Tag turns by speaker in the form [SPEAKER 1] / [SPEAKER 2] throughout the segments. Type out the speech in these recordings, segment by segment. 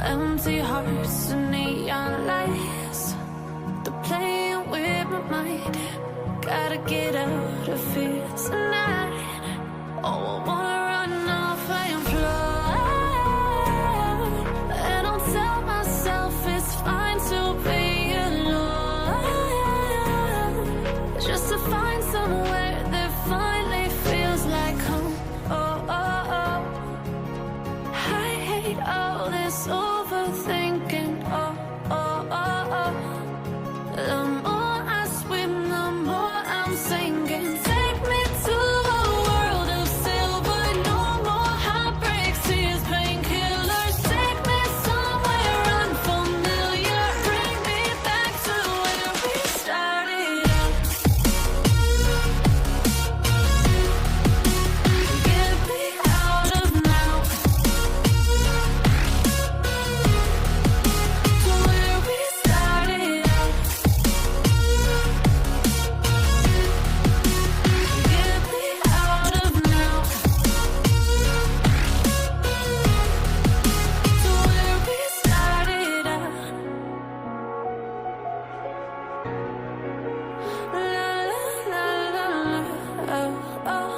[SPEAKER 1] Empty hearts and neon lights, they're playing with my mind. Gotta get out of here tonight. Oh, I wanna run off and fly, and I'll tell myself it's fine to be alone, just to find somewhere that finally feels like home. Oh, oh, oh. I hate all this overthinking. Oh, oh, oh, oh. The more I swim, the more I'm sinking. Take me to a world of silver. No more heartbreaks, tears, painkillers. Take me somewhere unfamiliar. Bring me back to where we started out. Get me out of now, to where we started out. Get me out of now, to where we started out. La la la la, oh, oh.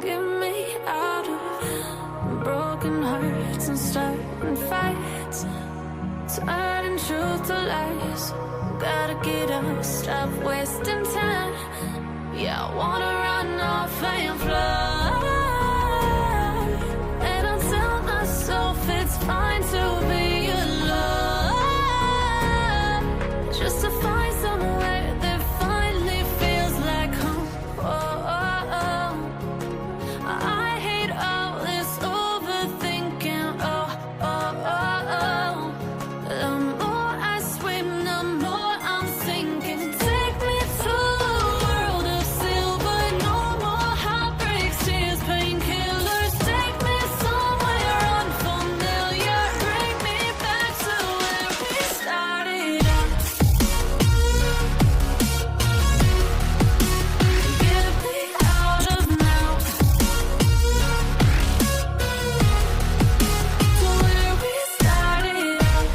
[SPEAKER 1] Get me out of broken hearts and starting fights, turning truth to lies. Gotta get up, stop wasting time. Yeah, I wanna run off and fly, and I'll tell myself it's fine to be alone, just to find somewhere that finally feels like home. Oh, oh, oh. I hate all this overthinking. Oh, oh, oh, oh. The more I swim, the more I'm sinking. Take me to a world of silver. No more heartbreaks, tears, painkillers. Take me somewhere unfamiliar. Bring me back to where we started out. Get me out of now, to where we started out.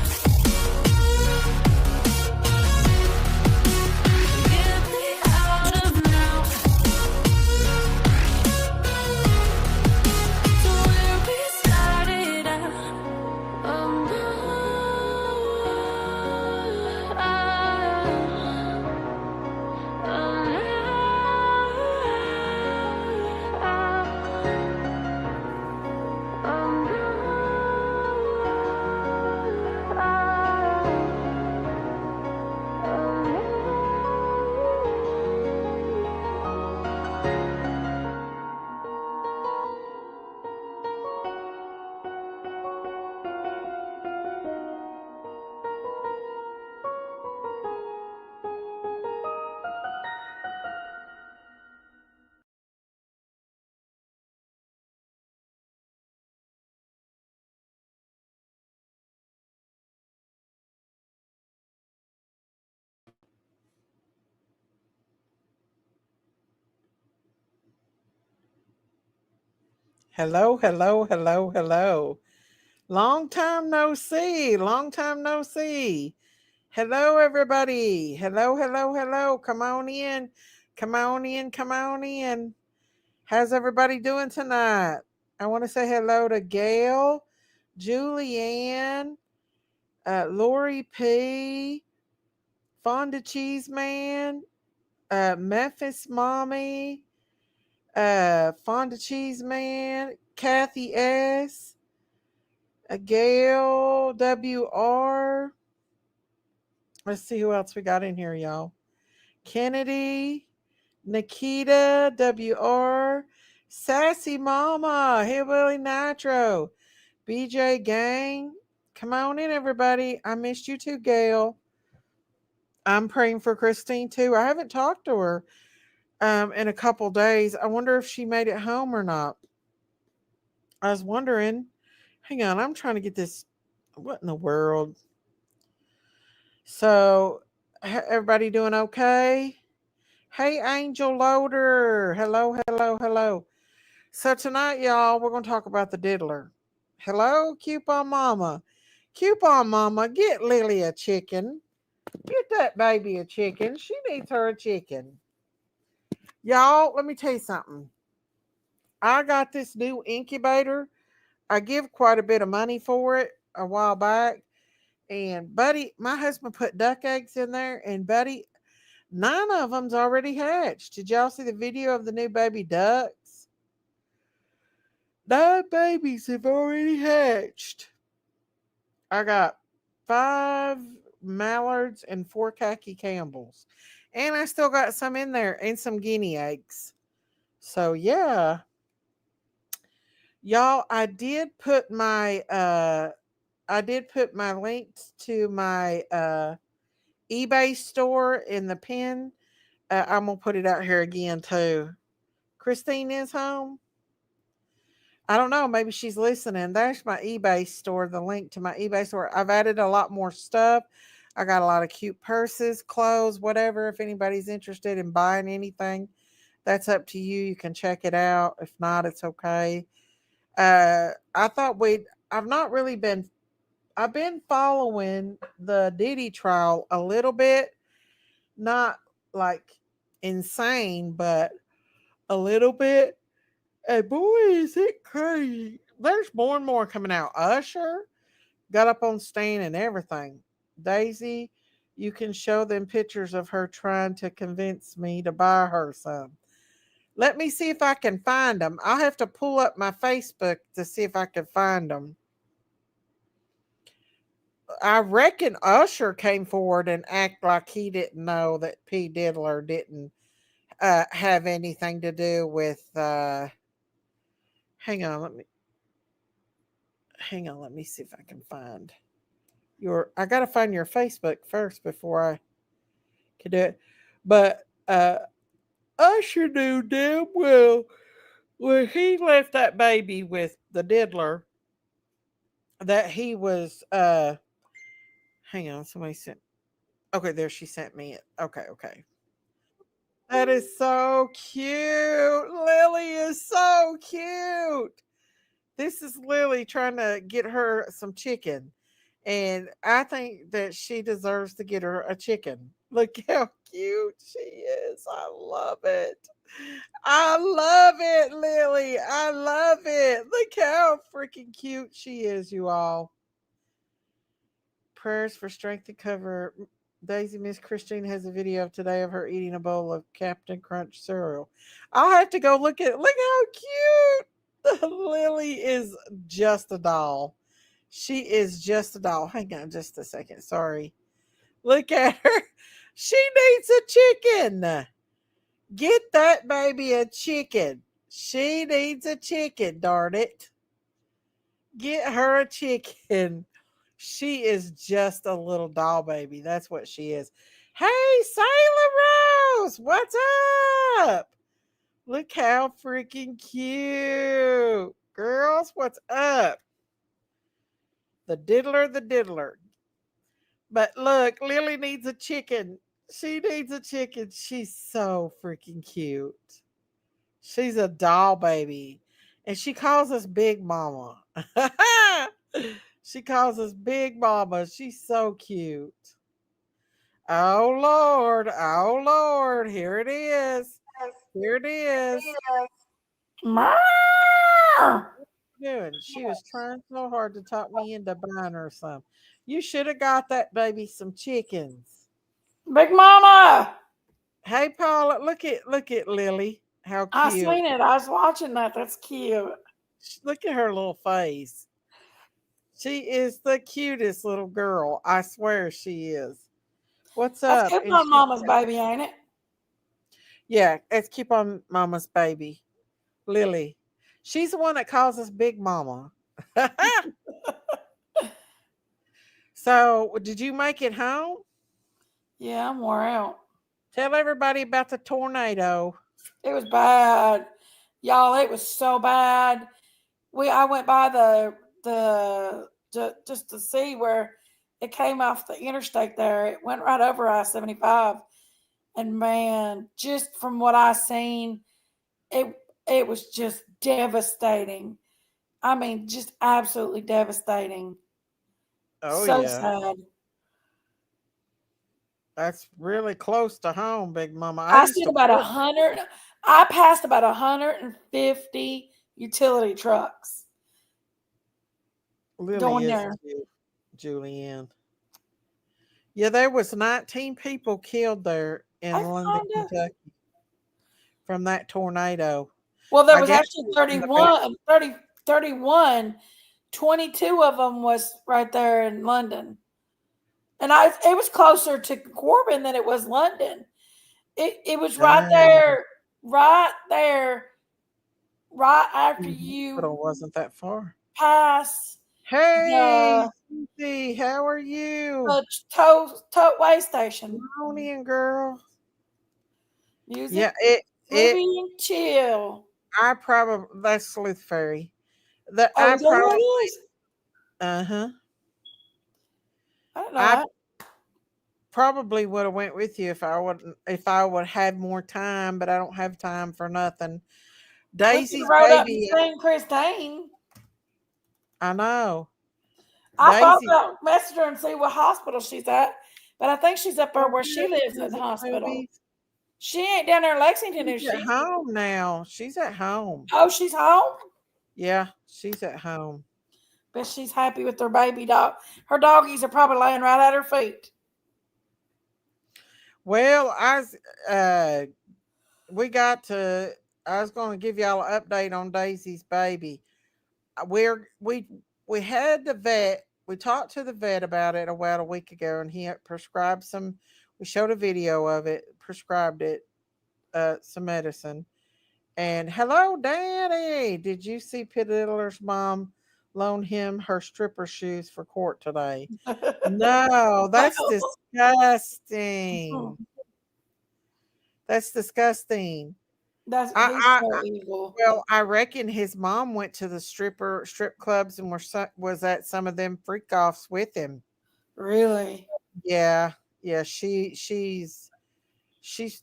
[SPEAKER 1] Get me out of now, to where we started out. Oh, no.
[SPEAKER 2] Hello, hello, hello, hello. Long time no see. Long time no see. Hello, everybody. Hello, hello, hello. Come on in. Come on in. Come on in. How's everybody doing tonight? I want to say hello to Gail, Julianne, Lori P, Fonda Cheese Man, Memphis Mommy, Fonda Cheese Man, Kathy S, Gail WR. Let's see who else we got in here, y'all. Kennedy, Nikita WR, Sassy Mama, Hillbilly Nitro, BJ Gang. Come on in, everybody. I missed you too, Gail. I'm praying for Christine too. I haven't talked to her in a couple days. I wonder if she made it home or not. I was wondering. Hang on, I'm trying to get this. What in the world? So, everybody doing okay? Hey, Angel Loader. Hello, hello, hello. So, tonight, y'all, we're going to talk about the diddler. Hello, Coupon Mama. Coupon Mama, get Lily a chicken. Get that baby a chicken. She needs her a chicken. Y'all, let me tell you something. I got this new incubator. I give quite a bit of money for it a while back. And Buddy, my husband put duck eggs in there, and Buddy, 9 of them's already hatched. Did y'all see the video of the new baby ducks? 9 babies have already hatched. I got 5 mallards and 4 khaki Campbells. And I still got some in there and some guinea eggs. So yeah. Y'all, I did put my links to my eBay store in the pin. I'm gonna put it out here again too. Christine is home. I don't know. Maybe she's listening. There's my eBay store. The link to my eBay store. I've added a lot more stuff. I got a lot of cute purses, clothes, whatever. If anybody's interested in buying anything, that's up to you. You can check it out. If not, it's okay. I thought we'd. I've not really been. I've been following the Diddy trial a little bit, not like insane, but a little bit. And boy, is it crazy. There's more and more coming out. Usher got up on stand and everything. Daisy, you can show them pictures of her trying to convince me to buy her some. Let me see if I can find them. I'll have to pull up my Facebook to see if I can find them. I reckon Usher came forward and act like he didn't know that P. Diddler didn't have anything to do with. Hang on, let me see if I can find your. I gotta find your Facebook first before I can do it. But Usher knew damn well when he left that baby with the diddler that he was. Hang on, somebody sent. Okay, there she sent me it. Okay, okay. That is so cute. Lily is so cute. This is Lily trying to get her some chicken. And I think that she deserves to get her a chicken. Look how cute she is. I love it. I love it, Lily. I love it. Look how freaking cute she is, you all. Prayers for strength to cover. Daisy Miss Christine has a video of today of her eating a bowl of Captain Crunch cereal. I'll have to go look at it. Look how cute. Lily is just a doll. She is just a doll. Hang on just a second. Sorry. Look at her. She needs a chicken. Get that baby a chicken. She needs a chicken, darn it. Get her a chicken. She is just a little doll baby. That's what she is. Hey, Sailor Rose, what's up? Look how freaking cute. Girls, what's up? The diddler, the diddler. But look, Lily needs a chicken. She needs a chicken. She's so freaking cute. She's a doll baby. And she calls us Big Mama. She calls us Big Mama. She's so cute. Oh Lord. Oh Lord. Here it is. Here it is.
[SPEAKER 3] Ma!
[SPEAKER 2] Doing. She was trying so hard to talk me into buying her some. You should have got that baby some chickens.
[SPEAKER 3] Big Mama!
[SPEAKER 2] Hey Paula, look at Lily. How
[SPEAKER 3] I
[SPEAKER 2] cute.
[SPEAKER 3] seen it. I was watching that. That's cute.
[SPEAKER 2] Look at her little face. She is the cutest little girl. I swear she is. What's
[SPEAKER 3] That's
[SPEAKER 2] up?
[SPEAKER 3] good
[SPEAKER 2] And
[SPEAKER 3] on
[SPEAKER 2] she,
[SPEAKER 3] Mama's baby, ain't it?
[SPEAKER 2] yeah, let's keep on Mama's baby, Lily. She's the one that calls us Big Mama. So, did you make it home?
[SPEAKER 3] Yeah, I'm wore out.
[SPEAKER 2] Tell everybody about the tornado.
[SPEAKER 3] It was bad. Y'all, it was so bad. I went by just to see where it came off the interstate there. It went right over I-75. And man, just from what I seen, it it was just devastating. I mean, just absolutely devastating.
[SPEAKER 2] Oh
[SPEAKER 3] So
[SPEAKER 2] yeah.
[SPEAKER 3] sad.
[SPEAKER 2] That's really close to home, Big Mama. I
[SPEAKER 3] I
[SPEAKER 2] used
[SPEAKER 3] seen
[SPEAKER 2] to
[SPEAKER 3] about a
[SPEAKER 2] work.
[SPEAKER 3] hundred. I passed about 150 utility trucks
[SPEAKER 2] Lily
[SPEAKER 3] going
[SPEAKER 2] is
[SPEAKER 3] there.
[SPEAKER 2] cute, Julianne. Yeah, there was 19 people killed there
[SPEAKER 3] I
[SPEAKER 2] in London,
[SPEAKER 3] found out.
[SPEAKER 2] Kentucky from that tornado.
[SPEAKER 3] Well, there
[SPEAKER 2] I
[SPEAKER 3] was
[SPEAKER 2] guess
[SPEAKER 3] actually
[SPEAKER 2] it was in the back.
[SPEAKER 3] 31, 30, 31. 22 of them was right there in London. And it was closer to Corbin than it was London. It was
[SPEAKER 2] Dang,
[SPEAKER 3] right there, right after
[SPEAKER 2] the
[SPEAKER 3] you
[SPEAKER 2] hospital wasn't that far.
[SPEAKER 3] pass
[SPEAKER 2] Hey,
[SPEAKER 3] the
[SPEAKER 2] Susie, how are you?
[SPEAKER 3] the tow way station.
[SPEAKER 2] Come on in, girl.
[SPEAKER 3] Music,
[SPEAKER 2] Yeah, it.
[SPEAKER 3] movie, and chill.
[SPEAKER 2] I probably that's Sleuth Fairy. The
[SPEAKER 3] Oh,
[SPEAKER 2] I
[SPEAKER 3] is that what it
[SPEAKER 2] probably
[SPEAKER 3] is?
[SPEAKER 2] uh-huh.
[SPEAKER 3] I don't know
[SPEAKER 2] I
[SPEAKER 3] that.
[SPEAKER 2] probably would have went with you if I would had more time, but I don't have time for nothing.
[SPEAKER 3] We could have
[SPEAKER 2] Daisy's
[SPEAKER 3] rode up and
[SPEAKER 2] baby,
[SPEAKER 3] seen Christine.
[SPEAKER 2] I know.
[SPEAKER 3] I thought
[SPEAKER 2] Daisy,
[SPEAKER 3] about message her and see what hospital she's at, but I think she's up there
[SPEAKER 2] don't
[SPEAKER 3] where
[SPEAKER 2] you
[SPEAKER 3] she
[SPEAKER 2] like
[SPEAKER 3] lives in the
[SPEAKER 2] music
[SPEAKER 3] hospital.
[SPEAKER 2] movies?
[SPEAKER 3] She ain't down there in Lexington,
[SPEAKER 2] She's
[SPEAKER 3] is
[SPEAKER 2] at
[SPEAKER 3] she?
[SPEAKER 2] home now. She's at home.
[SPEAKER 3] Oh, she's home.
[SPEAKER 2] Yeah, she's at home.
[SPEAKER 3] But she's happy with her baby dog. Her doggies are probably laying right at her feet.
[SPEAKER 2] Well, uh we got to I was going to give y'all an update on Daisy's baby. We had the vet. We talked to the vet about it about a week ago, and he had prescribed some. We showed a video of it. Prescribed it some medicine. And hello, Daddy. Did you see Diddler's mom loan him her stripper shoes for court today? No, that's disgusting. That's disgusting.
[SPEAKER 3] That's
[SPEAKER 2] I,
[SPEAKER 3] he's
[SPEAKER 2] I,
[SPEAKER 3] so
[SPEAKER 2] I
[SPEAKER 3] evil.
[SPEAKER 2] well, I reckon his mom went to the strip clubs and was at some of them freak offs with him.
[SPEAKER 3] Really.
[SPEAKER 2] Yeah, yeah. She's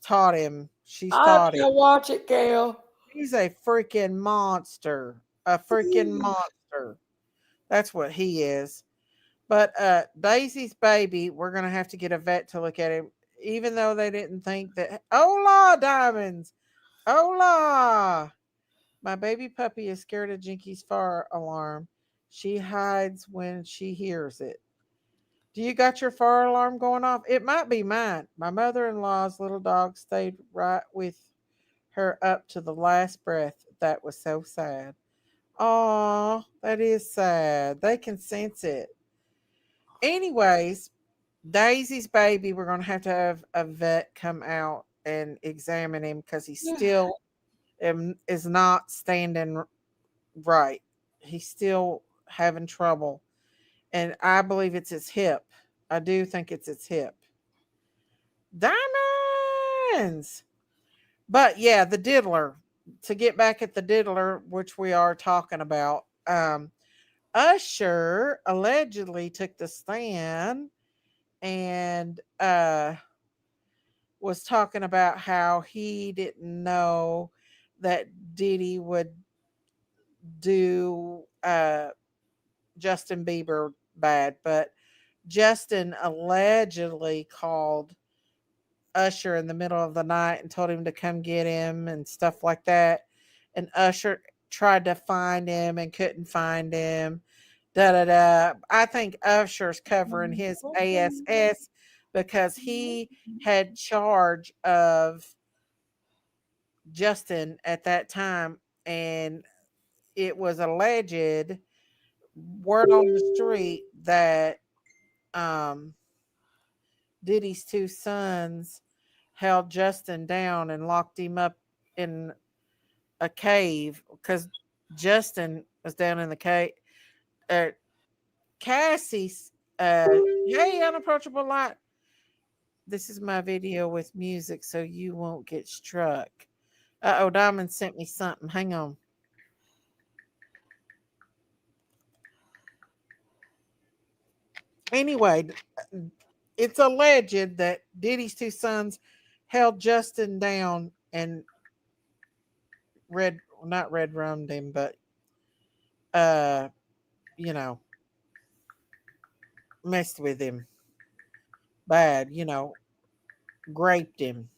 [SPEAKER 2] taught him. She's
[SPEAKER 3] I have
[SPEAKER 2] taught
[SPEAKER 3] to
[SPEAKER 2] him.
[SPEAKER 3] go watch it, Gail.
[SPEAKER 2] He's a freaking monster. A freaking monster. That's what he is. But Daisy's baby, we're gonna have to get a vet to look at him, even though they didn't think that. Hola, diamonds. Hola. My baby puppy is scared of Jinky's fire alarm. She hides when she hears it. Do you got your fire alarm going off? It might be mine. My mother in law's little dog stayed right with her up to the last breath. That was so sad. Oh, that is sad. They can sense it. Anyways, Daisy's baby, we're going to have a vet come out and examine him because he still is not standing right. He's still having trouble. And I believe it's his hip. I do think it's his hip. Diamonds! But yeah, the diddler. To get back at the diddler, which we are talking about, Usher allegedly took the stand and was talking about how he didn't know that Diddy would do Justin Bieber bad, but Justin allegedly called Usher in the middle of the night and told him to come get him and stuff like that. And Usher tried to find him and couldn't find him. Da da da. I think Usher's covering his ASS because he had charge of Justin at that time, and it was alleged word on the street that um Diddy's two sons held Justin down and locked him up in a cave because Justin was down in the cave. Uh, Cassie's, hey, unapproachable light. This is my video with music so you won't get struck. Diamond sent me something. Hang on. Anyway, it's alleged that Diddy's two sons held Justin down and not red rummed him, but you know, messed with him bad, raped him,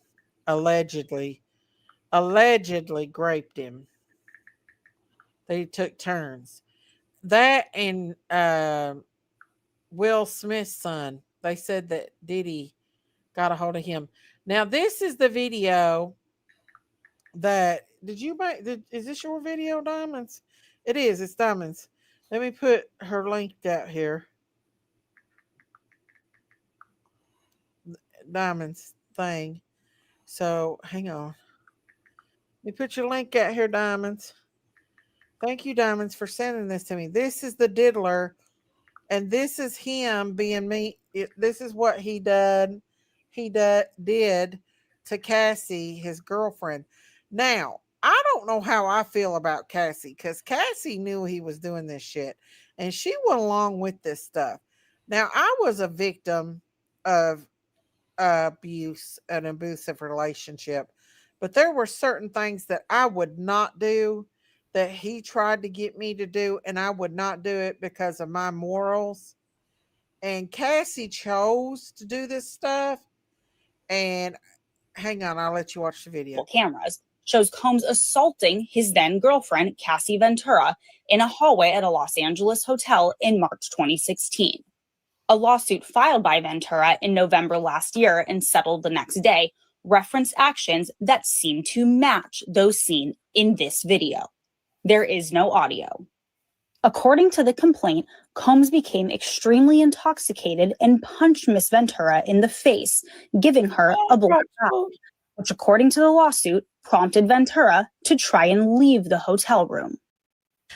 [SPEAKER 2] allegedly raped him. They took turns. That and Will Smith's son, they said that Diddy got a hold of him. Now, this is the video that did you make? Is this your video, Diamonds? It is. It's Diamonds. Let me put her link out here. Diamonds thing. So hang on. Let me put your link out here, Diamonds. Thank you, Diamonds, for sending this to me. This is the diddler, and this is him being me. This is what he did. Did to Cassie, his girlfriend. Now, I don't know how I feel about Cassie, because Cassie knew he was doing this shit, and she went along with this stuff. Now, I was a victim of abuse, an abusive relationship, but there were certain things that I would not do that he tried to get me to do, and I would not do it because of my morals. And Cassie chose to do this stuff. And hang on, I'll let you watch the video.
[SPEAKER 4] Cameras shows Combs assaulting his then girlfriend, Cassie Ventura, in a hallway at a Los Angeles hotel in March 2016. A lawsuit filed by Ventura in November last year and settled the next day referenced actions that seem to match those seen in this video. There is no audio. According to the complaint, Combs became extremely intoxicated and punched Miss Ventura in the face, giving her a black eye, which, according to the lawsuit, prompted Ventura to try and leave the hotel room.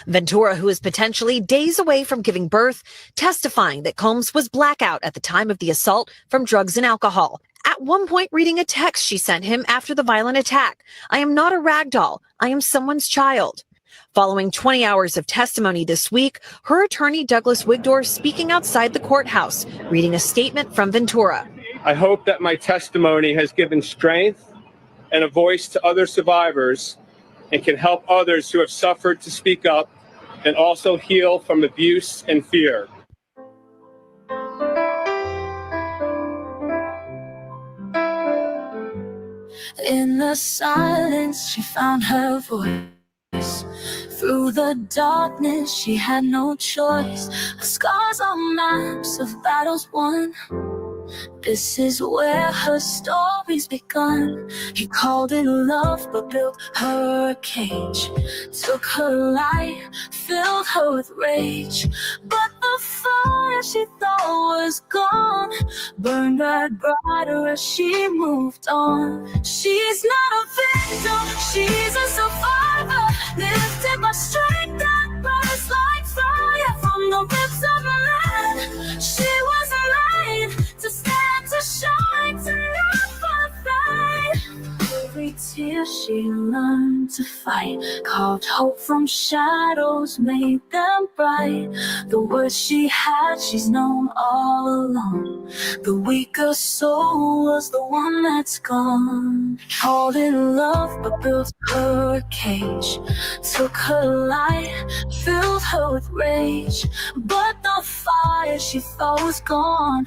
[SPEAKER 5] Ventura, who is potentially days away from giving birth, testifying that Combs was blackout at the time of the assault from drugs and alcohol. At one point, reading a text she sent him after the violent attack. "I am not a rag doll. I am someone's child." Following 20 hours of testimony this week, her attorney Douglas Wigdor speaking outside the courthouse, reading a statement from Ventura.
[SPEAKER 6] "I hope that my testimony has given strength and a voice to other survivors and can help others who have suffered to speak up and also heal from abuse and fear."
[SPEAKER 1] In the silence, she found her voice. Through the darkness, she had no choice. Her scars are maps of battles won. This is where her story's begun. He called it love, but built her a cage. Took her light, filled her with rage. But the fire she thought was gone burned right brighter as she moved on. She's not a victim, she's a survivor. Lifted by strength that burns like fire from the ribs of her land. She was made to stand, to shine, to never fade. Every tear she learned to fight, carved hope from shadows, made them bright. The words she had, she's known all along. The weaker soul was the one that's gone. Called it love, but built her a cage. Took her light, filled her with rage. But the fire she thought was gone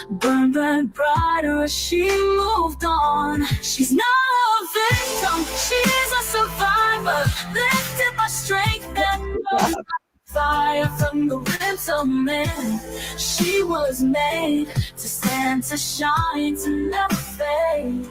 [SPEAKER 1] burned right brighter as she moved on. She's not a victim, she's a survivor. Lifted by strength that burns like fire from the ribs of men. She was made to stand, to shine, to never fade.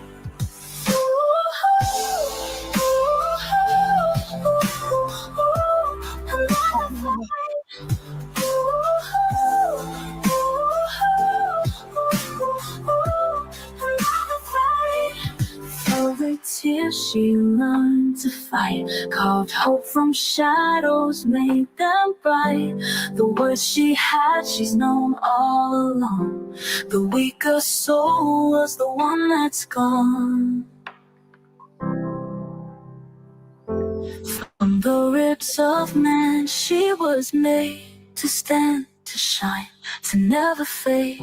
[SPEAKER 1] Every tear she learned to fight, carved hope from shadows, made them bright. The words she had, she's known all along. The weaker soul was the one that's gone. From the ribs of man, she was made to stand, to shine, to never fade.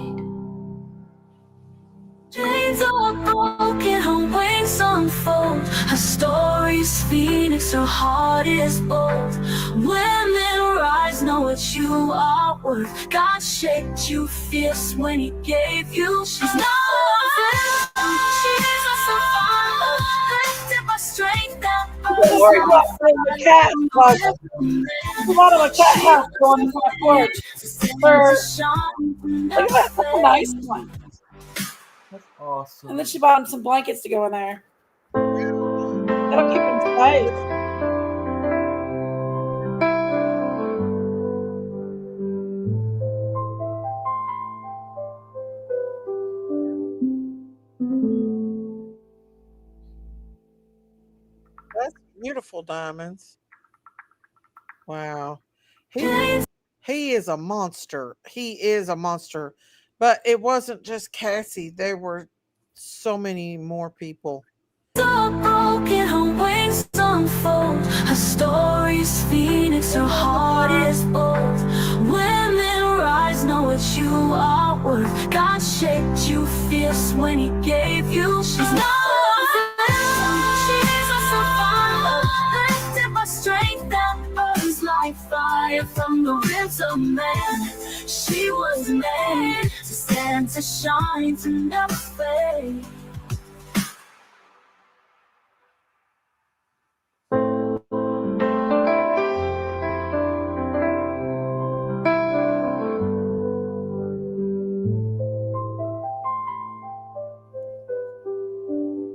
[SPEAKER 1] Chains are broken, her wings unfold. Her story's phoenix, her heart is bold. Women rise, know what you are worth. God shaped you fierce when He gave you. She's not a victim, she's a survivor, lifted by strength that burns
[SPEAKER 3] Lori got
[SPEAKER 1] like
[SPEAKER 3] the cat
[SPEAKER 1] fire.
[SPEAKER 3] There's a lot of a cat house going on the front porch. Look at that, that's a nice one.
[SPEAKER 2] That's awesome.
[SPEAKER 3] And then she bought him some blankets to go in there. That'll keep him safe.
[SPEAKER 2] That's beautiful, Diamonds. Wow. He is a monster. He is a monster. But it wasn't just Cassie. There were so many more people.
[SPEAKER 1] So broken, her wings unfold. Her story's phoenix, her heart is bold. Women rise, know what you are worth. God shaped you fierce when He gave you. She's not a victim, she's a survivor, lifted by strength that burns like fire from the ribs of man. She was made to stand, to shine, to never fade.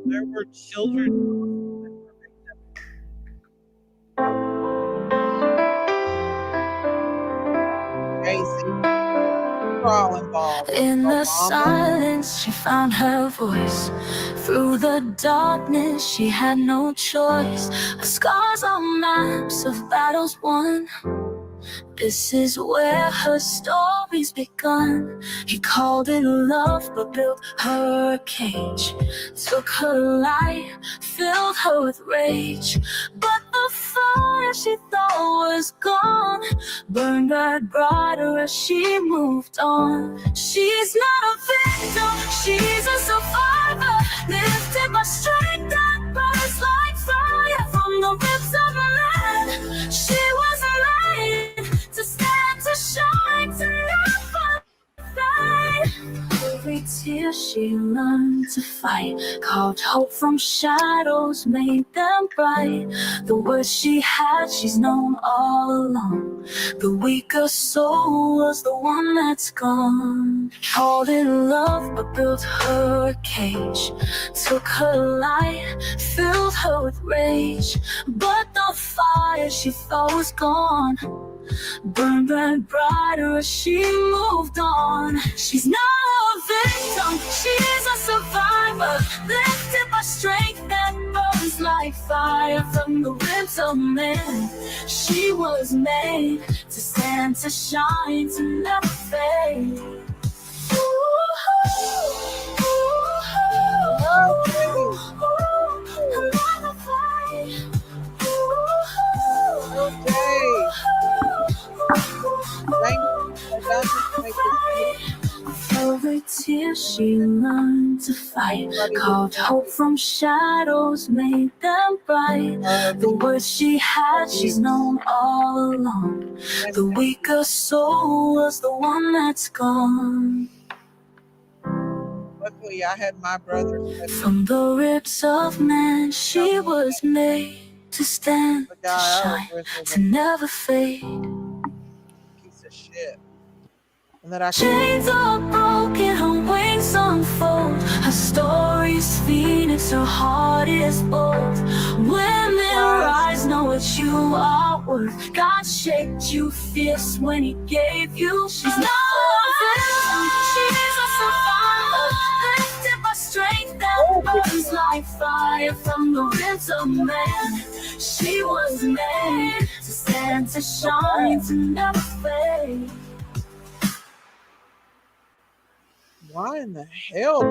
[SPEAKER 2] There were children. Casey. All involved.
[SPEAKER 1] In the
[SPEAKER 2] Mama.
[SPEAKER 1] silence, she found her voice. Through the darkness, she had no choice. Her scars are maps of battles won. This is where her story's begun. He called it love, but built her a cage. Took her light, filled her with rage. But the fire she thought was gone burned right brighter as she moved on. She's not a victim, she's a survivor, lifted by strength that burns like fire from the ribs of a man. She was made to stand, to shine, to never fade. Every tear she learned to fight, carved hope from shadows, made them bright. The words she had, she's known all along. The weaker soul was the one that's gone. Called it love, but built her a cage. Took her light, filled her with rage. But the fire she thought was gone burned right brighter as she moved on. She's not a victim, she's a survivor, lifted by strength that burns like fire from the ribs of men. She was made to stand, to shine, to never fade. Every tear she learned to fight, carved hope from shadows, made them bright. The words she had, she's known all along. The weaker soul was the one that's gone.
[SPEAKER 2] Luckily, I had my brother.
[SPEAKER 1] From the ribs of man, she was made to stand,
[SPEAKER 2] The
[SPEAKER 1] to
[SPEAKER 2] guy I
[SPEAKER 1] shine,
[SPEAKER 2] was with
[SPEAKER 1] to never fade.
[SPEAKER 2] piece of shit. And that I
[SPEAKER 1] Chains are broken, her wings unfold. Her story's phoenix, her heart is bold. Women rise, know what you are worth. God shaped you fierce when He gave you. She's not a victim, she's a survivor, lifted by strength that burns like fire from the ribs of man. She was made to stand, to shine, to never fade.
[SPEAKER 2] Why in the hell?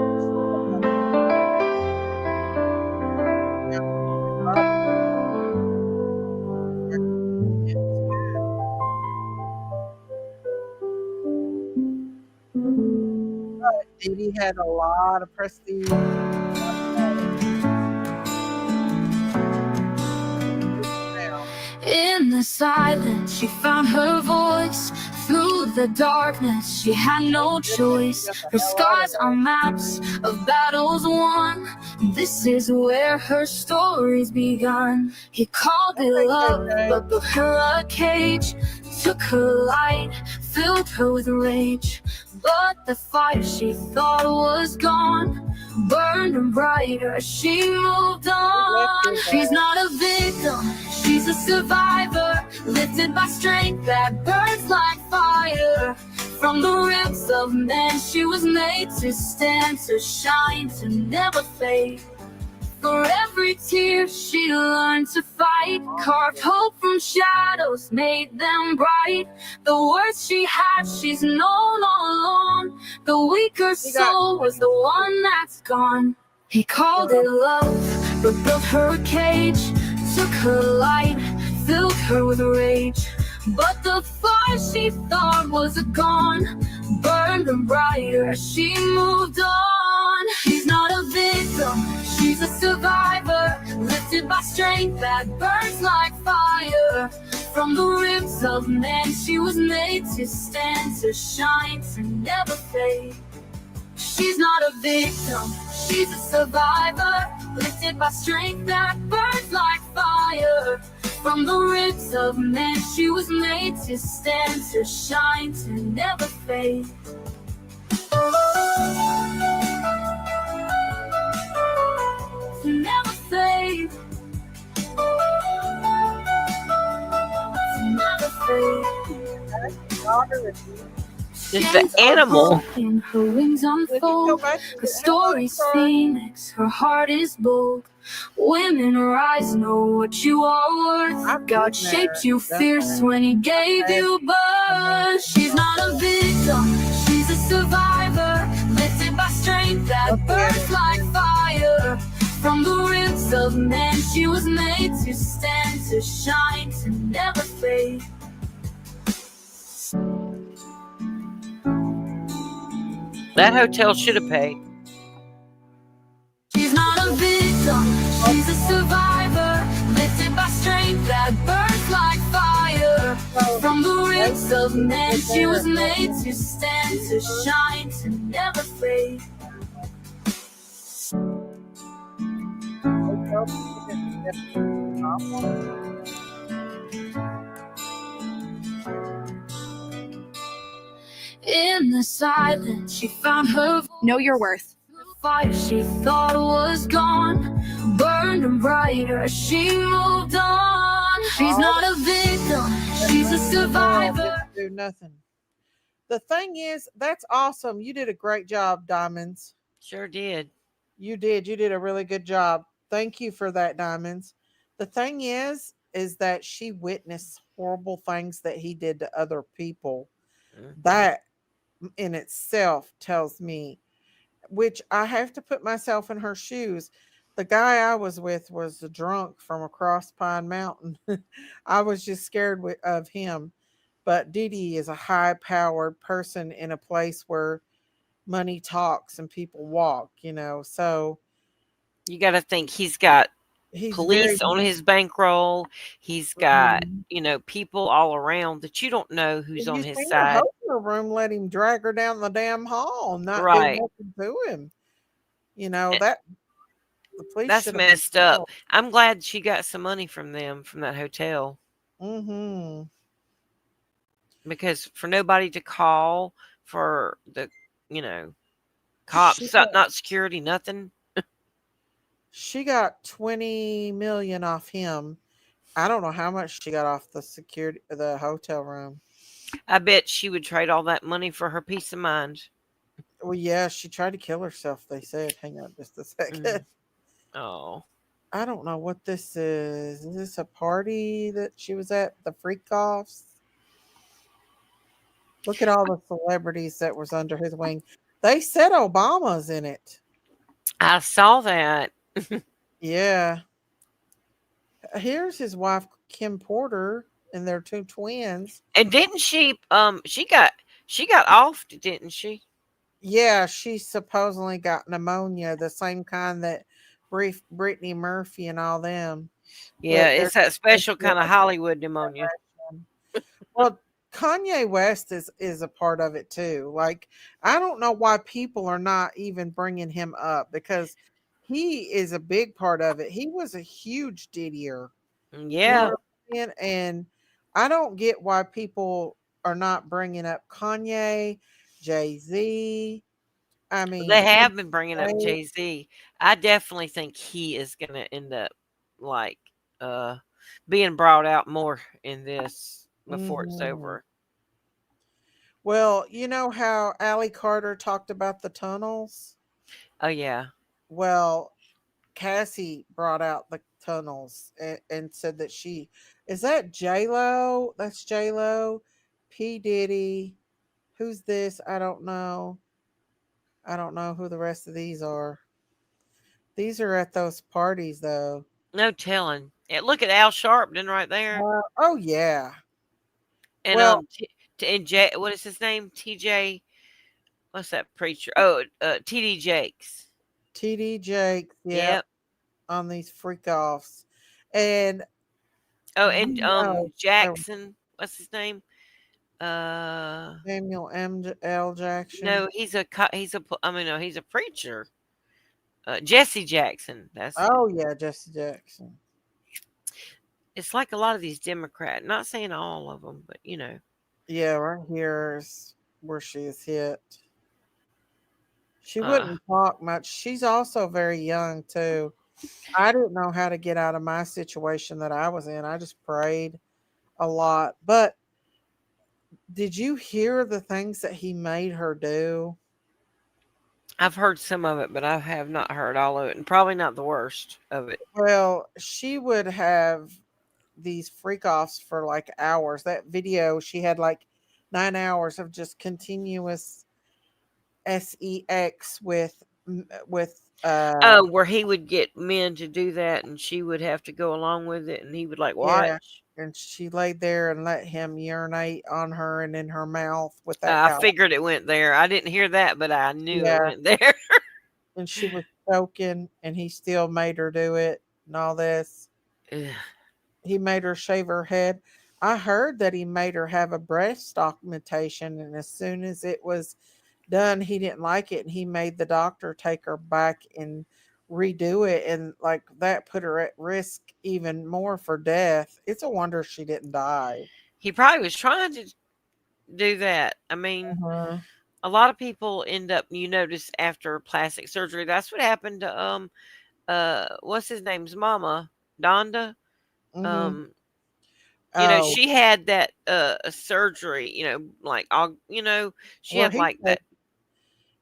[SPEAKER 2] Diddy He had a lot of prestige.
[SPEAKER 1] In the silence, she found her voice. Through the darkness, she had no choice. Her scars are maps of battles won. This is where her story's begun. He called it love, but built her a cage. Took her light, filled her with rage. But the fire she thought was gone burned her brighter as she moved on. She's not a victim, she's a survivor, lifted by strength that burns like fire. From the ribs of men she was made to stand, to shine, to never fade. For every tear she learned to fight, carved hope from shadows, made them bright. The words she had, she's known all along. The weaker soul was the one that's gone. He called it love, but built her a cage. Took her light, filled her with rage. But the fire she thought was gone burned her brighter as she moved on. She's not a victim, she's a survivor, lifted by strength that burns like fire. From the ribs of men she was made to stand, to shine, to never fade. She's not a victim, she's a survivor, lifted by strength that burns like fire. From the ribs of men she was made to stand, to shine, to never fade. To never fade. To never fade.
[SPEAKER 7] Just the animal.
[SPEAKER 1] In her wings unfold, her story's phoenix, her heart is bold. Women rise, know what you are worth. God shaped you fierce when he gave you birth. She's not a victim, she's a survivor, lifted by strength that burns like fire. From the ribs of men she was made to stand, to shine, to never fade.
[SPEAKER 7] That hotel should have paid.
[SPEAKER 1] She's not a victim, she's a survivor, lifted by strength that burns like fire. From the ribs of men she was made to stand, to shine, to never fade. In the silence she found her voice.
[SPEAKER 8] Know your worth.
[SPEAKER 1] The fire she thought was gone burned her brighter as she moved on. She's not a victim, she's a survivor.
[SPEAKER 2] Do nothing. The thing is, that's awesome. You did a great job, Diamonds.
[SPEAKER 7] Sure did.
[SPEAKER 2] You did. You did a really good job. Thank you for that, Diamonds. The thing is that she witnessed horrible things that he did to other people. That in itself tells me, which I have to put myself in her shoes. The guy I was with was a drunk from across Pine Mountain. I was just scared of him. But Diddy is a high powered person in a place where money talks and people walk, So
[SPEAKER 7] You got to think he's got
[SPEAKER 2] he's
[SPEAKER 7] police
[SPEAKER 2] very
[SPEAKER 7] on his bankroll. He's got,
[SPEAKER 2] Mhm.
[SPEAKER 7] people all around that you don't know who's
[SPEAKER 2] Have
[SPEAKER 7] on
[SPEAKER 2] you
[SPEAKER 7] his
[SPEAKER 2] seen the
[SPEAKER 7] side.
[SPEAKER 2] hotel room let him drag her down the damn hall and not do
[SPEAKER 7] Right.
[SPEAKER 2] nothing to him?
[SPEAKER 7] Eh,
[SPEAKER 2] That the police
[SPEAKER 7] That's
[SPEAKER 2] should have been
[SPEAKER 7] messed up.
[SPEAKER 2] called.
[SPEAKER 7] I'm glad she got some money from them, from that hotel,
[SPEAKER 2] Mm-hmm.
[SPEAKER 7] because for nobody to call for the, cops,
[SPEAKER 2] She
[SPEAKER 7] not security, nothing.
[SPEAKER 2] she got 20 million off him. I don't know how much she got off the hotel room.
[SPEAKER 7] I bet she would trade all that money for her peace of mind.
[SPEAKER 2] Well, yeah, she tried to kill herself, they said. Hang on just a second.
[SPEAKER 7] Mm. Oh.
[SPEAKER 2] I don't know what this is. Is this a party that she was at? The freak offs? Look at all the celebrities that was under his wing. They said Obama's in it.
[SPEAKER 7] I saw that.
[SPEAKER 2] Yeah. Here's his wife, Kim Porter, and their two twins.
[SPEAKER 7] And didn't she got off, didn't she?
[SPEAKER 2] Yeah, she supposedly got pneumonia, the same kind that Brittany Murphy and all them.
[SPEAKER 7] Yeah,
[SPEAKER 2] But
[SPEAKER 7] it's
[SPEAKER 2] there's
[SPEAKER 7] that
[SPEAKER 2] supposed
[SPEAKER 7] special
[SPEAKER 2] to be
[SPEAKER 7] kind of
[SPEAKER 2] like
[SPEAKER 7] Hollywood pneumonia.
[SPEAKER 2] direction. Well, Kanye West is a part of it too. Like, I don't know why people are not even bringing him up because he is a big part of it. He was a huge Diddier. You know
[SPEAKER 7] Yeah,
[SPEAKER 2] what I'm saying? And I don't get why people are not bringing up Kanye, Jay Z. I mean,
[SPEAKER 7] they
[SPEAKER 2] Kid
[SPEAKER 7] have been bringing up
[SPEAKER 2] Cudi.
[SPEAKER 7] Jay Z. I definitely think he is going to end up like uh being brought out more in this before it's
[SPEAKER 2] Mhm.
[SPEAKER 7] over.
[SPEAKER 2] Well, you know how Allie Carter talked about the tunnels?
[SPEAKER 7] Oh yeah.
[SPEAKER 2] Well, Cassie brought out the tunnels and said that she is that J Lo? That's J Lo, P Diddy. Who's this? I don't know. I don't know who the rest of these are. These are at those parties though.
[SPEAKER 7] No telling. Yeah, look at Al Sharpton right there.
[SPEAKER 2] Oh yeah.
[SPEAKER 7] And
[SPEAKER 2] Well,
[SPEAKER 7] and J, what is his name? TJ. What's that preacher? Oh, TD Jakes.
[SPEAKER 2] TD Jake, yep,
[SPEAKER 7] Yep.
[SPEAKER 2] on these freak offs, and
[SPEAKER 7] Oh,
[SPEAKER 2] you
[SPEAKER 7] and
[SPEAKER 2] know, oh,
[SPEAKER 7] Jackson. What's his name? Uh,
[SPEAKER 2] Samuel L. Jackson.
[SPEAKER 7] no, I mean, no, he's a preacher. Jesse Jackson. That's it.
[SPEAKER 2] Oh yeah, Jesse Jackson.
[SPEAKER 7] It's like a lot of these Democrat. Not saying all of them, but
[SPEAKER 2] Yeah, right here is where she is hit. She
[SPEAKER 7] uh,
[SPEAKER 2] wouldn't talk much. She's also very young too. I didn't know how to get out of my situation that I was in. I just prayed a lot. But did you hear the things that he made her do?
[SPEAKER 7] I've heard some of it, but I have not heard all of it, and probably not the worst of it.
[SPEAKER 2] Well, she would have these freak offs for like hours. That video, she had like 9 hours of just continuous sex with
[SPEAKER 7] Oh, where he would get men to do that, and she would have to go along with it, and he would like
[SPEAKER 2] yeah,
[SPEAKER 7] watch.
[SPEAKER 2] and she laid there and let him urinate on her and in her mouth without
[SPEAKER 7] I
[SPEAKER 2] out.
[SPEAKER 7] figured it went there. I didn't hear that, but I knew it
[SPEAKER 2] Yeah,
[SPEAKER 7] went there.
[SPEAKER 2] and she was choking, and he still made her do it and all this.
[SPEAKER 7] Ugh.
[SPEAKER 2] He made her shave her head. I heard that he made her have a breast augmentation, and as soon as it was done, he didn't like it, and he made the doctor take her back and redo it, and like that put her at risk even more for death. It's a wonder she didn't die.
[SPEAKER 7] He probably was trying to do that. I mean,
[SPEAKER 2] Uh-huh.
[SPEAKER 7] a lot of people end up, you notice, after plastic surgery. That's what happened to what's his name's mama, Donda.
[SPEAKER 2] Mm-hmm.
[SPEAKER 7] Um,
[SPEAKER 2] Oh,
[SPEAKER 7] she had that surgery. Like all, she
[SPEAKER 2] well,
[SPEAKER 7] had like that.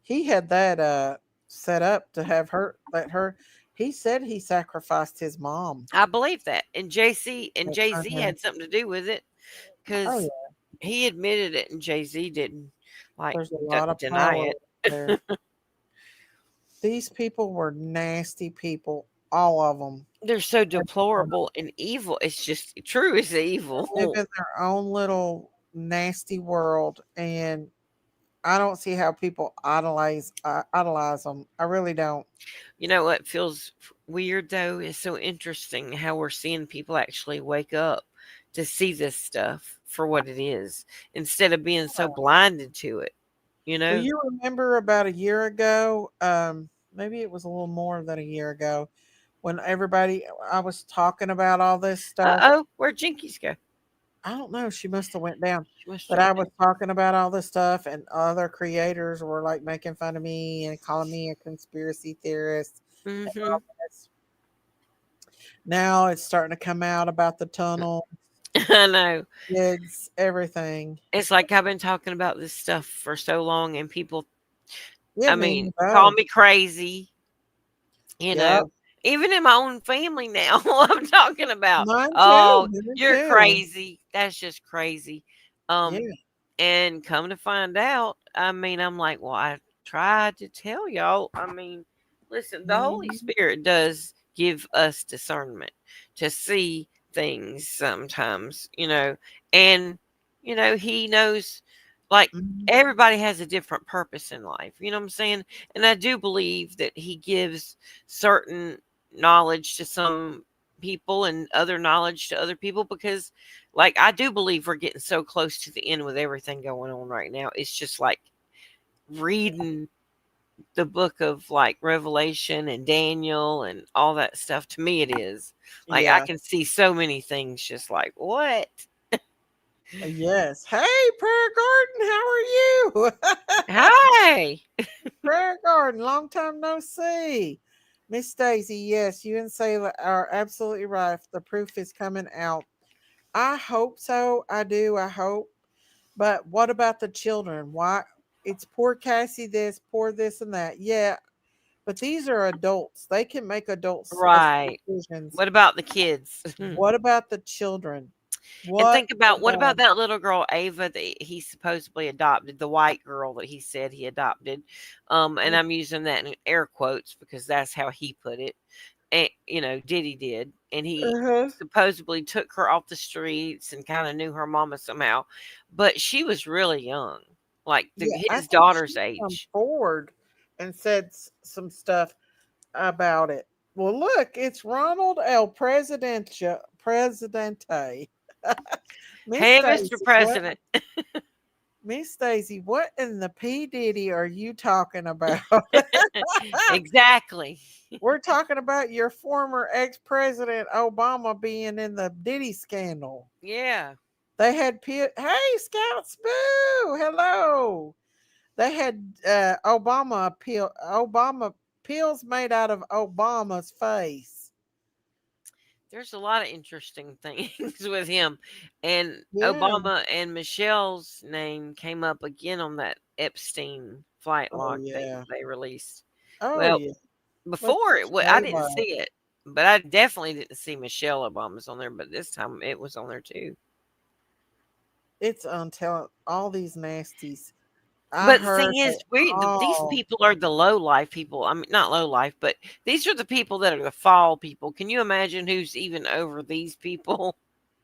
[SPEAKER 2] he had that set up to have her let her. He said he sacrificed his mom.
[SPEAKER 7] I believe that, and JC and
[SPEAKER 2] At
[SPEAKER 7] Jay Z
[SPEAKER 2] Kanye.
[SPEAKER 7] had something to do with it
[SPEAKER 2] Oh
[SPEAKER 7] because
[SPEAKER 2] yeah,
[SPEAKER 7] he admitted it, and Jay Z didn't like
[SPEAKER 2] there's a lot of
[SPEAKER 7] deny
[SPEAKER 2] power
[SPEAKER 7] it.
[SPEAKER 2] there. These people were nasty people, all of them.
[SPEAKER 7] They're so deplorable and evil. It's just true. It's
[SPEAKER 2] Live
[SPEAKER 7] evil.
[SPEAKER 2] in their own little nasty world, and I don't see how people idolize them. I really don't.
[SPEAKER 7] You know what feels weird though? It's so interesting how we're seeing people actually wake up to see this stuff for what it is instead of being so blinded to it. You
[SPEAKER 2] Well,
[SPEAKER 7] know?
[SPEAKER 2] you remember about a year ago, maybe it was a little more than a year ago, when everybody I was talking about all this
[SPEAKER 7] Uh
[SPEAKER 2] stuff.
[SPEAKER 7] oh, where'd Jinkies go?
[SPEAKER 2] I don't know. She must have went down.
[SPEAKER 7] She must
[SPEAKER 2] But
[SPEAKER 7] have
[SPEAKER 2] I
[SPEAKER 7] went
[SPEAKER 2] was talking about all this stuff, and other creators were like making fun of me and calling me a conspiracy theorist.
[SPEAKER 7] down.
[SPEAKER 2] And
[SPEAKER 7] Hmm.
[SPEAKER 2] all this. Now it's starting to come out about the tunnel,
[SPEAKER 7] I know.
[SPEAKER 2] kids, everything.
[SPEAKER 7] It's like I've been talking about this stuff for so long, and people,
[SPEAKER 2] Yeah,
[SPEAKER 7] I
[SPEAKER 2] me
[SPEAKER 7] mean,
[SPEAKER 2] and
[SPEAKER 7] call
[SPEAKER 2] both.
[SPEAKER 7] me crazy. You
[SPEAKER 2] Yep,
[SPEAKER 7] know, even in my own family now, I'm talking about,
[SPEAKER 2] mine too.
[SPEAKER 7] oh,
[SPEAKER 2] Me
[SPEAKER 7] you're
[SPEAKER 2] too.
[SPEAKER 7] crazy. That's just crazy.
[SPEAKER 2] Yeah.
[SPEAKER 7] Um, and come to find out, I mean, I'm like, well, I tried to tell y'all. I mean, listen, the Holy
[SPEAKER 2] Mhm.
[SPEAKER 7] Spirit does give us discernment to see things sometimes, and He knows. Like,
[SPEAKER 2] Mhm.
[SPEAKER 7] everybody has a different purpose in life. You know what I'm saying? And I do believe that he gives certain knowledge to some people and other knowledge to other people because, like, I do believe we're getting so close to the end with everything going on right now. It's just like reading the book of like Revelation and Daniel and all that stuff. To me, it is like I
[SPEAKER 2] Yeah.
[SPEAKER 7] can see so many things just like, what?
[SPEAKER 2] Yes. Hey, Prayer Garden, how are you?
[SPEAKER 7] Hi.
[SPEAKER 2] Prayer Garden, long time no see. Miss Stacy, yes, you and Sayla are absolutely right. The proof is coming out. I hope so. I do. I hope. But what about the children? Why? It's poor Cassie this, poor this and that. Yeah, but these are adults. They can make adults
[SPEAKER 7] Right.
[SPEAKER 2] decisions.
[SPEAKER 7] What about the kids?
[SPEAKER 2] What about the children?
[SPEAKER 7] And
[SPEAKER 2] What
[SPEAKER 7] think about what about
[SPEAKER 2] about
[SPEAKER 7] that little girl Ava that he supposedly adopted, the white girl that he said he adopted. And I'm using that in air quotes because that's how he put it. And Diddy did, and he
[SPEAKER 2] uh-huh.
[SPEAKER 7] supposedly took her off the streets and kind of knew her mama somehow, but she was really young, like
[SPEAKER 2] Yeah, I
[SPEAKER 7] his
[SPEAKER 2] think she
[SPEAKER 7] daughter's
[SPEAKER 2] come
[SPEAKER 7] age.
[SPEAKER 2] forward and said some stuff about it. Well, look, it's Ronald El Presidente. Miss
[SPEAKER 7] Hey, Mr.
[SPEAKER 2] Stacy, what?
[SPEAKER 7] President.
[SPEAKER 2] Miss Stacy, what in the P Diddy are you talking about?
[SPEAKER 7] Exactly.
[SPEAKER 2] We're talking about your former ex-president Obama being in the Diddy scandal.
[SPEAKER 7] Yeah.
[SPEAKER 2] They had hey Scout Spoo, hello. They had Obama pills made out of Obama's face.
[SPEAKER 7] There's a lot of interesting things with him. And
[SPEAKER 2] Yeah.
[SPEAKER 7] Obama and Michelle's name came up again on that Epstein flight
[SPEAKER 2] Oh
[SPEAKER 7] log thing
[SPEAKER 2] yeah.
[SPEAKER 7] they released.
[SPEAKER 2] Oh
[SPEAKER 7] Well,
[SPEAKER 2] yeah. Let's
[SPEAKER 7] before I
[SPEAKER 2] J
[SPEAKER 7] didn't
[SPEAKER 2] Lo.
[SPEAKER 7] see it, but I definitely didn't see Michelle Obama's on there. But this time it was on there too.
[SPEAKER 2] It's untelling all these nasties. I
[SPEAKER 7] But the
[SPEAKER 2] heard
[SPEAKER 7] thing is,
[SPEAKER 2] they
[SPEAKER 7] these
[SPEAKER 2] all.
[SPEAKER 7] people are the low life people. I mean, not low life, but these are the people that are the fall people. Can you imagine who's even over these people?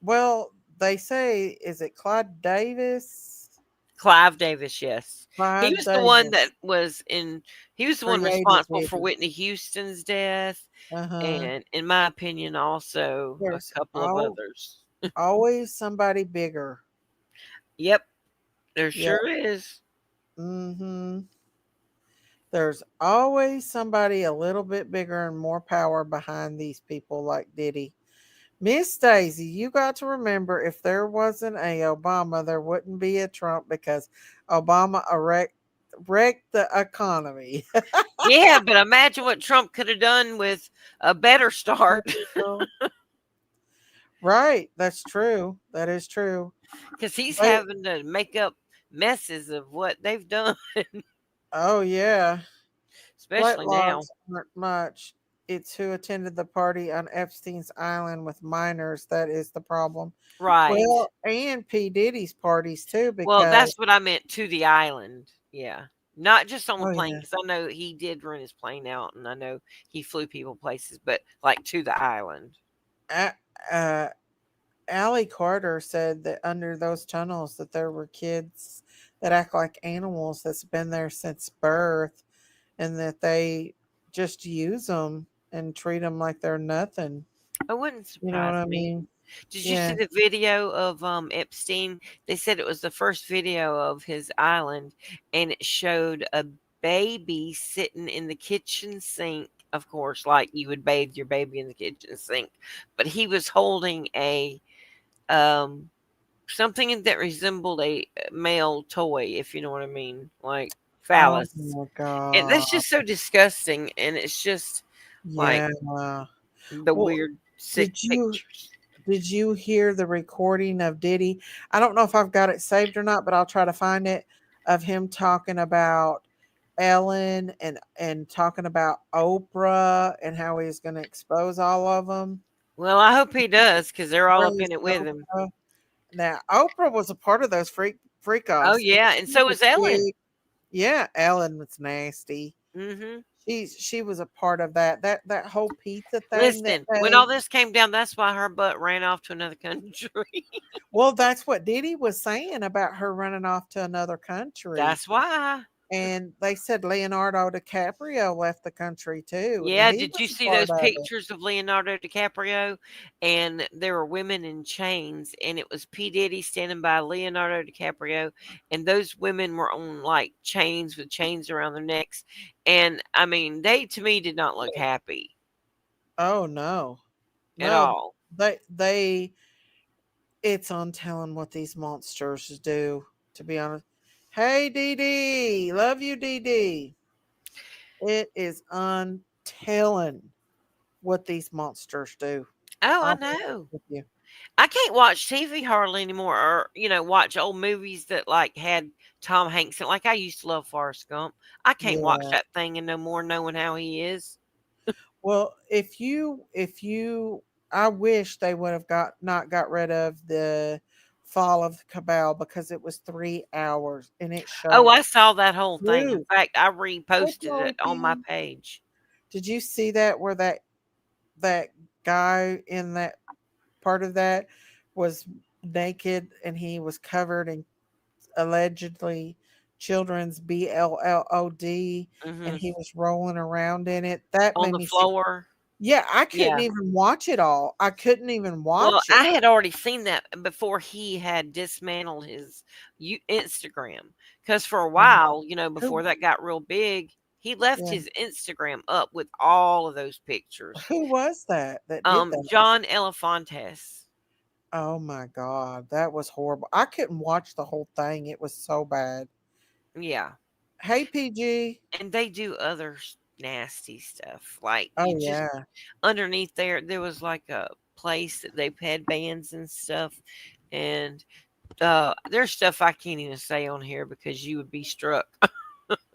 [SPEAKER 2] Well, they say, is it Clyde Davis?
[SPEAKER 7] Clive Davis, yes. He
[SPEAKER 2] Clyde
[SPEAKER 7] was the one
[SPEAKER 2] Davis
[SPEAKER 7] that was in he was the one
[SPEAKER 2] created
[SPEAKER 7] responsible for
[SPEAKER 2] Diddy.
[SPEAKER 7] Whitney Houston's death,
[SPEAKER 2] Uh-huh.
[SPEAKER 7] and in my opinion, also a
[SPEAKER 2] There's
[SPEAKER 7] couple of others.
[SPEAKER 2] always somebody bigger.
[SPEAKER 7] Yep, there
[SPEAKER 2] Yeah.
[SPEAKER 7] sure is.
[SPEAKER 2] Mm-hmm. There's always somebody a little bit bigger and more power behind these people like Diddy. Miss Daisy, you got to remember if there wasn't a Obama, there wouldn't be a Trump because Obama wrecked the economy.
[SPEAKER 7] Yeah, but imagine what Trump could have done with a better start.
[SPEAKER 2] Right. That's true. That is true.
[SPEAKER 7] Because he's
[SPEAKER 2] They,
[SPEAKER 7] having to make up messes of what they've done,
[SPEAKER 2] oh, yeah. Flight
[SPEAKER 7] especially now.
[SPEAKER 2] logs aren't much. It's who attended the party on Epstein's Island with minors that is the problem.
[SPEAKER 7] Right.
[SPEAKER 2] Well, and P. Diddy's parties too,
[SPEAKER 7] Well,
[SPEAKER 2] because
[SPEAKER 7] that's what I meant, to the island. Yeah. Not just on the
[SPEAKER 2] oh
[SPEAKER 7] plane,
[SPEAKER 2] yeah,
[SPEAKER 7] because I know he did run his plane out and I know he flew people places, but like to the island.
[SPEAKER 2] A- uh, Allie Carter said that under those tunnels that there were kids that act like animals that's been there since birth, and that they just use them and treat them like they're nothing.
[SPEAKER 7] It wouldn't
[SPEAKER 2] You know what
[SPEAKER 7] surprise
[SPEAKER 2] I
[SPEAKER 7] me.
[SPEAKER 2] mean?
[SPEAKER 7] Did you see
[SPEAKER 2] Yeah.
[SPEAKER 7] the video of Epstein? They said it was the first video of his island, and it showed a baby sitting in the kitchen sink. Of course, like you would bathe your baby in the kitchen sink, but he was holding a um something that resembled a male toy, if you know what I mean, like
[SPEAKER 2] Oh
[SPEAKER 7] phallus.
[SPEAKER 2] my
[SPEAKER 7] And that's
[SPEAKER 2] god.
[SPEAKER 7] just so disgusting, and it's just like
[SPEAKER 2] Yeah.
[SPEAKER 7] the
[SPEAKER 2] Well,
[SPEAKER 7] weird sick
[SPEAKER 2] did you
[SPEAKER 7] pictures.
[SPEAKER 2] did you hear the recording of Diddy? I don't know if I've got it saved or not, but I'll try to find it of him talking about Ellen and talking about Oprah and how he's going to expose all of them.
[SPEAKER 7] Well, I hope he does because they're all up
[SPEAKER 2] Praise
[SPEAKER 7] in it with him.
[SPEAKER 2] Oprah. Now, Oprah was a part of those freak
[SPEAKER 7] Oh
[SPEAKER 2] offs.
[SPEAKER 7] yeah, and
[SPEAKER 2] She
[SPEAKER 7] so
[SPEAKER 2] was
[SPEAKER 7] is Ellen.
[SPEAKER 2] big. Yeah, Ellen was nasty.
[SPEAKER 7] Mhm.
[SPEAKER 2] She was a part of that whole pizza thing that
[SPEAKER 7] Listen, when
[SPEAKER 2] day.
[SPEAKER 7] all this came down, that's why her butt ran off to another country.
[SPEAKER 2] Well, that's what Diddy was saying about her running off to another country.
[SPEAKER 7] That's why.
[SPEAKER 2] And they said Leonardo DiCaprio left the country too, and
[SPEAKER 7] Yeah,
[SPEAKER 2] he
[SPEAKER 7] did you
[SPEAKER 2] was a
[SPEAKER 7] see
[SPEAKER 2] part
[SPEAKER 7] those
[SPEAKER 2] of it.
[SPEAKER 7] pictures of Leonardo DiCaprio? And there were women in chains, and it was P. Diddy standing by Leonardo DiCaprio, and those women were on like chains with chains around their necks. And I mean, they to me did not look happy
[SPEAKER 2] Oh no.
[SPEAKER 7] at
[SPEAKER 2] No,
[SPEAKER 7] all.
[SPEAKER 2] they it's on telling what these monsters do, to be honest. Hey Dee Dee, love you Dee Dee. It is untelling what these monsters do.
[SPEAKER 7] Oh, I
[SPEAKER 2] I'll be honest
[SPEAKER 7] know.
[SPEAKER 2] with you.
[SPEAKER 7] I can't watch TV hardly anymore, or watch old movies that like had Tom Hanks in. Like I used to love Forrest Gump. I can't watch
[SPEAKER 2] Yeah.
[SPEAKER 7] that thing and no more knowing how he is.
[SPEAKER 2] Well, if you I wish they would have not got rid of the Fall of the Cabal because it was 3 hours and it
[SPEAKER 7] Oh,
[SPEAKER 2] showed
[SPEAKER 7] I saw that whole thing. In
[SPEAKER 2] truth.
[SPEAKER 7] fact, I
[SPEAKER 2] What's
[SPEAKER 7] reposted
[SPEAKER 2] wrong
[SPEAKER 7] it
[SPEAKER 2] with
[SPEAKER 7] on my
[SPEAKER 2] you?
[SPEAKER 7] page.
[SPEAKER 2] Did you see that where that guy in that part of that was naked and he was covered in allegedly children's blood and
[SPEAKER 7] Hmm.
[SPEAKER 2] he was rolling around in it? That
[SPEAKER 7] On
[SPEAKER 2] made
[SPEAKER 7] the
[SPEAKER 2] me sick.
[SPEAKER 7] floor.
[SPEAKER 2] Yeah, I couldn't
[SPEAKER 7] Yeah.
[SPEAKER 2] even watch it all. I couldn't even
[SPEAKER 7] Well,
[SPEAKER 2] watch it.
[SPEAKER 7] I had already seen that before he had dismantled his Instagram. Because for a
[SPEAKER 2] Mm.
[SPEAKER 7] while, before
[SPEAKER 2] Who
[SPEAKER 7] that got real big, he left
[SPEAKER 2] yeah.
[SPEAKER 7] his Instagram up with all of those pictures.
[SPEAKER 2] Who was that did that?
[SPEAKER 7] John Elefantes.
[SPEAKER 2] Oh my god, that was horrible. I couldn't watch the whole thing. It was so bad.
[SPEAKER 7] Yeah.
[SPEAKER 2] Hey PG.
[SPEAKER 7] And they do other nasty stuff. Like you
[SPEAKER 2] Oh
[SPEAKER 7] just
[SPEAKER 2] yeah.
[SPEAKER 7] underneath there was like a place that they've had bands and stuff. And there's stuff I can't even say on here because you would be struck.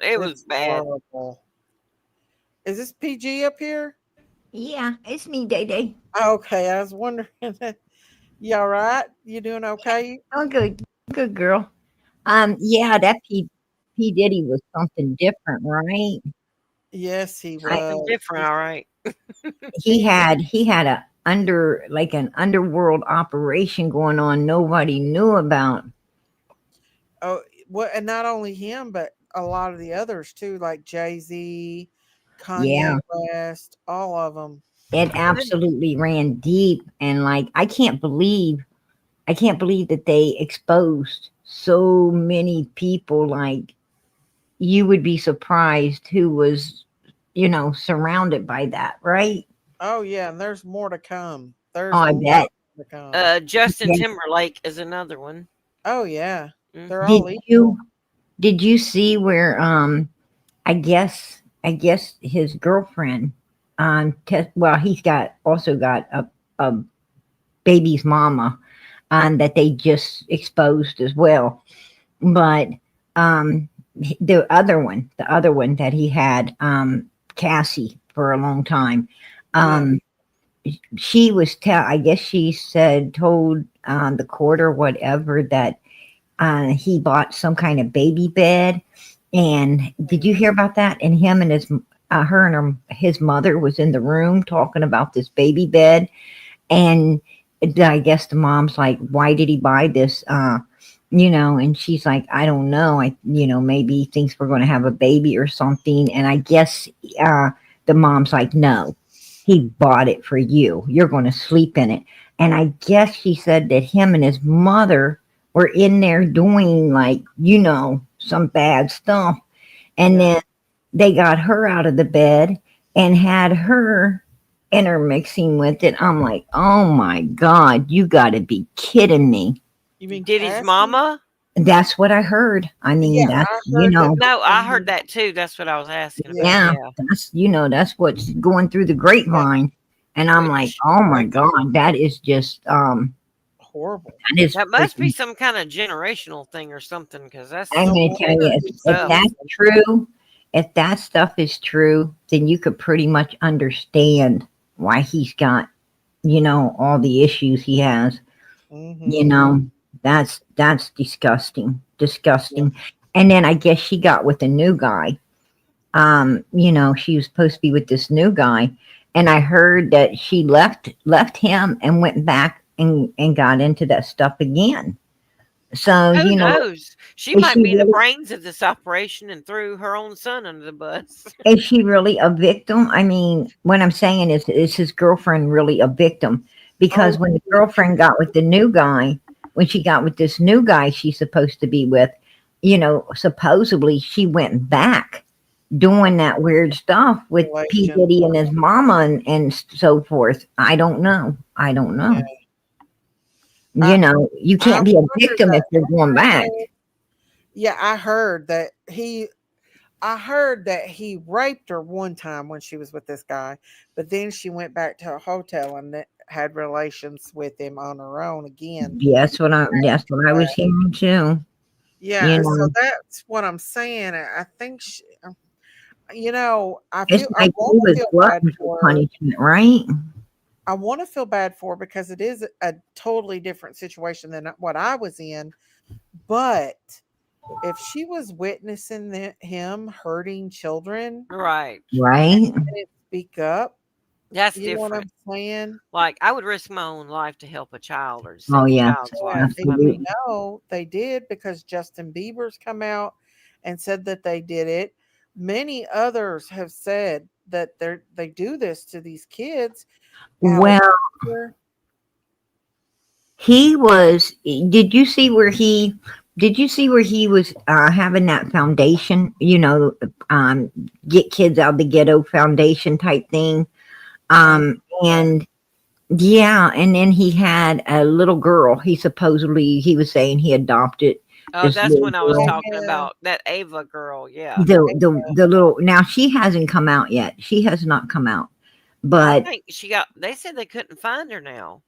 [SPEAKER 7] It was
[SPEAKER 2] It's
[SPEAKER 7] bad.
[SPEAKER 2] horrible. Is this PG up here?
[SPEAKER 8] Yeah, it's me, Day Day.
[SPEAKER 2] Okay, I was wondering. You all right? You doing okay?
[SPEAKER 8] Oh, good, good girl. Yeah, that P Diddy was something different, right?
[SPEAKER 2] Yes, he
[SPEAKER 8] I
[SPEAKER 7] Something
[SPEAKER 2] was.
[SPEAKER 7] different, all right.
[SPEAKER 8] he had a an underworld operation going on nobody knew about.
[SPEAKER 2] Oh, well, and not only him, but a lot of the others too, like Jay-Z, Kanye
[SPEAKER 8] Yeah,
[SPEAKER 2] West, all of them.
[SPEAKER 8] it
[SPEAKER 7] And then
[SPEAKER 8] absolutely ran deep, and like I can't believe that they exposed so many people. Like you would be surprised who was, surrounded by that, right?
[SPEAKER 2] Oh yeah, and there's more to come.
[SPEAKER 8] Oh,
[SPEAKER 2] There's a
[SPEAKER 8] I
[SPEAKER 2] lot
[SPEAKER 8] bet.
[SPEAKER 2] to come.
[SPEAKER 7] Justin
[SPEAKER 8] Yeah.
[SPEAKER 7] Timberlake is another one.
[SPEAKER 2] Oh yeah, they're
[SPEAKER 7] Hmm.
[SPEAKER 8] Did
[SPEAKER 2] all
[SPEAKER 8] you
[SPEAKER 2] equal.
[SPEAKER 8] did you see where I guess his girlfriend well, he's got also got a baby's mama that they just exposed as well. But um the other one that he had, Cassie, for a long time,
[SPEAKER 2] Yeah.
[SPEAKER 8] um she was I guess she told the court or whatever that he bought some kind of baby bed. And did you hear about that? And him and his mother was in the room talking about this baby bed. And I guess the mom's like, why did he buy this? And she's like, I don't know. Maybe he thinks we're going to have a baby or something. And I guess the mom's like, no, he bought it for you. You're going to sleep in it. And I guess she said that him and his mother were in there doing, like, some bad stuff. And
[SPEAKER 2] Yeah.
[SPEAKER 8] then they got her out of the bed and had her intermixing with it. I'm like, oh my God, you got to be kidding me.
[SPEAKER 2] You mean
[SPEAKER 7] Diddy's
[SPEAKER 2] Cassie?
[SPEAKER 7] mama?
[SPEAKER 8] That's what I heard. I mean,
[SPEAKER 2] Yeah,
[SPEAKER 8] that's,
[SPEAKER 2] I heard that
[SPEAKER 7] No,
[SPEAKER 2] both of
[SPEAKER 7] I heard
[SPEAKER 2] them.
[SPEAKER 7] that too. That's what I was asking about.
[SPEAKER 2] Yeah,
[SPEAKER 8] yeah,
[SPEAKER 7] Yeah.
[SPEAKER 8] that's what's going through the
[SPEAKER 2] yeah,
[SPEAKER 8] grapevine. And I'm like,
[SPEAKER 7] Which
[SPEAKER 8] oh my
[SPEAKER 2] that's
[SPEAKER 8] God, that is just,
[SPEAKER 2] horrible.
[SPEAKER 8] that is
[SPEAKER 7] that must be
[SPEAKER 8] freaking,
[SPEAKER 7] some kind of generational thing or something because that's
[SPEAKER 8] I'm
[SPEAKER 2] No
[SPEAKER 8] going to tell
[SPEAKER 2] wonder
[SPEAKER 8] you,
[SPEAKER 2] he's
[SPEAKER 8] if
[SPEAKER 2] so
[SPEAKER 7] stuff.
[SPEAKER 8] that's
[SPEAKER 2] evil.
[SPEAKER 8] true, if that stuff is true, then you could pretty much understand why he's got, all the issues he has. You
[SPEAKER 2] Mm-hmm.
[SPEAKER 8] know, that's disgusting,
[SPEAKER 2] Yeah.
[SPEAKER 8] disgusting. And then I guess she got with a new guy, She was supposed to be with this new guy, and I heard that she left him and went back and got into that stuff again. So,
[SPEAKER 7] Who knows? She
[SPEAKER 8] is
[SPEAKER 7] might
[SPEAKER 8] she
[SPEAKER 7] be the
[SPEAKER 8] really
[SPEAKER 7] brains of this operation and threw her own son under the bus.
[SPEAKER 8] is she really a victim? I mean, what I'm saying is his girlfriend really a victim? Because
[SPEAKER 2] Oh,
[SPEAKER 8] when the girlfriend got with the new guy, when she got with this new guy she's supposed to be with, supposedly she went back doing that weird stuff with P.
[SPEAKER 2] relation.
[SPEAKER 8] Diddy and his mama and so forth. I don't know. I don't
[SPEAKER 2] Yeah.
[SPEAKER 8] know.
[SPEAKER 2] I
[SPEAKER 8] You
[SPEAKER 2] I
[SPEAKER 8] can't be a
[SPEAKER 2] wonder
[SPEAKER 8] victim if
[SPEAKER 2] that.
[SPEAKER 8] you're going back.
[SPEAKER 2] Yeah, I heard that he raped her one time when she was with this guy, but then she went back to a hotel and had relations with him on her own again.
[SPEAKER 8] That's what I was hearing too.
[SPEAKER 2] Yeah,
[SPEAKER 8] You
[SPEAKER 2] so
[SPEAKER 8] know,
[SPEAKER 2] that's what I'm saying. I think
[SPEAKER 8] it's
[SPEAKER 2] I
[SPEAKER 8] like he
[SPEAKER 2] want to
[SPEAKER 8] was
[SPEAKER 2] feel bad
[SPEAKER 8] glutton for
[SPEAKER 2] for her.
[SPEAKER 8] punishment, right?
[SPEAKER 2] I want to feel bad for her because it is a totally different situation than what I was in. But if she was witnessing him hurting children
[SPEAKER 7] Right.
[SPEAKER 2] and
[SPEAKER 8] Right?
[SPEAKER 2] didn't speak up,
[SPEAKER 7] That's
[SPEAKER 2] you know what
[SPEAKER 7] different.
[SPEAKER 2] I'm saying?
[SPEAKER 7] Like, I would risk my own life to help a child or to
[SPEAKER 8] Oh
[SPEAKER 7] save a
[SPEAKER 8] yeah,
[SPEAKER 7] child's
[SPEAKER 2] Yeah,
[SPEAKER 7] life.
[SPEAKER 2] and
[SPEAKER 7] I mean,
[SPEAKER 2] they did because Justin Bieber's come out and said that they did it. Many others have said that they do this to these kids.
[SPEAKER 8] well,
[SPEAKER 2] Alexander,
[SPEAKER 8] he was. Did you see where he was having that foundation? Get kids out of the ghetto foundation type thing.
[SPEAKER 2] uh,
[SPEAKER 8] And yeah, and then he had a little girl. He was saying he adopted
[SPEAKER 7] oh,
[SPEAKER 8] this
[SPEAKER 7] that's
[SPEAKER 8] little
[SPEAKER 7] when I was
[SPEAKER 8] girl.
[SPEAKER 7] talking
[SPEAKER 2] yeah,
[SPEAKER 7] about that Ava girl. Yeah.
[SPEAKER 8] The little now she hasn't come out yet. She has not come out,
[SPEAKER 7] I
[SPEAKER 8] but
[SPEAKER 7] think they said they couldn't find her now.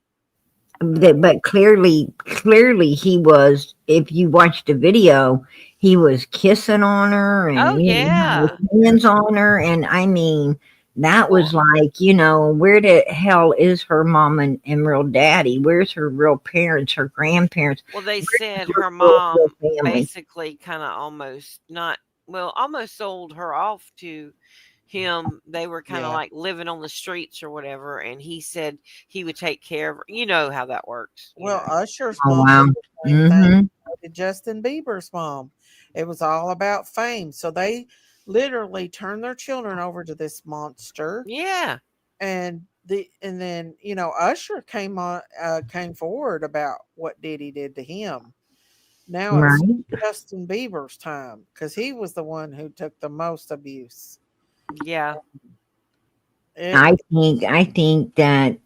[SPEAKER 8] clearly he was. If you watch the video, he was kissing on her
[SPEAKER 7] Oh,
[SPEAKER 8] and his
[SPEAKER 7] yeah.
[SPEAKER 8] hands on her, and I mean that was
[SPEAKER 7] Well,
[SPEAKER 8] like where the hell is her mom and real daddy? Where's her real parents, her grandparents?
[SPEAKER 7] well, they
[SPEAKER 8] Where's
[SPEAKER 7] said
[SPEAKER 8] her
[SPEAKER 7] her
[SPEAKER 8] real
[SPEAKER 7] mom
[SPEAKER 8] family?
[SPEAKER 7] basically kind of almost not, well, almost sold her off to him. They were kind of
[SPEAKER 2] yeah.
[SPEAKER 7] like living on the streets or whatever. And he said he would take care of her. You know how that works,
[SPEAKER 2] Well, Usher's
[SPEAKER 8] Oh
[SPEAKER 2] mom
[SPEAKER 8] wow.
[SPEAKER 2] did the same thing
[SPEAKER 8] Mm-hmm.
[SPEAKER 2] to Justin Bieber's mom. It was all about fame. So they literally turned their children over to this monster.
[SPEAKER 7] Yeah.
[SPEAKER 2] And then Usher came forward about what Diddy did to him. Now it's
[SPEAKER 8] Right.
[SPEAKER 2] Justin Bieber's time because he was the one who took the most abuse.
[SPEAKER 7] Yeah.
[SPEAKER 2] It
[SPEAKER 8] I think that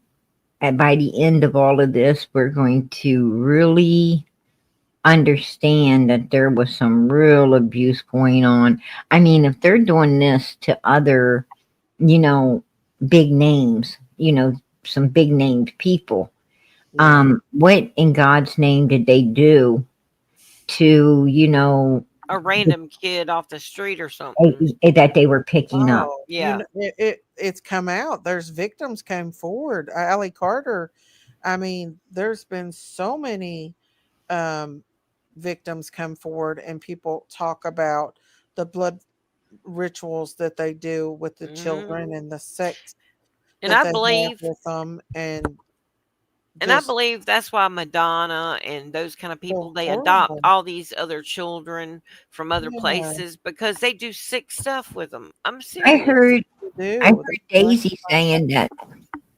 [SPEAKER 8] by the end of all of this, we're going to really understand that there was some real abuse going on. I mean, if they're doing this to other, you know, big names, some big named people,
[SPEAKER 2] Yeah.
[SPEAKER 8] what in God's name did they do to,
[SPEAKER 7] A random kid off the street or something.
[SPEAKER 8] that they were picking up?
[SPEAKER 2] Oh,
[SPEAKER 7] Yeah.
[SPEAKER 2] it's come out. There's victims came forward. Allie Carter. I mean, there's been so many um, victims come forward, and people talk about the blood rituals that they do with the
[SPEAKER 7] Hmm.
[SPEAKER 2] children and the sex
[SPEAKER 7] And
[SPEAKER 2] that
[SPEAKER 7] I
[SPEAKER 2] they have
[SPEAKER 7] believe
[SPEAKER 2] with them, and
[SPEAKER 7] And I
[SPEAKER 2] just
[SPEAKER 7] believe that's why Madonna and those kind of
[SPEAKER 2] so
[SPEAKER 7] people, they adopt
[SPEAKER 2] horrible.
[SPEAKER 7] all these other children from other
[SPEAKER 2] Yeah,
[SPEAKER 7] places because they do sick stuff with them. I'm
[SPEAKER 8] I
[SPEAKER 7] serious.
[SPEAKER 8] heard
[SPEAKER 2] they
[SPEAKER 8] I
[SPEAKER 2] do.
[SPEAKER 8] heard Daisy saying that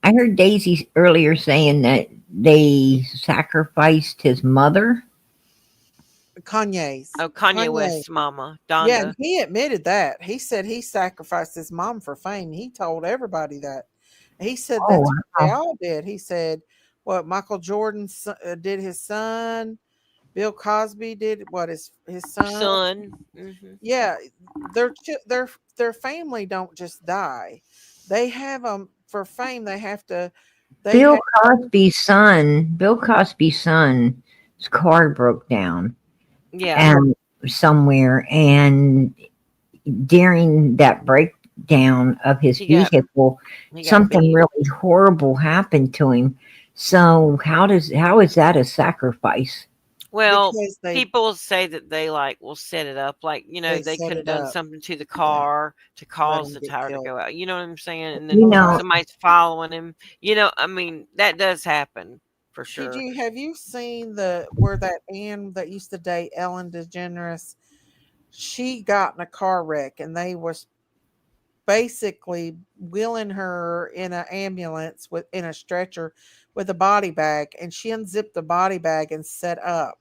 [SPEAKER 8] I heard Daisy earlier saying that they sacrificed his mother.
[SPEAKER 2] Kanye's
[SPEAKER 7] Oh, Kanye
[SPEAKER 2] Kanye.
[SPEAKER 7] West's mama,
[SPEAKER 2] Yeah, and
[SPEAKER 7] Donda.
[SPEAKER 2] he admitted that. He said he sacrificed his mom for fame. He told everybody that. He said
[SPEAKER 8] Oh,
[SPEAKER 2] that's what they
[SPEAKER 8] wow.
[SPEAKER 2] all did. He said what Michael Jordan did his son, Bill Cosby did what his son.
[SPEAKER 7] Son. Hmm.
[SPEAKER 2] Yeah, their family don't just die. They have them for fame. They have to. They
[SPEAKER 8] Bill
[SPEAKER 2] have.
[SPEAKER 8] Bill Cosby's son's car broke down
[SPEAKER 7] Yeah.
[SPEAKER 8] and somewhere, and during that breakdown of his
[SPEAKER 7] He got
[SPEAKER 8] vehicle,
[SPEAKER 7] he got
[SPEAKER 8] something
[SPEAKER 7] beat.
[SPEAKER 8] really horrible happened to him. So how is that a sacrifice?
[SPEAKER 7] Well,
[SPEAKER 2] because
[SPEAKER 7] people say that they will set it up,
[SPEAKER 2] they
[SPEAKER 7] they
[SPEAKER 2] set
[SPEAKER 7] could have
[SPEAKER 2] it
[SPEAKER 7] done
[SPEAKER 2] up.
[SPEAKER 7] something to the
[SPEAKER 2] Yeah,
[SPEAKER 7] car to
[SPEAKER 2] let
[SPEAKER 7] cause
[SPEAKER 2] him
[SPEAKER 7] the
[SPEAKER 2] get
[SPEAKER 7] tire to
[SPEAKER 2] killed.
[SPEAKER 7] go out. You know what I'm saying? And
[SPEAKER 8] You
[SPEAKER 7] then
[SPEAKER 8] know,
[SPEAKER 2] Right.
[SPEAKER 7] somebody's following him. I mean, that does happen for sure.
[SPEAKER 2] PG, have you seen the where that Ann that used to date Ellen DeGeneres? She got in a car wreck and they was basically wheeling her in an ambulance with in a stretcher with a body bag, and she unzipped the body bag and set up.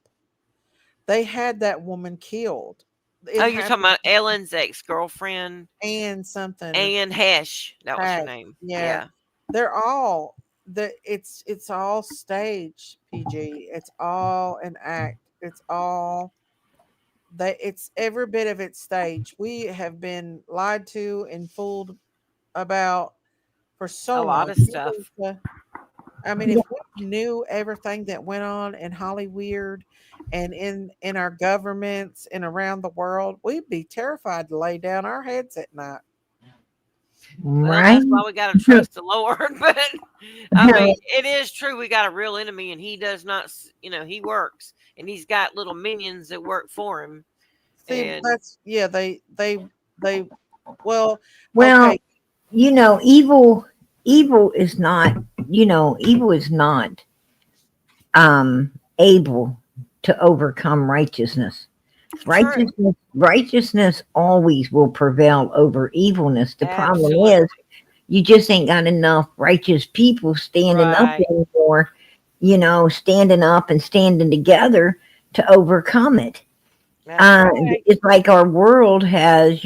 [SPEAKER 2] They had that woman killed.
[SPEAKER 7] Oh,
[SPEAKER 2] It
[SPEAKER 7] you're talking
[SPEAKER 2] happened
[SPEAKER 7] about Ellen's ex-girlfriend,
[SPEAKER 2] and something
[SPEAKER 7] Anne Hesh. That was her
[SPEAKER 2] Hash.
[SPEAKER 7] name.
[SPEAKER 2] Yeah.
[SPEAKER 7] Yeah.
[SPEAKER 2] They're all it's all stage, PG. It's all an act. It's all that it's every bit of it stage. We have been lied to and fooled about for
[SPEAKER 7] A
[SPEAKER 2] so
[SPEAKER 7] lot
[SPEAKER 2] long.
[SPEAKER 7] of stuff.
[SPEAKER 2] I mean, if we knew everything that went on in Hollywood and in our governments and around the world, we'd be terrified to lay down our heads at night.
[SPEAKER 7] Well,
[SPEAKER 8] right?
[SPEAKER 7] that's why we got to trust the Lord. But I mean, it is true. We got a real enemy, and he does not. He works, and he's got little minions that work for him.
[SPEAKER 2] See,
[SPEAKER 7] And
[SPEAKER 2] that's yeah, they well,
[SPEAKER 8] Well,
[SPEAKER 2] okay,
[SPEAKER 8] evil is not, evil is not able to overcome righteousness.
[SPEAKER 7] true,
[SPEAKER 8] Righteousness always will prevail over evilness. The problem is
[SPEAKER 7] absolutely
[SPEAKER 8] you just ain't got enough righteous people standing up
[SPEAKER 7] right.
[SPEAKER 8] anymore, standing up and standing together to overcome it.
[SPEAKER 7] That's right.
[SPEAKER 8] It's like our world has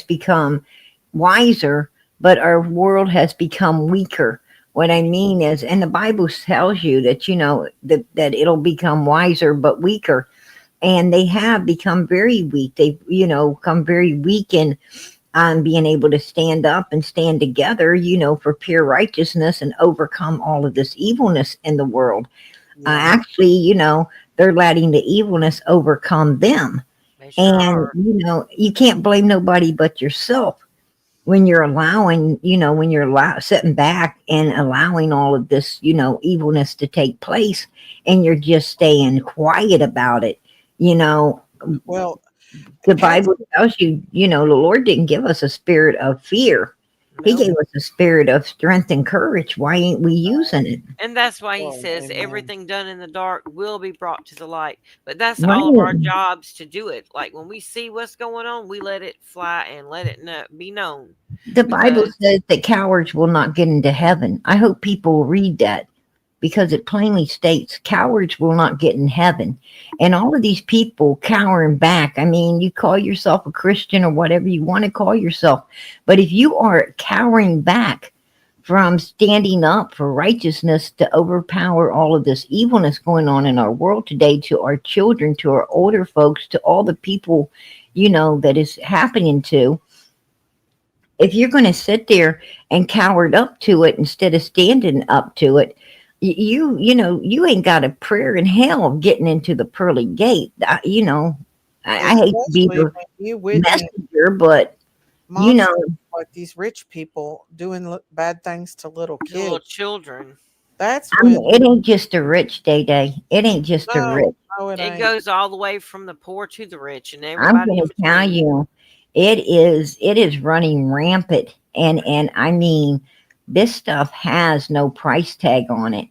[SPEAKER 8] become wiser, but our world has become weaker. What I mean is, and the Bible tells you that, that it'll become wiser, but weaker. And they have become very weak. They've, come very weak in being able to stand up and stand together, for pure righteousness and overcome all of this evilness in the world.
[SPEAKER 2] yeah,
[SPEAKER 8] Actually, they're letting the evilness overcome them.
[SPEAKER 7] They sure
[SPEAKER 8] And,
[SPEAKER 7] are.
[SPEAKER 8] you can't blame nobody but yourself when you're allowing, sitting back and allowing all of this, evilness to take place, and you're just staying quiet about it. You know,
[SPEAKER 2] well,
[SPEAKER 8] the
[SPEAKER 2] Cassie,
[SPEAKER 8] Bible tells you, the Lord didn't give us a spirit of fear. He
[SPEAKER 7] No.
[SPEAKER 8] gave us a spirit of strength and courage. Why ain't we using it?
[SPEAKER 7] And that's why he
[SPEAKER 2] oh,
[SPEAKER 7] says
[SPEAKER 2] amen.
[SPEAKER 7] everything done in the dark will be brought to the light. But that's all of our
[SPEAKER 8] Right.
[SPEAKER 7] jobs to do it. Like when we see what's going on, we let it fly and let it be known.
[SPEAKER 8] The Bible
[SPEAKER 7] Because
[SPEAKER 8] says that cowards will not get into heaven. I hope people read that, because it plainly states cowards will not get in heaven. And all of these people cowering back, I mean, you call yourself a Christian or whatever you want to call yourself, but if you are cowering back from standing up for righteousness to overpower all of this evilness going on in our world today, to our children, to our older folks, to all the people, that is happening to, if you're going to sit there and cowered up to it instead of standing up to it, you ain't got a prayer in hell of getting into the pearly gate. I hate to be
[SPEAKER 2] Especially
[SPEAKER 8] the
[SPEAKER 2] when you witness
[SPEAKER 8] messenger, but you know,
[SPEAKER 2] monsters like these rich people doing bad things to little
[SPEAKER 7] the little
[SPEAKER 2] kids.
[SPEAKER 7] children,
[SPEAKER 2] That's
[SPEAKER 8] I mean,
[SPEAKER 2] when
[SPEAKER 8] it ain't just the rich, Day Day. It ain't just the
[SPEAKER 2] no,
[SPEAKER 8] rich.
[SPEAKER 2] no, it
[SPEAKER 7] it
[SPEAKER 2] ain't.
[SPEAKER 7] goes all the way from the poor to the rich and
[SPEAKER 8] I'm
[SPEAKER 7] everybody
[SPEAKER 8] going
[SPEAKER 7] in
[SPEAKER 8] to tell
[SPEAKER 7] between.
[SPEAKER 8] you, it is running rampant, and I mean, this stuff has no price tag on it.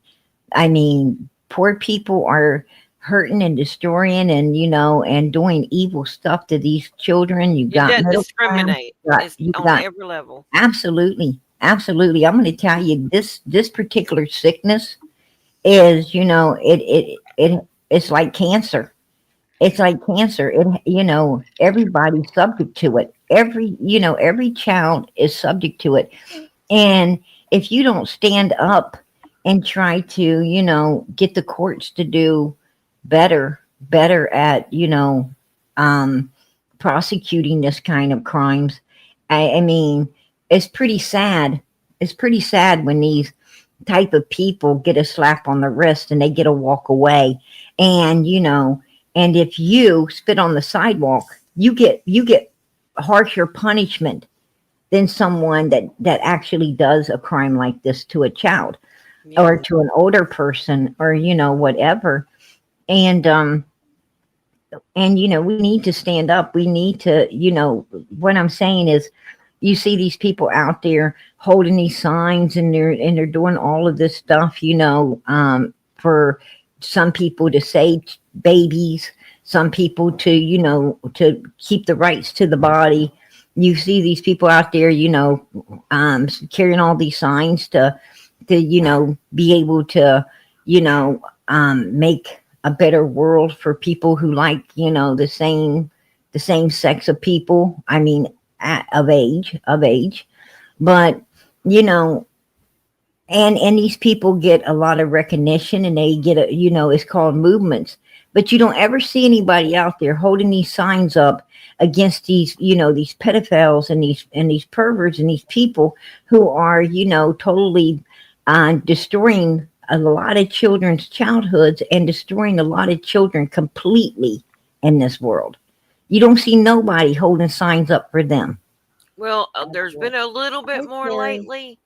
[SPEAKER 8] I mean, poor people are hurting and destroying, and and doing evil stuff to these children. You
[SPEAKER 7] It
[SPEAKER 8] got
[SPEAKER 7] doesn't
[SPEAKER 8] middle class.
[SPEAKER 7] discriminate. It's
[SPEAKER 8] You
[SPEAKER 7] on
[SPEAKER 8] got
[SPEAKER 7] every level.
[SPEAKER 8] absolutely, absolutely. I'm going to tell you, this particular sickness is, it's like cancer. It's like cancer. Everybody's subject to it. Every child is subject to it. And if you don't stand up and try to, get the courts to do better at, um, prosecuting this kind of crimes, I mean, it's pretty sad. It's pretty sad when these type of people get a slap on the wrist and they get a walk away. And, and if you spit on the sidewalk, you get harsher punishment than someone that actually does a crime like this to a child
[SPEAKER 7] Yeah.
[SPEAKER 8] or to an older person, or whatever. And we need to stand up. We need to, what I'm saying is, you see these people out there holding these signs, and they're doing all of this stuff, for some people to save babies, some people to, to keep the rights to the body. You see these people out there, carrying all these signs to be able to, make a better world for people who like, the same sex of people. I mean, of age, but you know and these people get a lot of recognition, and they get it's called movements. But you don't ever see anybody out there holding these signs up against these pedophiles, and these perverts, and these people who are totally destroying a lot of children's childhoods, and destroying a lot of children completely in this world. You don't see nobody holding signs up for them.
[SPEAKER 7] Well, there's been a little bit
[SPEAKER 2] Hey,
[SPEAKER 7] more
[SPEAKER 2] Carrie.
[SPEAKER 7] lately,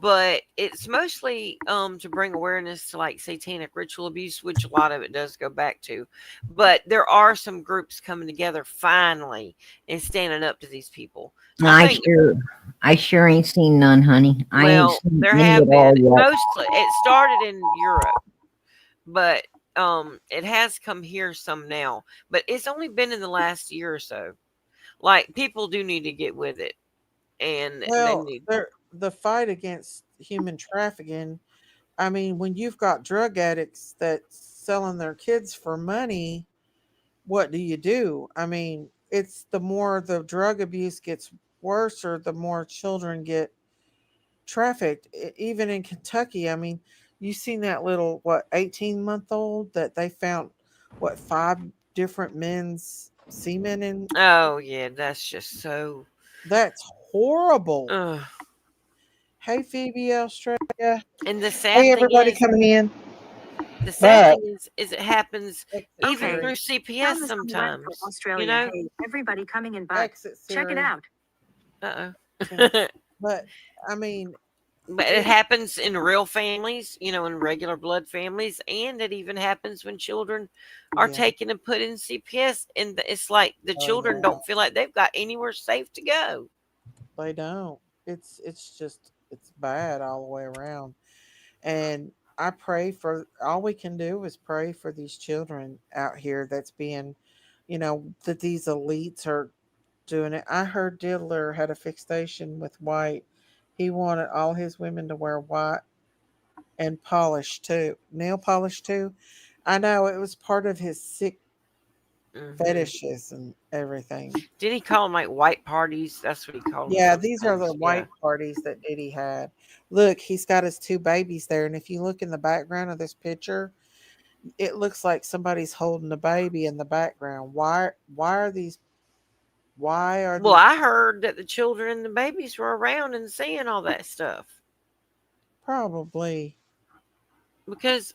[SPEAKER 7] but it's mostly to bring awareness to like satanic ritual abuse, which a lot of it does go back to. But there are some groups coming together finally and standing up to these people. I
[SPEAKER 8] I
[SPEAKER 7] think
[SPEAKER 8] sure, I sure ain't seen none, honey. I ain't
[SPEAKER 7] well,
[SPEAKER 8] seen
[SPEAKER 7] there
[SPEAKER 8] any
[SPEAKER 7] have
[SPEAKER 8] at
[SPEAKER 7] been
[SPEAKER 8] all yet.
[SPEAKER 7] mostly it started in Europe, but it has come here some now. But it's only been in the last year or so. Like people do need to get with it and they
[SPEAKER 2] Well,
[SPEAKER 7] need
[SPEAKER 2] the fight against human trafficking. I mean, when you've got drug addicts that's selling their kids for money, what do you do? I mean, it's the more the drug abuse gets worse, or the more children get trafficked. Even in Kentucky, I mean, you seen that little, what, 18-month-old that they found, what, five different men's semen in?
[SPEAKER 7] oh yeah, that's just so
[SPEAKER 2] That's horrible.
[SPEAKER 7] ugh.
[SPEAKER 2] Hey, Phoebe, Australia.
[SPEAKER 7] And the
[SPEAKER 2] Hey,
[SPEAKER 7] sad thing
[SPEAKER 2] everybody
[SPEAKER 7] is
[SPEAKER 2] coming in.
[SPEAKER 7] the sad
[SPEAKER 2] But
[SPEAKER 7] thing is it happens
[SPEAKER 2] exit
[SPEAKER 7] even
[SPEAKER 3] Okay.
[SPEAKER 7] through
[SPEAKER 2] Siri.
[SPEAKER 3] Found
[SPEAKER 7] CPS
[SPEAKER 3] this on the web for
[SPEAKER 7] sometimes. You
[SPEAKER 3] Australia.
[SPEAKER 7] know?
[SPEAKER 3] Hey, everybody coming in, but
[SPEAKER 2] Exit
[SPEAKER 3] check it
[SPEAKER 2] Siri.
[SPEAKER 3] out.
[SPEAKER 7] Uh
[SPEAKER 2] Tim.
[SPEAKER 7] oh.
[SPEAKER 2] But I mean,
[SPEAKER 7] But it
[SPEAKER 2] it.
[SPEAKER 7] happens in real families, in regular blood families, and it even happens when children are
[SPEAKER 2] Yeah.
[SPEAKER 7] taken and put in CPS, and it's like the
[SPEAKER 2] Oh
[SPEAKER 7] children
[SPEAKER 2] yeah.
[SPEAKER 7] don't feel like they've got anywhere safe to go.
[SPEAKER 2] They don't. It's bad all the way around. And I pray for, all we can do is pray for these children out here that's being, that these elites are doing it. I heard Diddler had a fixation with white. He wanted all his women to wear white and polish too, nail polish too. I know it was part of his sick
[SPEAKER 7] Hmm.
[SPEAKER 2] fetishes and everything.
[SPEAKER 7] Did he call them like white parties? That's what he called them
[SPEAKER 2] Yeah, these are the
[SPEAKER 7] sometimes. Yeah.
[SPEAKER 2] white parties that Diddy had. Look, he's got his two babies there, and if you look in the background of this picture, it looks like somebody's holding a baby in the background. Why are these why are
[SPEAKER 7] Well,
[SPEAKER 2] these
[SPEAKER 7] I heard that the children and the babies were around and seeing all that stuff
[SPEAKER 2] probably
[SPEAKER 7] because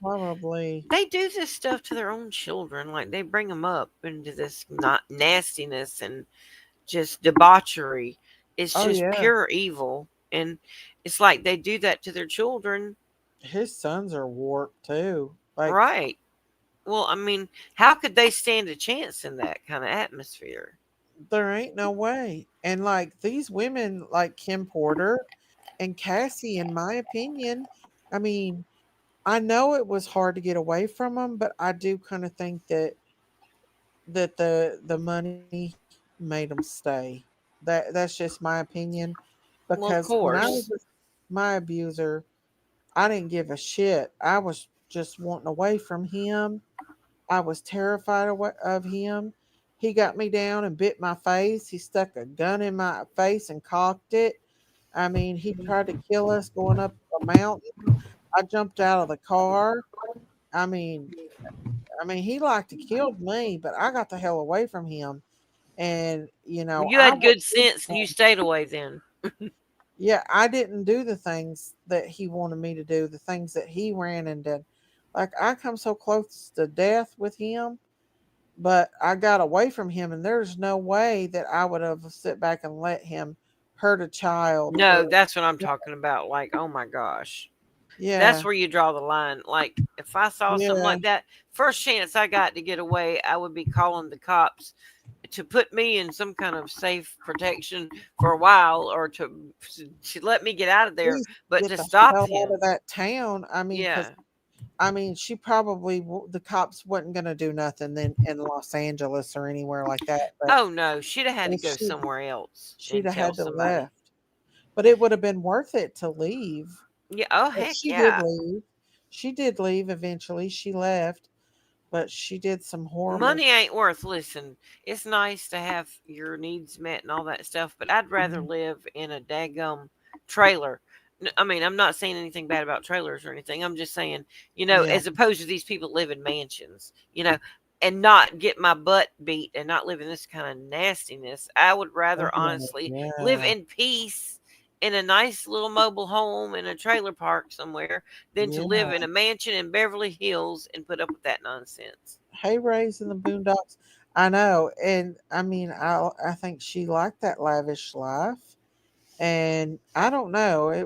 [SPEAKER 2] probably
[SPEAKER 7] they do this stuff to their own children. Like they bring them up into this not nastiness and just debauchery. It's
[SPEAKER 2] oh
[SPEAKER 7] just
[SPEAKER 2] yeah,
[SPEAKER 7] pure evil, and it's like they do that to their children,
[SPEAKER 2] his sons are warped too. Like
[SPEAKER 7] right? Well, I mean, how could they stand a chance in that kind of atmosphere?
[SPEAKER 2] there ain't no way. And like these women like Kim Porter and Cassie, in my opinion, I mean, I know it was hard to get away from them, but I do kind of think that the money made them stay. That's just my opinion,
[SPEAKER 7] Well, of
[SPEAKER 2] because when I was
[SPEAKER 7] course.
[SPEAKER 2] with my abuser, I didn't give a shit. I was just wanting away from him. I was terrified of him. He got me down and bit my face. He stuck a gun in my face and cocked it. I mean, he tried to kill us going up a mountain. I jumped out of the car. I mean, he liked to kill me, but I got the hell away from him. And
[SPEAKER 7] Well, you
[SPEAKER 2] I
[SPEAKER 7] had
[SPEAKER 2] was,
[SPEAKER 7] good sense and you stayed away then.
[SPEAKER 2] yeah, I didn't do the things that he wanted me to do, the things that he ran and did. Like I come so close to death with him, but I got away from him, and there's no way that I would have sit back and let him hurt a child
[SPEAKER 7] No,
[SPEAKER 2] or
[SPEAKER 7] that's what I'm talking about. Like, oh my gosh.
[SPEAKER 2] Yeah.
[SPEAKER 7] That's where you draw the line. Like if I saw something
[SPEAKER 2] Yeah.
[SPEAKER 7] like that, first chance I got to get away, I would be calling the cops to put me in some kind of safe protection for a while, or to let me get out of there,
[SPEAKER 2] Please
[SPEAKER 7] but
[SPEAKER 2] get
[SPEAKER 7] to
[SPEAKER 2] the
[SPEAKER 7] stop
[SPEAKER 2] hell out of
[SPEAKER 7] him.
[SPEAKER 2] that town. I mean, because
[SPEAKER 7] Yeah.
[SPEAKER 2] I mean, she probably the cops wasn't going to do nothing then in Los Angeles or anywhere like that.
[SPEAKER 7] Oh no, she'd have had to
[SPEAKER 2] But
[SPEAKER 7] go somewhere else
[SPEAKER 2] she'd
[SPEAKER 7] and
[SPEAKER 2] have
[SPEAKER 7] tell
[SPEAKER 2] had to
[SPEAKER 7] somebody.
[SPEAKER 2] left. But it would have been worth it to leave.
[SPEAKER 7] Yeah. Oh
[SPEAKER 2] But
[SPEAKER 7] heck
[SPEAKER 2] she did
[SPEAKER 7] yeah.
[SPEAKER 2] leave. She did leave eventually. She left, but she did some horrible.
[SPEAKER 7] Money ain't worth. Listen, it's nice to have your needs met and all that stuff, but I'd rather
[SPEAKER 2] Mhm.
[SPEAKER 7] live in a daggum trailer. I mean, I'm not saying anything bad about trailers or anything. I'm just saying,
[SPEAKER 2] Yeah.
[SPEAKER 7] as opposed to these people live in mansions, and not get my butt beat and not live in this kind of nastiness. I would rather
[SPEAKER 2] Oh,
[SPEAKER 7] honestly live
[SPEAKER 2] yeah.
[SPEAKER 7] in peace in a nice little mobile home in a trailer park somewhere than to live
[SPEAKER 2] Yeah.
[SPEAKER 7] in a mansion in Beverly Hills and put up with that nonsense.
[SPEAKER 2] Hay Rays and the Boondocks. I know, and I mean, I think she liked that lavish life, and I don't know. I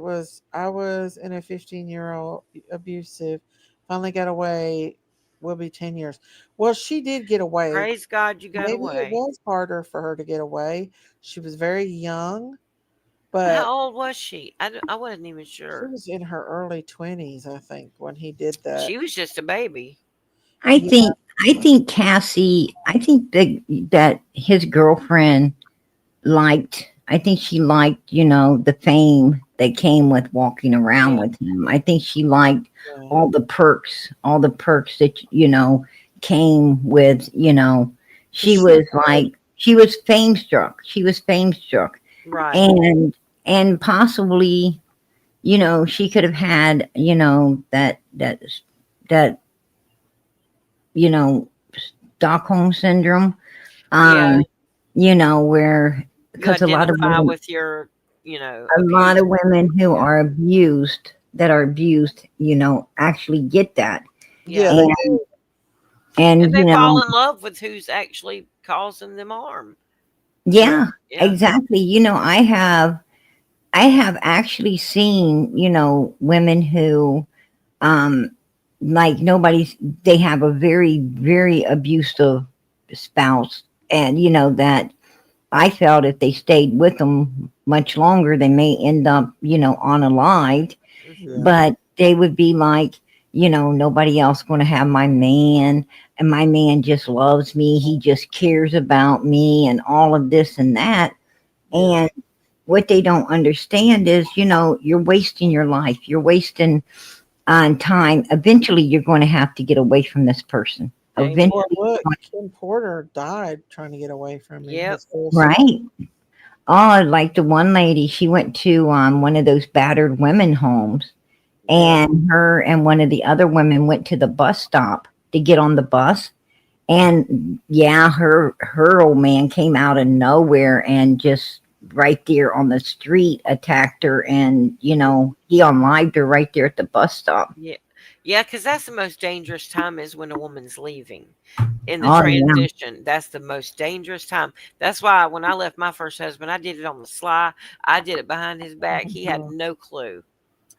[SPEAKER 2] was in a 15-year-old abusive. Finally got away. Will be 10 years. Well, she did get away.
[SPEAKER 7] Praise God you got
[SPEAKER 2] Maybe it
[SPEAKER 7] away.
[SPEAKER 2] was harder for her to get away. She was very young, but
[SPEAKER 7] How old was she? I wasn't even
[SPEAKER 2] she
[SPEAKER 7] sure.
[SPEAKER 2] was in her early 20s, I think, when he did that.
[SPEAKER 7] She was just a baby.
[SPEAKER 8] I
[SPEAKER 2] Yeah,
[SPEAKER 8] think I think Cassie. I think that his girlfriend liked. I think she liked, the fame that came with walking around
[SPEAKER 7] Yeah.
[SPEAKER 8] with him. I think she liked
[SPEAKER 2] yeah,
[SPEAKER 8] all the perks that came with.
[SPEAKER 2] because
[SPEAKER 8] She
[SPEAKER 2] she
[SPEAKER 8] was like she was fame struck. She was fame struck,
[SPEAKER 7] Right.
[SPEAKER 8] and possibly, she could have had, that you know Stockholm syndrome.
[SPEAKER 7] Yeah.
[SPEAKER 8] Um, where
[SPEAKER 7] You
[SPEAKER 8] because
[SPEAKER 7] identify with your,
[SPEAKER 8] a lot of
[SPEAKER 7] abuser.
[SPEAKER 8] women who
[SPEAKER 7] Yeah.
[SPEAKER 8] are abused that are abused, actually get that.
[SPEAKER 2] yeah,
[SPEAKER 7] Yeah.
[SPEAKER 2] they
[SPEAKER 8] and
[SPEAKER 2] do.
[SPEAKER 7] And
[SPEAKER 8] and
[SPEAKER 7] they fall in love with who's actually causing them harm.
[SPEAKER 2] Yeah,
[SPEAKER 8] yeah,
[SPEAKER 7] Yeah.
[SPEAKER 8] exactly. I have actually seen, women who, um like, nobody's they have a very, very abusive spouse, and that I felt if they stayed with them much longer, they may end up, unalived.
[SPEAKER 7] Hmm.
[SPEAKER 2] yeah,
[SPEAKER 8] But they would be like, nobody else going to have my man, and my man just loves me. He just cares about me, and all of this and that.
[SPEAKER 2] yeah.
[SPEAKER 8] And what they don't understand is, you're wasting your life. You're wasting on time. Eventually, you're going to have to get away from this person.
[SPEAKER 7] Amen.
[SPEAKER 2] Well,
[SPEAKER 8] Eventually,
[SPEAKER 2] look, Kim Porter died trying to get away from him.
[SPEAKER 7] Yep.
[SPEAKER 2] His full support.
[SPEAKER 8] right? Oh, like the one lady, she went to one of those battered women homes,
[SPEAKER 2] Yeah,
[SPEAKER 8] and her and one of the other women went to the bus stop to get on the bus. And yeah, her old man came out of nowhere and just right there on the street attacked her, and he unlived her right there at the bus stop.
[SPEAKER 7] Yeah. Yeah, because that's the most dangerous time is when a woman's leaving. In the
[SPEAKER 8] Oh yeah.
[SPEAKER 7] transition, that's the most dangerous time. That's why when I left my first husband, I did it on the sly. I did it behind his back. He had
[SPEAKER 2] mhm,
[SPEAKER 7] no clue.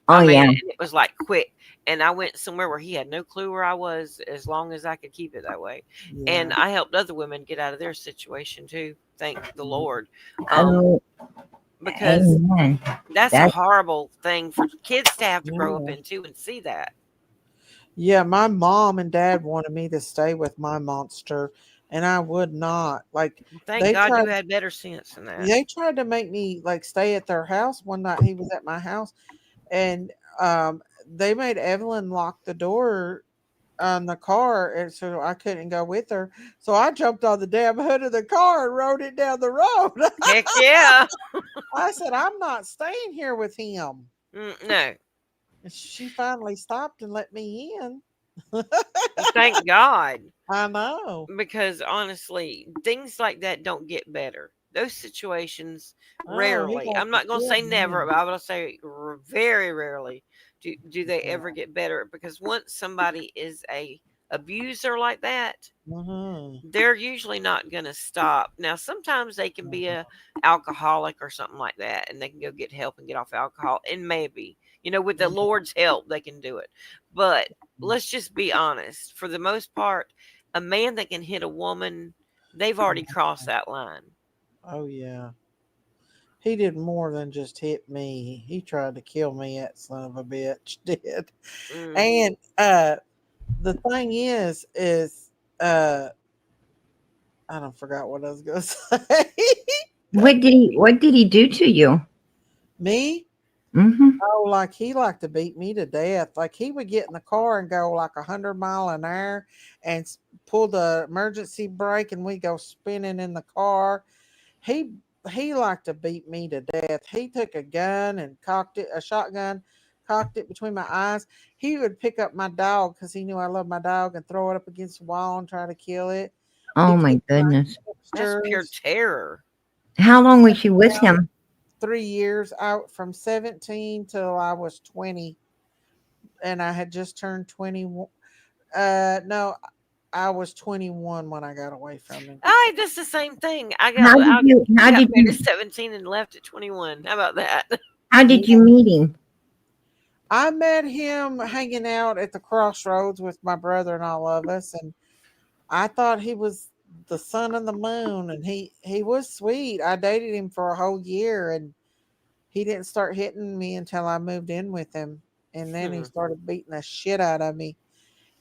[SPEAKER 8] Oh
[SPEAKER 7] I mean,
[SPEAKER 8] yeah.
[SPEAKER 7] and it was like quick. And I went somewhere where he had no clue where I was as long as I could keep it that way.
[SPEAKER 2] yeah,
[SPEAKER 7] And I helped other women get out of their situation too. Thank the
[SPEAKER 2] yeah.
[SPEAKER 7] Lord. Um,
[SPEAKER 8] Oh,
[SPEAKER 7] because
[SPEAKER 8] amen.
[SPEAKER 7] that's a
[SPEAKER 8] That
[SPEAKER 7] horrible thing for kids to have to grow up
[SPEAKER 2] Yeah.
[SPEAKER 7] into and see that.
[SPEAKER 2] Yeah, my mom and dad wanted me to stay with my monster, and I would not. Like
[SPEAKER 7] Thank
[SPEAKER 2] they
[SPEAKER 7] God
[SPEAKER 2] tried
[SPEAKER 7] you had better sense than that.
[SPEAKER 2] they tried to make me like stay at their house. One night he was at my house, and they made Evelyn lock the door on the car, and so I couldn't go with her. So I jumped on the damn hood of the car and rode it down the road.
[SPEAKER 7] Heck yeah.
[SPEAKER 2] I said, "I'm not staying here with him."
[SPEAKER 7] No.
[SPEAKER 2] And she finally stopped and let me in.
[SPEAKER 7] Thank God.
[SPEAKER 2] I know.
[SPEAKER 7] Because honestly, things like that don't get better. Those situations
[SPEAKER 2] Oh, he
[SPEAKER 7] rarely, I'm
[SPEAKER 2] wanted to
[SPEAKER 7] not going to
[SPEAKER 2] kill
[SPEAKER 7] say never,
[SPEAKER 2] me.
[SPEAKER 7] but I will say very rarely do they
[SPEAKER 2] Yeah.
[SPEAKER 7] ever get better, because once somebody is a abuser like that,
[SPEAKER 2] Mhm.
[SPEAKER 7] they're usually not going to stop. Now, sometimes they can be a alcoholic or something like that, and they can go get help and get off alcohol and maybe With the Lord's help, they can do it. But let's just be honest. For the most part, a man that can hit a woman, they've already crossed that line.
[SPEAKER 2] Oh yeah. He did more than just hit me. He tried to kill me, that son of a bitch did.
[SPEAKER 7] Mm.
[SPEAKER 2] And the thing is uh I don't forgot what I was gonna say.
[SPEAKER 8] What did he do to you?
[SPEAKER 2] Me?
[SPEAKER 8] Mm-hmm.
[SPEAKER 2] Oh, like he liked to beat me to death. Like he would get in the car and go like 100 mile an hour and pull the emergency brake, and we go spinning in the car. He he liked to beat me to death. He took a gun and cocked it, a shotgun, cocked it between my eyes. He would pick up my dog because he knew I loved my dog and throw it up against the wall and try to kill it. He
[SPEAKER 8] Oh my
[SPEAKER 2] took my
[SPEAKER 8] goodness.
[SPEAKER 7] That's pure
[SPEAKER 2] hamsters.
[SPEAKER 7] terror.
[SPEAKER 8] How long was you with him?
[SPEAKER 2] 3 years out from 17 till I was 20, and I had just turned 21. No, I was 21 when I got away from him.
[SPEAKER 7] I that's the same thing. I
[SPEAKER 8] How
[SPEAKER 7] got
[SPEAKER 8] did
[SPEAKER 7] I,
[SPEAKER 8] you
[SPEAKER 7] I
[SPEAKER 8] how
[SPEAKER 7] got
[SPEAKER 8] did
[SPEAKER 7] married at
[SPEAKER 8] you
[SPEAKER 7] 17 and left at 21. How about that?
[SPEAKER 8] how did you meet him?
[SPEAKER 2] I met him hanging out at the crossroads with my brother and all of us, and I thought he was the son of the moon, and he was sweet. I dated him for a whole year, and he didn't start hitting me until I moved in with him, and then he
[SPEAKER 7] Hmm.
[SPEAKER 2] started beating the shit out of me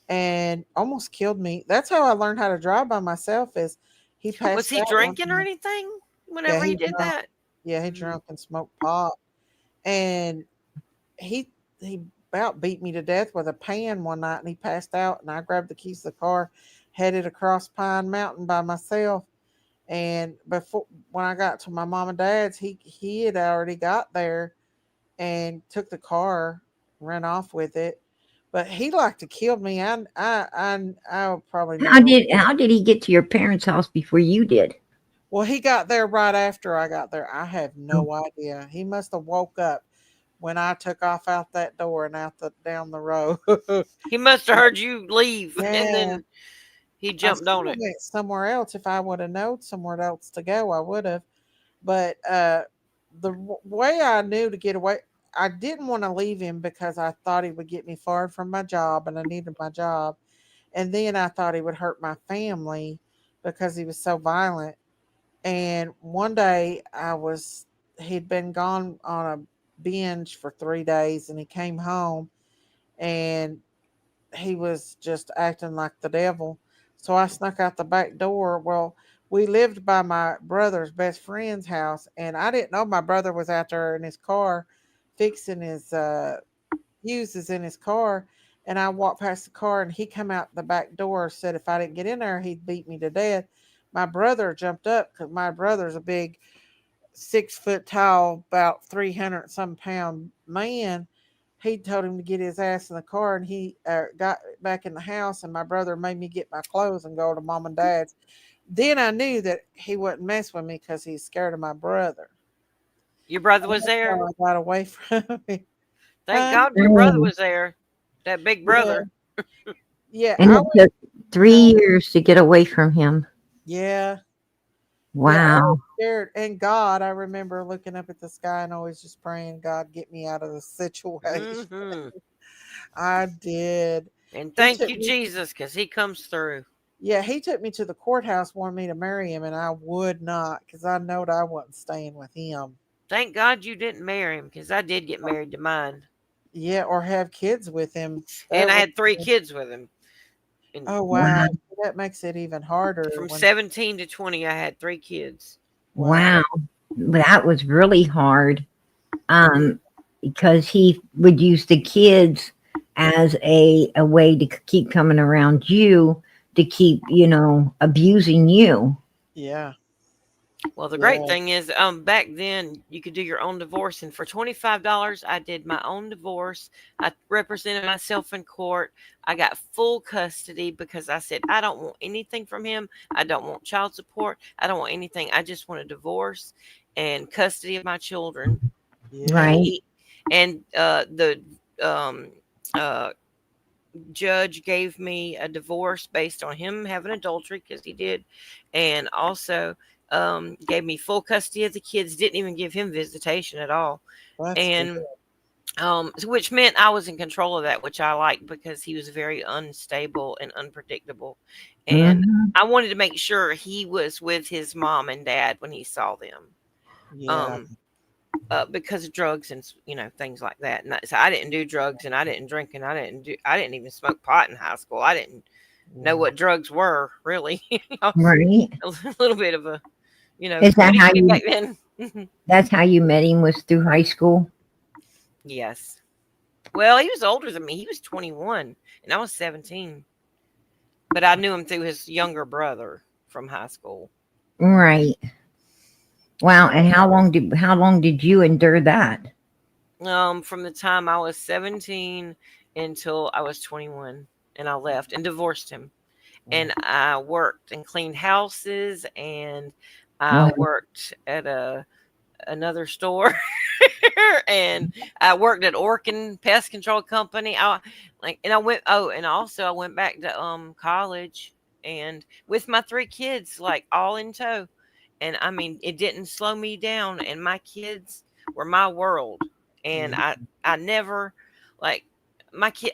[SPEAKER 2] and almost killed me. That's how I learned how to drive by myself. Is he
[SPEAKER 7] Was
[SPEAKER 2] passed
[SPEAKER 7] he
[SPEAKER 2] out one
[SPEAKER 7] drinking or
[SPEAKER 2] time?
[SPEAKER 7] anything
[SPEAKER 2] Yeah,
[SPEAKER 7] whenever he
[SPEAKER 2] he
[SPEAKER 7] did
[SPEAKER 2] drunk.
[SPEAKER 7] that?
[SPEAKER 2] Yeah, he
[SPEAKER 7] Mm.
[SPEAKER 2] drunk and smoked pot, and he about beat me to death with a pan one night, and he passed out, and I grabbed the keys to the car, headed across Pine Mountain by myself. And before when I got to my mom and dad's, he had already got there and took the car, ran off with it. But he liked to kill me. I probably
[SPEAKER 8] How
[SPEAKER 2] never.
[SPEAKER 8] did how did he get to your parents' house before you did?
[SPEAKER 2] Well, he got there right after I got there. I have no idea. He must have woke up when I took off out that door and out the down the road.
[SPEAKER 7] He must have heard you leave, and
[SPEAKER 2] Yeah,
[SPEAKER 7] then he
[SPEAKER 2] I
[SPEAKER 7] jumped
[SPEAKER 2] should
[SPEAKER 7] on
[SPEAKER 2] have
[SPEAKER 7] it.
[SPEAKER 2] went somewhere else. If I would have known somewhere else to go, I would have. But way I knew to get away, I didn't want to leave him because I thought he would get me fired from my job, and I needed my job. And then I thought he would hurt my family because he was so violent. And one day he'd been gone on a binge for 3 days, and he came home, and he was just acting like the devil. So I snuck out the back door. Well, we lived by my brother's best friend's house, and I didn't know my brother was out there in his car fixing his fuses in his car. And I walked past the car, and he come out the back door, said if I didn't get in there, he'd beat me to death. My brother jumped up because my brother's a big 6 foot tall, about 300 some pound man. He told him to get his ass in the car, and he got back in the house. And my brother made me get my clothes and go to mom and dad's. Then I knew that he wouldn't mess with me because he's scared of my brother.
[SPEAKER 7] Your brother
[SPEAKER 2] And
[SPEAKER 7] was
[SPEAKER 2] that's how
[SPEAKER 7] there.
[SPEAKER 2] I got away from him.
[SPEAKER 7] Thank
[SPEAKER 2] Huh?
[SPEAKER 7] God your brother
[SPEAKER 8] Mm.
[SPEAKER 7] was there. That big
[SPEAKER 2] Yeah,
[SPEAKER 7] brother.
[SPEAKER 2] yeah.
[SPEAKER 8] And it took three
[SPEAKER 2] Uh,
[SPEAKER 8] years to get away from him.
[SPEAKER 2] yeah, yeah. I was
[SPEAKER 8] Wow.
[SPEAKER 2] scared. And God, I remember looking up at the sky and always just praying, God, get me out of this situation.
[SPEAKER 7] Hmm.
[SPEAKER 2] I did.
[SPEAKER 7] And
[SPEAKER 2] He
[SPEAKER 7] thank
[SPEAKER 2] took
[SPEAKER 7] you,
[SPEAKER 2] me.
[SPEAKER 7] Jesus, because he comes through.
[SPEAKER 2] Yeah, he took me to the courthouse, wanted me to marry him, and I would not because I knowed I wasn't staying with him.
[SPEAKER 7] Thank God you didn't marry him, because I did get married to mine.
[SPEAKER 2] Yeah, or have kids with him.
[SPEAKER 7] And
[SPEAKER 2] That
[SPEAKER 7] I
[SPEAKER 2] would.
[SPEAKER 7] had 3 kids with him. And
[SPEAKER 2] Oh
[SPEAKER 8] Wow.
[SPEAKER 2] wow, that makes it even harder
[SPEAKER 7] from
[SPEAKER 2] when.
[SPEAKER 7] 17 to 20, I had 3 kids.
[SPEAKER 2] Wow.
[SPEAKER 8] Wow. That was really hard.
[SPEAKER 7] Hmm.
[SPEAKER 8] Um, because he would use the kids as a way to keep coming around you to keep, abusing you.
[SPEAKER 2] Yeah,
[SPEAKER 7] Well, the great
[SPEAKER 2] yeah.
[SPEAKER 7] thing is, back then you could do your own divorce, and for $25, I did my own divorce. I represented myself in court. I got full custody because I said I don't want anything from him. I don't want child support. I don't want anything. I just want a divorce and custody of my children. And
[SPEAKER 2] Yeah.
[SPEAKER 8] Right.
[SPEAKER 7] the um, uh, judge gave me a divorce based on him having adultery, because he did, and also gave me full custody of the kids. Didn't even give him visitation at all.
[SPEAKER 2] That's good.
[SPEAKER 7] And Which meant I was in control of that, which I liked because he was very unstable and unpredictable. And
[SPEAKER 8] Mhm.
[SPEAKER 7] I wanted to make sure he was with his mom and dad when he saw them.
[SPEAKER 2] Yeah.
[SPEAKER 7] Um, because of drugs and things like that. And so I didn't do drugs and I didn't drink and I didn't even smoke pot in high school. I didn't know
[SPEAKER 2] Yeah.
[SPEAKER 7] what drugs were really. I was
[SPEAKER 8] Right.
[SPEAKER 7] a little bit of a
[SPEAKER 8] Is that
[SPEAKER 7] goody
[SPEAKER 8] how
[SPEAKER 7] kid
[SPEAKER 8] you?
[SPEAKER 7] back then.
[SPEAKER 8] That's how you met him, was through high school?
[SPEAKER 7] Yes. Well, he was older than me. He was 21 and I was 17. But I knew him through his younger brother from high school.
[SPEAKER 8] Right. Wow. And how long did you endure that?
[SPEAKER 7] From the time I was 17 until I was 21, and I left and divorced him. And I worked and cleaned houses, and I
[SPEAKER 8] Wow.
[SPEAKER 7] worked at another store, and I worked at Orkin Pest Control Company. And I went. Oh, and also I went back to college, and with my 3 kids, like all in tow. And I mean, it didn't slow me down. And my kids were my world. And
[SPEAKER 2] Yeah.
[SPEAKER 7] I never like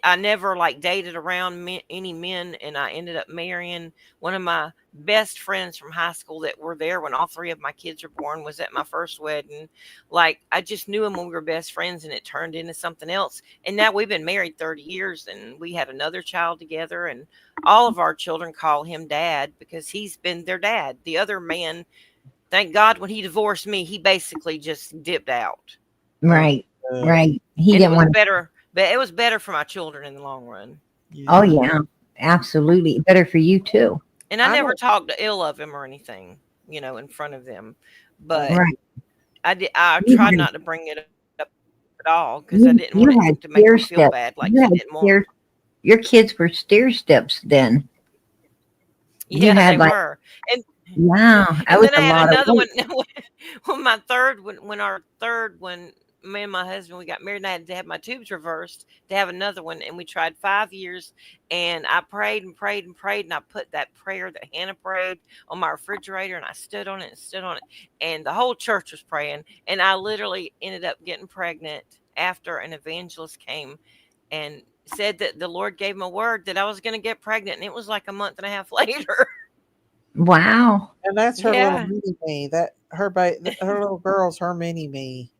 [SPEAKER 7] I never like dated around any men, and I ended up marrying one of my best friends from high school that were there when all 3 of my kids were born, was at my first wedding. Like, I just knew him when we were best friends, and it turned into something else. And now we've been married 30 years, and we had another child together, and all of our children call him dad because he's been their dad. The other man, thank God, when he divorced me, he basically just dipped out.
[SPEAKER 2] That's
[SPEAKER 8] Right.
[SPEAKER 2] good.
[SPEAKER 8] Right. He
[SPEAKER 7] And it
[SPEAKER 8] didn't
[SPEAKER 7] was
[SPEAKER 8] want.
[SPEAKER 7] better, but it was better for my children in the long run.
[SPEAKER 8] Oh
[SPEAKER 2] Yeah.
[SPEAKER 8] yeah. Absolutely. Better for you too.
[SPEAKER 7] And I
[SPEAKER 2] I
[SPEAKER 7] never
[SPEAKER 2] don't.
[SPEAKER 7] talked ill of him or anything, in front of them. But
[SPEAKER 2] That's
[SPEAKER 8] Right.
[SPEAKER 7] I
[SPEAKER 8] You
[SPEAKER 7] tried
[SPEAKER 8] had
[SPEAKER 7] not to bring it up at all because I
[SPEAKER 8] you,
[SPEAKER 7] didn't
[SPEAKER 8] you
[SPEAKER 7] want it
[SPEAKER 8] had
[SPEAKER 7] to make
[SPEAKER 8] stair
[SPEAKER 7] him feel
[SPEAKER 8] steps.
[SPEAKER 7] bad, like
[SPEAKER 8] You
[SPEAKER 7] he
[SPEAKER 8] had
[SPEAKER 7] didn't want.
[SPEAKER 8] stair. Your kids were stair steps then. You
[SPEAKER 7] Yeah,
[SPEAKER 8] had
[SPEAKER 7] they
[SPEAKER 8] like,
[SPEAKER 7] were. And
[SPEAKER 8] wow, that
[SPEAKER 7] And
[SPEAKER 8] was
[SPEAKER 7] then I
[SPEAKER 8] a
[SPEAKER 7] had
[SPEAKER 8] lot of
[SPEAKER 7] another one
[SPEAKER 8] weight.
[SPEAKER 7] when me and my husband we got married and I had to have my tubes reversed to have another one, and we tried 5 years, and I prayed and prayed and prayed, and I put that prayer that Hannah prayed on my refrigerator, and I stood on it and stood on it, and the whole church was praying, and I literally ended up getting pregnant after an evangelist came and said that the Lord gave him a word that I was going to get pregnant, and it was like a month and a half later.
[SPEAKER 8] Wow.
[SPEAKER 2] And that's her little
[SPEAKER 7] Yeah.
[SPEAKER 2] mini me. Her little girl's her mini me.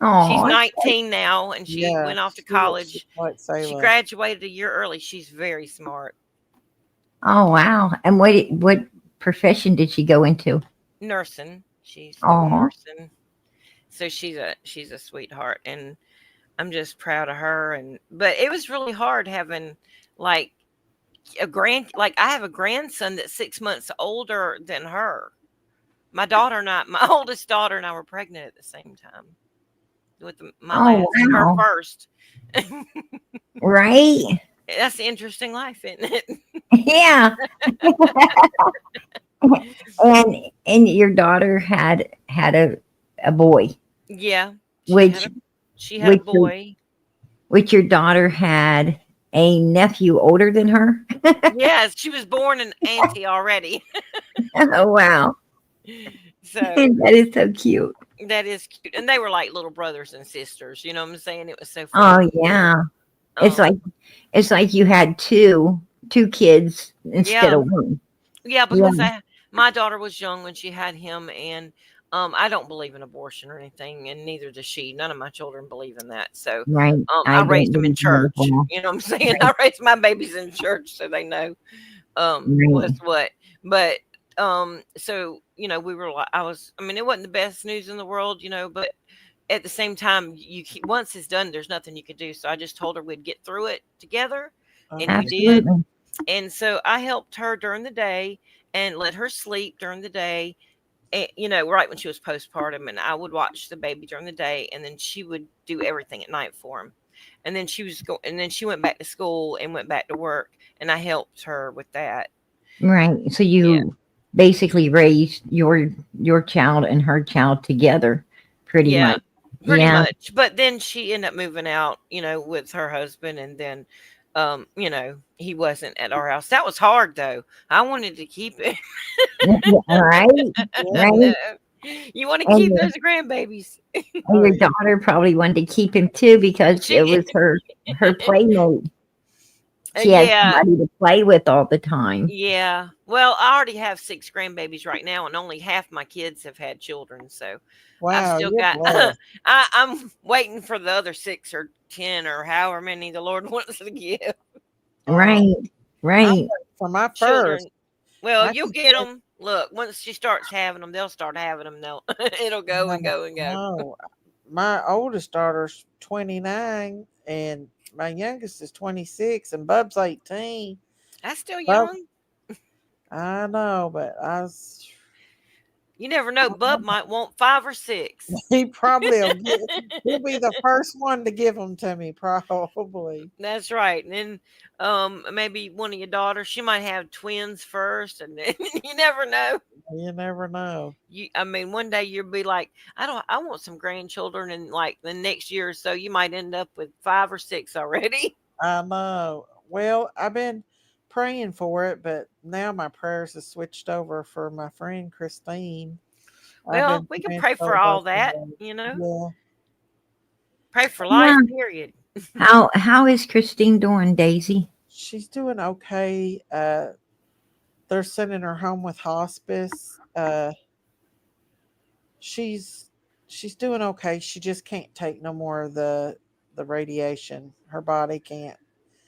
[SPEAKER 7] She's
[SPEAKER 8] Oh,
[SPEAKER 7] 19 now, and she
[SPEAKER 2] Yeah.
[SPEAKER 7] went off to
[SPEAKER 2] She looks just
[SPEAKER 7] college.
[SPEAKER 2] like
[SPEAKER 7] She
[SPEAKER 2] Sayla.
[SPEAKER 7] graduated a year early. She's very smart.
[SPEAKER 8] oh wow. And what profession did she go into?
[SPEAKER 7] Nursing. She's doing
[SPEAKER 8] Oh,
[SPEAKER 7] nursing. So she's a sweetheart, and I'm just proud of her. And but it was really hard having like like I have a grandson that's 6 months older than her. My oldest daughter and I were pregnant at the same time with
[SPEAKER 8] oh
[SPEAKER 7] her
[SPEAKER 8] wow.
[SPEAKER 7] first.
[SPEAKER 8] Right.
[SPEAKER 7] That's the interesting life, isn't it?
[SPEAKER 8] Yeah. And your daughter had a boy,
[SPEAKER 7] Yeah,
[SPEAKER 8] which
[SPEAKER 7] she had a
[SPEAKER 8] which your,
[SPEAKER 7] boy.
[SPEAKER 8] which your daughter had a nephew older than her.
[SPEAKER 7] Yes, she was born an auntie already.
[SPEAKER 8] Oh wow.
[SPEAKER 7] So
[SPEAKER 8] That is so cute.
[SPEAKER 7] that is cute. And they were like little brothers and sisters, you know what I'm saying? It was so
[SPEAKER 8] Oh
[SPEAKER 7] funny.
[SPEAKER 8] yeah. It's
[SPEAKER 7] Um
[SPEAKER 8] like it's like you had two kids instead
[SPEAKER 7] yeah.
[SPEAKER 8] of one.
[SPEAKER 7] Yeah,
[SPEAKER 8] Yeah.
[SPEAKER 7] because my daughter was young when she had him, and I don't believe in abortion or anything, and neither does she. None of my children believe in that. So
[SPEAKER 8] Right.
[SPEAKER 7] I
[SPEAKER 8] I
[SPEAKER 7] raised
[SPEAKER 8] don't
[SPEAKER 7] them in
[SPEAKER 8] believe in it as
[SPEAKER 7] church.
[SPEAKER 8] well.
[SPEAKER 7] You know what I'm saying?
[SPEAKER 8] Right.
[SPEAKER 7] I raised my babies in church so they know
[SPEAKER 8] Right.
[SPEAKER 7] what's what. But so we were like, I mean, it wasn't the best news in the world, but at the same time, once it's done, there's nothing you could do. So I just told her we'd get through it together,
[SPEAKER 2] Oh
[SPEAKER 7] and we
[SPEAKER 2] yeah.
[SPEAKER 7] did.
[SPEAKER 8] Absolutely.
[SPEAKER 7] And so I helped her during the day and let her sleep during the day, and, right when she was postpartum, and I would watch the baby during the day, and then she would do everything at night for him. And then and then she went back to school and went back to work, and I helped her with that.
[SPEAKER 8] Right. So
[SPEAKER 7] Yeah.
[SPEAKER 8] you basically raised your child and her child together, pretty
[SPEAKER 7] Yeah,
[SPEAKER 8] much.
[SPEAKER 7] pretty
[SPEAKER 8] Yeah.
[SPEAKER 7] much. But then she ended up moving out, with her husband, and then he wasn't at our house. That was hard though. I wanted to keep it.
[SPEAKER 8] Right.
[SPEAKER 2] Yeah.
[SPEAKER 8] Right.
[SPEAKER 7] No. You want to
[SPEAKER 8] And
[SPEAKER 7] keep
[SPEAKER 8] your,
[SPEAKER 7] those grandbabies.
[SPEAKER 8] and
[SPEAKER 2] Oh,
[SPEAKER 8] your
[SPEAKER 2] yeah.
[SPEAKER 8] daughter probably wanted to keep him too because it
[SPEAKER 7] She,
[SPEAKER 8] was her playmate. She had
[SPEAKER 7] yeah,
[SPEAKER 8] somebody to play with all the time.
[SPEAKER 7] yeah. Well, I already have 6 grandbabies right now, and only half my kids have had children. So I've
[SPEAKER 2] Wow,
[SPEAKER 7] still
[SPEAKER 2] you're
[SPEAKER 7] got.
[SPEAKER 2] blessed.
[SPEAKER 7] I'm waiting for the other 6 or 10 or however many the Lord wants to give
[SPEAKER 2] Oh,
[SPEAKER 8] Right,
[SPEAKER 2] I'm
[SPEAKER 8] right.
[SPEAKER 2] waiting for my first.
[SPEAKER 7] children. Well,
[SPEAKER 2] I
[SPEAKER 7] you'll
[SPEAKER 2] can
[SPEAKER 7] get
[SPEAKER 2] say,
[SPEAKER 7] them. Look, once she starts having them, they'll start having them. They'll it'll go
[SPEAKER 2] no,
[SPEAKER 7] and go and go.
[SPEAKER 2] no. My oldest daughter's 29 and my youngest is 26 and Bub's 18.
[SPEAKER 7] That's still
[SPEAKER 2] Bub,
[SPEAKER 7] young.
[SPEAKER 2] I know, but
[SPEAKER 7] You never know. Bub might want 5 or 6.
[SPEAKER 2] he probably will get, he'll be the first one to give them to me, probably.
[SPEAKER 7] That's right. And then maybe one of your daughters, she might have twins first, and then you never know.
[SPEAKER 2] You never know.
[SPEAKER 7] I mean, one day you'll be like, I want some grandchildren, and like the next year or so, you might end up with 5 or 6 already.
[SPEAKER 2] I know. Well, I've been praying for it, but now my prayers have switched over for my friend Christine. I've
[SPEAKER 7] Well,
[SPEAKER 2] been
[SPEAKER 7] we can
[SPEAKER 2] praying
[SPEAKER 7] pray for
[SPEAKER 2] for her
[SPEAKER 7] all that,
[SPEAKER 2] for,
[SPEAKER 7] you know.
[SPEAKER 2] yeah.
[SPEAKER 7] Pray for life,
[SPEAKER 8] Yeah.
[SPEAKER 7] period.
[SPEAKER 8] How is Christine doing, Daisy?
[SPEAKER 2] She's doing okay. They're sending her home with hospice. She's she's doing okay. She just can't take no more of the radiation. Her body can't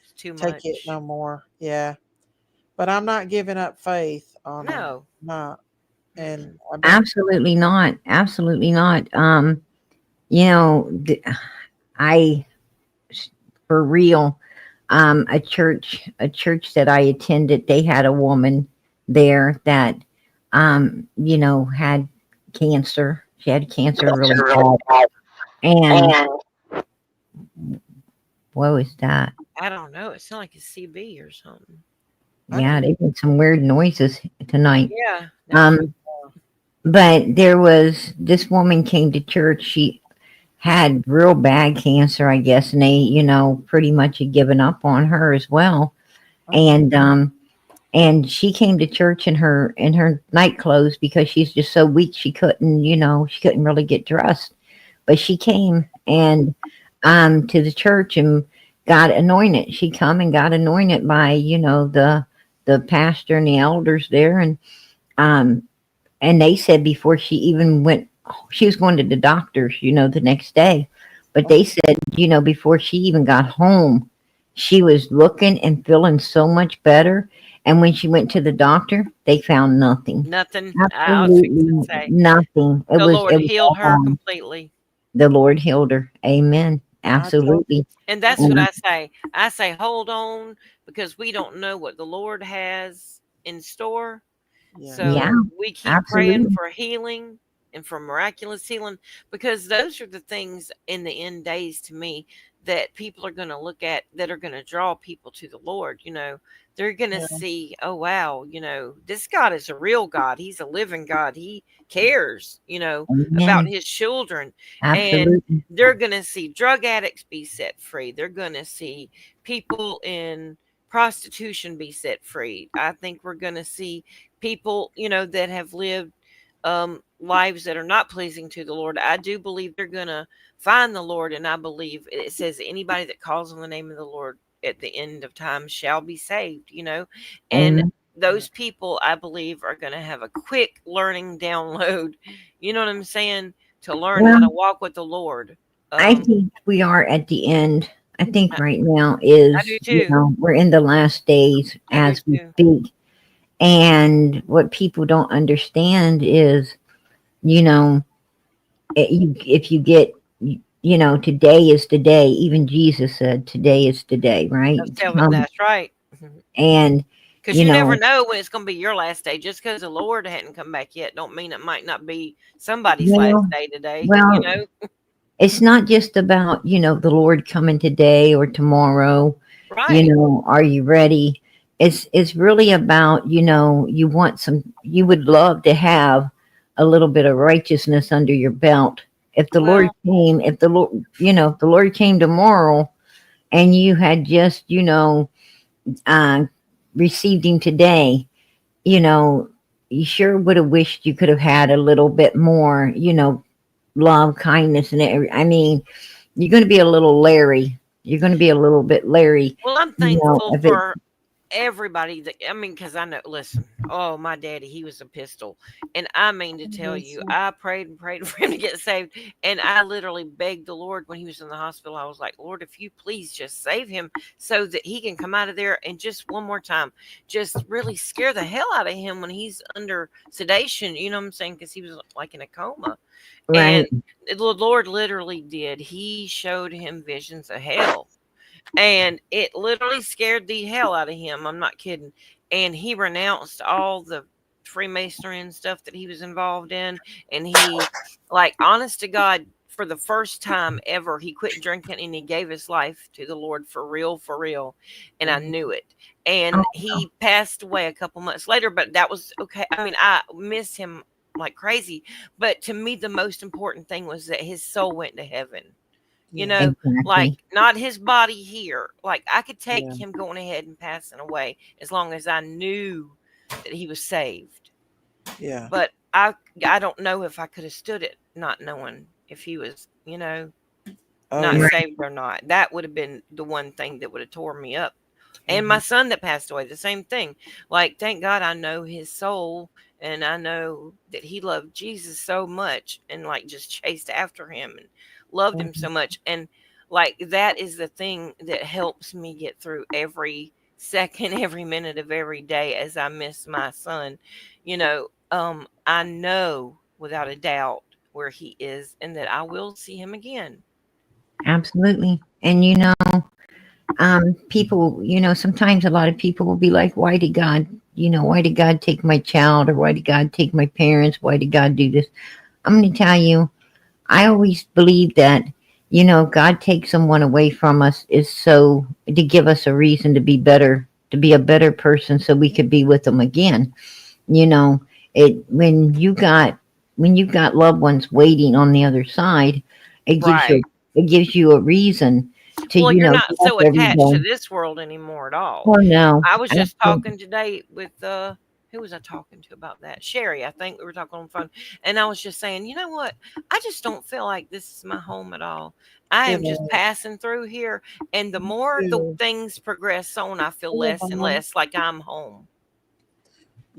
[SPEAKER 7] It's too
[SPEAKER 2] take it
[SPEAKER 7] much.
[SPEAKER 2] no more. Yeah. But I'm not giving up faith on her.
[SPEAKER 7] No.
[SPEAKER 2] Not.
[SPEAKER 7] Mm-mm.
[SPEAKER 2] And I've been
[SPEAKER 8] Absolutely not. Absolutely not. You know, I for real, a church that I attended, they had a woman there that had cancer. She had cancer really bad. And what was that?
[SPEAKER 7] I don't know. It sounds like a CB or something.
[SPEAKER 2] I
[SPEAKER 8] Yeah,
[SPEAKER 2] don't
[SPEAKER 8] they made some weird noises tonight.
[SPEAKER 7] Yeah, that was.
[SPEAKER 8] Um, but there was this woman came to church. She had real bad cancer, I guess, and they, pretty much had given up on her as well.
[SPEAKER 2] know.
[SPEAKER 8] And she came to church in her night clothes because she's just so weak she couldn't really get dressed. But she came and to the church and got anointed. She come and got anointed by the pastor and the elders there, um and they said before she even went, she was going to the doctors, the next day. But they said, before she even got home, she was looking and feeling so much better. And when she went to the doctor, they found nothing.
[SPEAKER 7] Nothing. I was fixing to
[SPEAKER 8] Absolutely
[SPEAKER 7] say
[SPEAKER 8] nothing. It
[SPEAKER 7] the
[SPEAKER 8] was
[SPEAKER 7] Lord
[SPEAKER 8] it was
[SPEAKER 7] healed
[SPEAKER 8] all
[SPEAKER 7] her
[SPEAKER 8] gone.
[SPEAKER 7] completely.
[SPEAKER 8] The Lord healed her. Amen.
[SPEAKER 2] I told
[SPEAKER 8] Absolutely.
[SPEAKER 7] And that's what
[SPEAKER 8] And
[SPEAKER 7] I say. I say, hold on, because we don't know what the Lord has in store.
[SPEAKER 2] yeah.
[SPEAKER 8] yeah,
[SPEAKER 7] So we keep praying
[SPEAKER 8] absolutely.
[SPEAKER 7] for healing and for miraculous healing, because those are the things in the end days to me that people are going to look at, that are going to draw people to the Lord. They're going to
[SPEAKER 2] Yeah.
[SPEAKER 7] see, oh, wow, this God is a real God. He's a living God. He cares, about
[SPEAKER 8] Amen.
[SPEAKER 7] his children. And
[SPEAKER 8] Absolutely.
[SPEAKER 7] they're going to see drug addicts be set free. They're going to see people in prostitution be set free. I think we're going to see people, that have lived lives that are not pleasing to the Lord. I do believe they're going to find the Lord. And I believe it says anybody that calls on the name of the Lord at the end of time shall be saved. And
[SPEAKER 8] Amen.
[SPEAKER 7] those people, I believe, are going to have a quick learning download. You know what I'm saying? To learn how
[SPEAKER 8] Well,
[SPEAKER 7] to walk with the Lord.
[SPEAKER 8] I
[SPEAKER 7] Um,
[SPEAKER 8] think we are at the end. I think
[SPEAKER 7] I,
[SPEAKER 8] right now
[SPEAKER 7] I do
[SPEAKER 8] is,
[SPEAKER 7] too.
[SPEAKER 8] we're in the last days
[SPEAKER 7] I do
[SPEAKER 8] as we
[SPEAKER 7] too.
[SPEAKER 8] speak. And what people don't understand is, you know, if you get, today is the day. Even Jesus said, today is the day, right?
[SPEAKER 7] That's right.
[SPEAKER 8] And,
[SPEAKER 7] Because
[SPEAKER 8] you
[SPEAKER 7] you never
[SPEAKER 8] know,
[SPEAKER 7] know when it's going to be your last day. Just because the Lord hadn't come back yet, don't mean it might not be somebody's last
[SPEAKER 8] well,
[SPEAKER 7] day today.
[SPEAKER 8] well, it's not just about, the Lord coming today or tomorrow.
[SPEAKER 7] Right.
[SPEAKER 8] Are you ready? It's really about, you would love to have a little bit of righteousness under your belt. If the Lord
[SPEAKER 7] Well,
[SPEAKER 8] came, if the Lord came tomorrow and you had just, uh, received him today, you know, you sure would have wished you could have had a little bit more, love, kindness, and I mean, you're going to be a little Larry. You're going to be a little bit Larry.
[SPEAKER 7] Well, I'm
[SPEAKER 8] You know,
[SPEAKER 7] thankful
[SPEAKER 8] if it,
[SPEAKER 7] for everybody that, I mean, because I know, listen, oh, my daddy, he was a pistol. And I mean to tell you, I prayed and prayed for him to get saved. And I literally begged the Lord when he was in the hospital. I was like, Lord, if you please just save him so that he can come out of there and just one more time, just really scare the hell out of him when he's under sedation. You know what I'm saying? Because he was like in a coma.
[SPEAKER 8] right,
[SPEAKER 7] And the Lord literally did. He showed him visions of hell. And it literally scared the hell out of him. I'm not kidding. And he renounced all the Freemasonry and stuff that he was involved in. And he, like, honest to God, for the first time ever, he quit drinking and he gave his life to the Lord for real, for real. And I knew it. And he passed away a couple months later, but that was okay. I mean, I miss him like crazy. But to me, the most important thing was that his soul went to heaven. You know,
[SPEAKER 8] exactly.
[SPEAKER 7] like not his body here. Like I could take
[SPEAKER 2] Yeah.
[SPEAKER 7] him going ahead and passing away as long as I knew that he was saved.
[SPEAKER 2] Yeah.
[SPEAKER 7] But I don't know if I could have stood it not knowing if he was,
[SPEAKER 2] Oh,
[SPEAKER 7] not
[SPEAKER 2] yeah.
[SPEAKER 7] saved or not. That would have been the one thing that would have tore me up. And my son that passed away, the same thing. Like, thank God I know his soul and I know that he loved Jesus so much and like just chased after him and loved him so much. And like that is the thing that helps me get through every second, every minute of every day as I miss my son. I know without a doubt where he is and that I will see him again.
[SPEAKER 8] Absolutely. And people, sometimes a lot of people will be like, why did God take my child, or why did God take my parents? Why did God do this? I'm going to tell you, I always believe that, God takes someone away from us is so to give us a reason to be better, to be a better person so we could be with them again. When you got loved ones waiting on the other side, it gives you
[SPEAKER 7] Right.
[SPEAKER 8] it gives you a reason to,
[SPEAKER 7] Well, you're not
[SPEAKER 8] get
[SPEAKER 7] so
[SPEAKER 8] up every
[SPEAKER 7] attached to
[SPEAKER 8] day.
[SPEAKER 7] this world anymore at all.
[SPEAKER 8] Oh no.
[SPEAKER 7] I was just
[SPEAKER 8] Absolutely.
[SPEAKER 7] talking today with who was I talking to about that? Sherry, I think we were talking on the phone. And I was just saying, you know what? I just don't feel like this is my home at all. I am just passing through here. And the more the
[SPEAKER 2] too.
[SPEAKER 7] things progress on, I feel less and less like I'm home.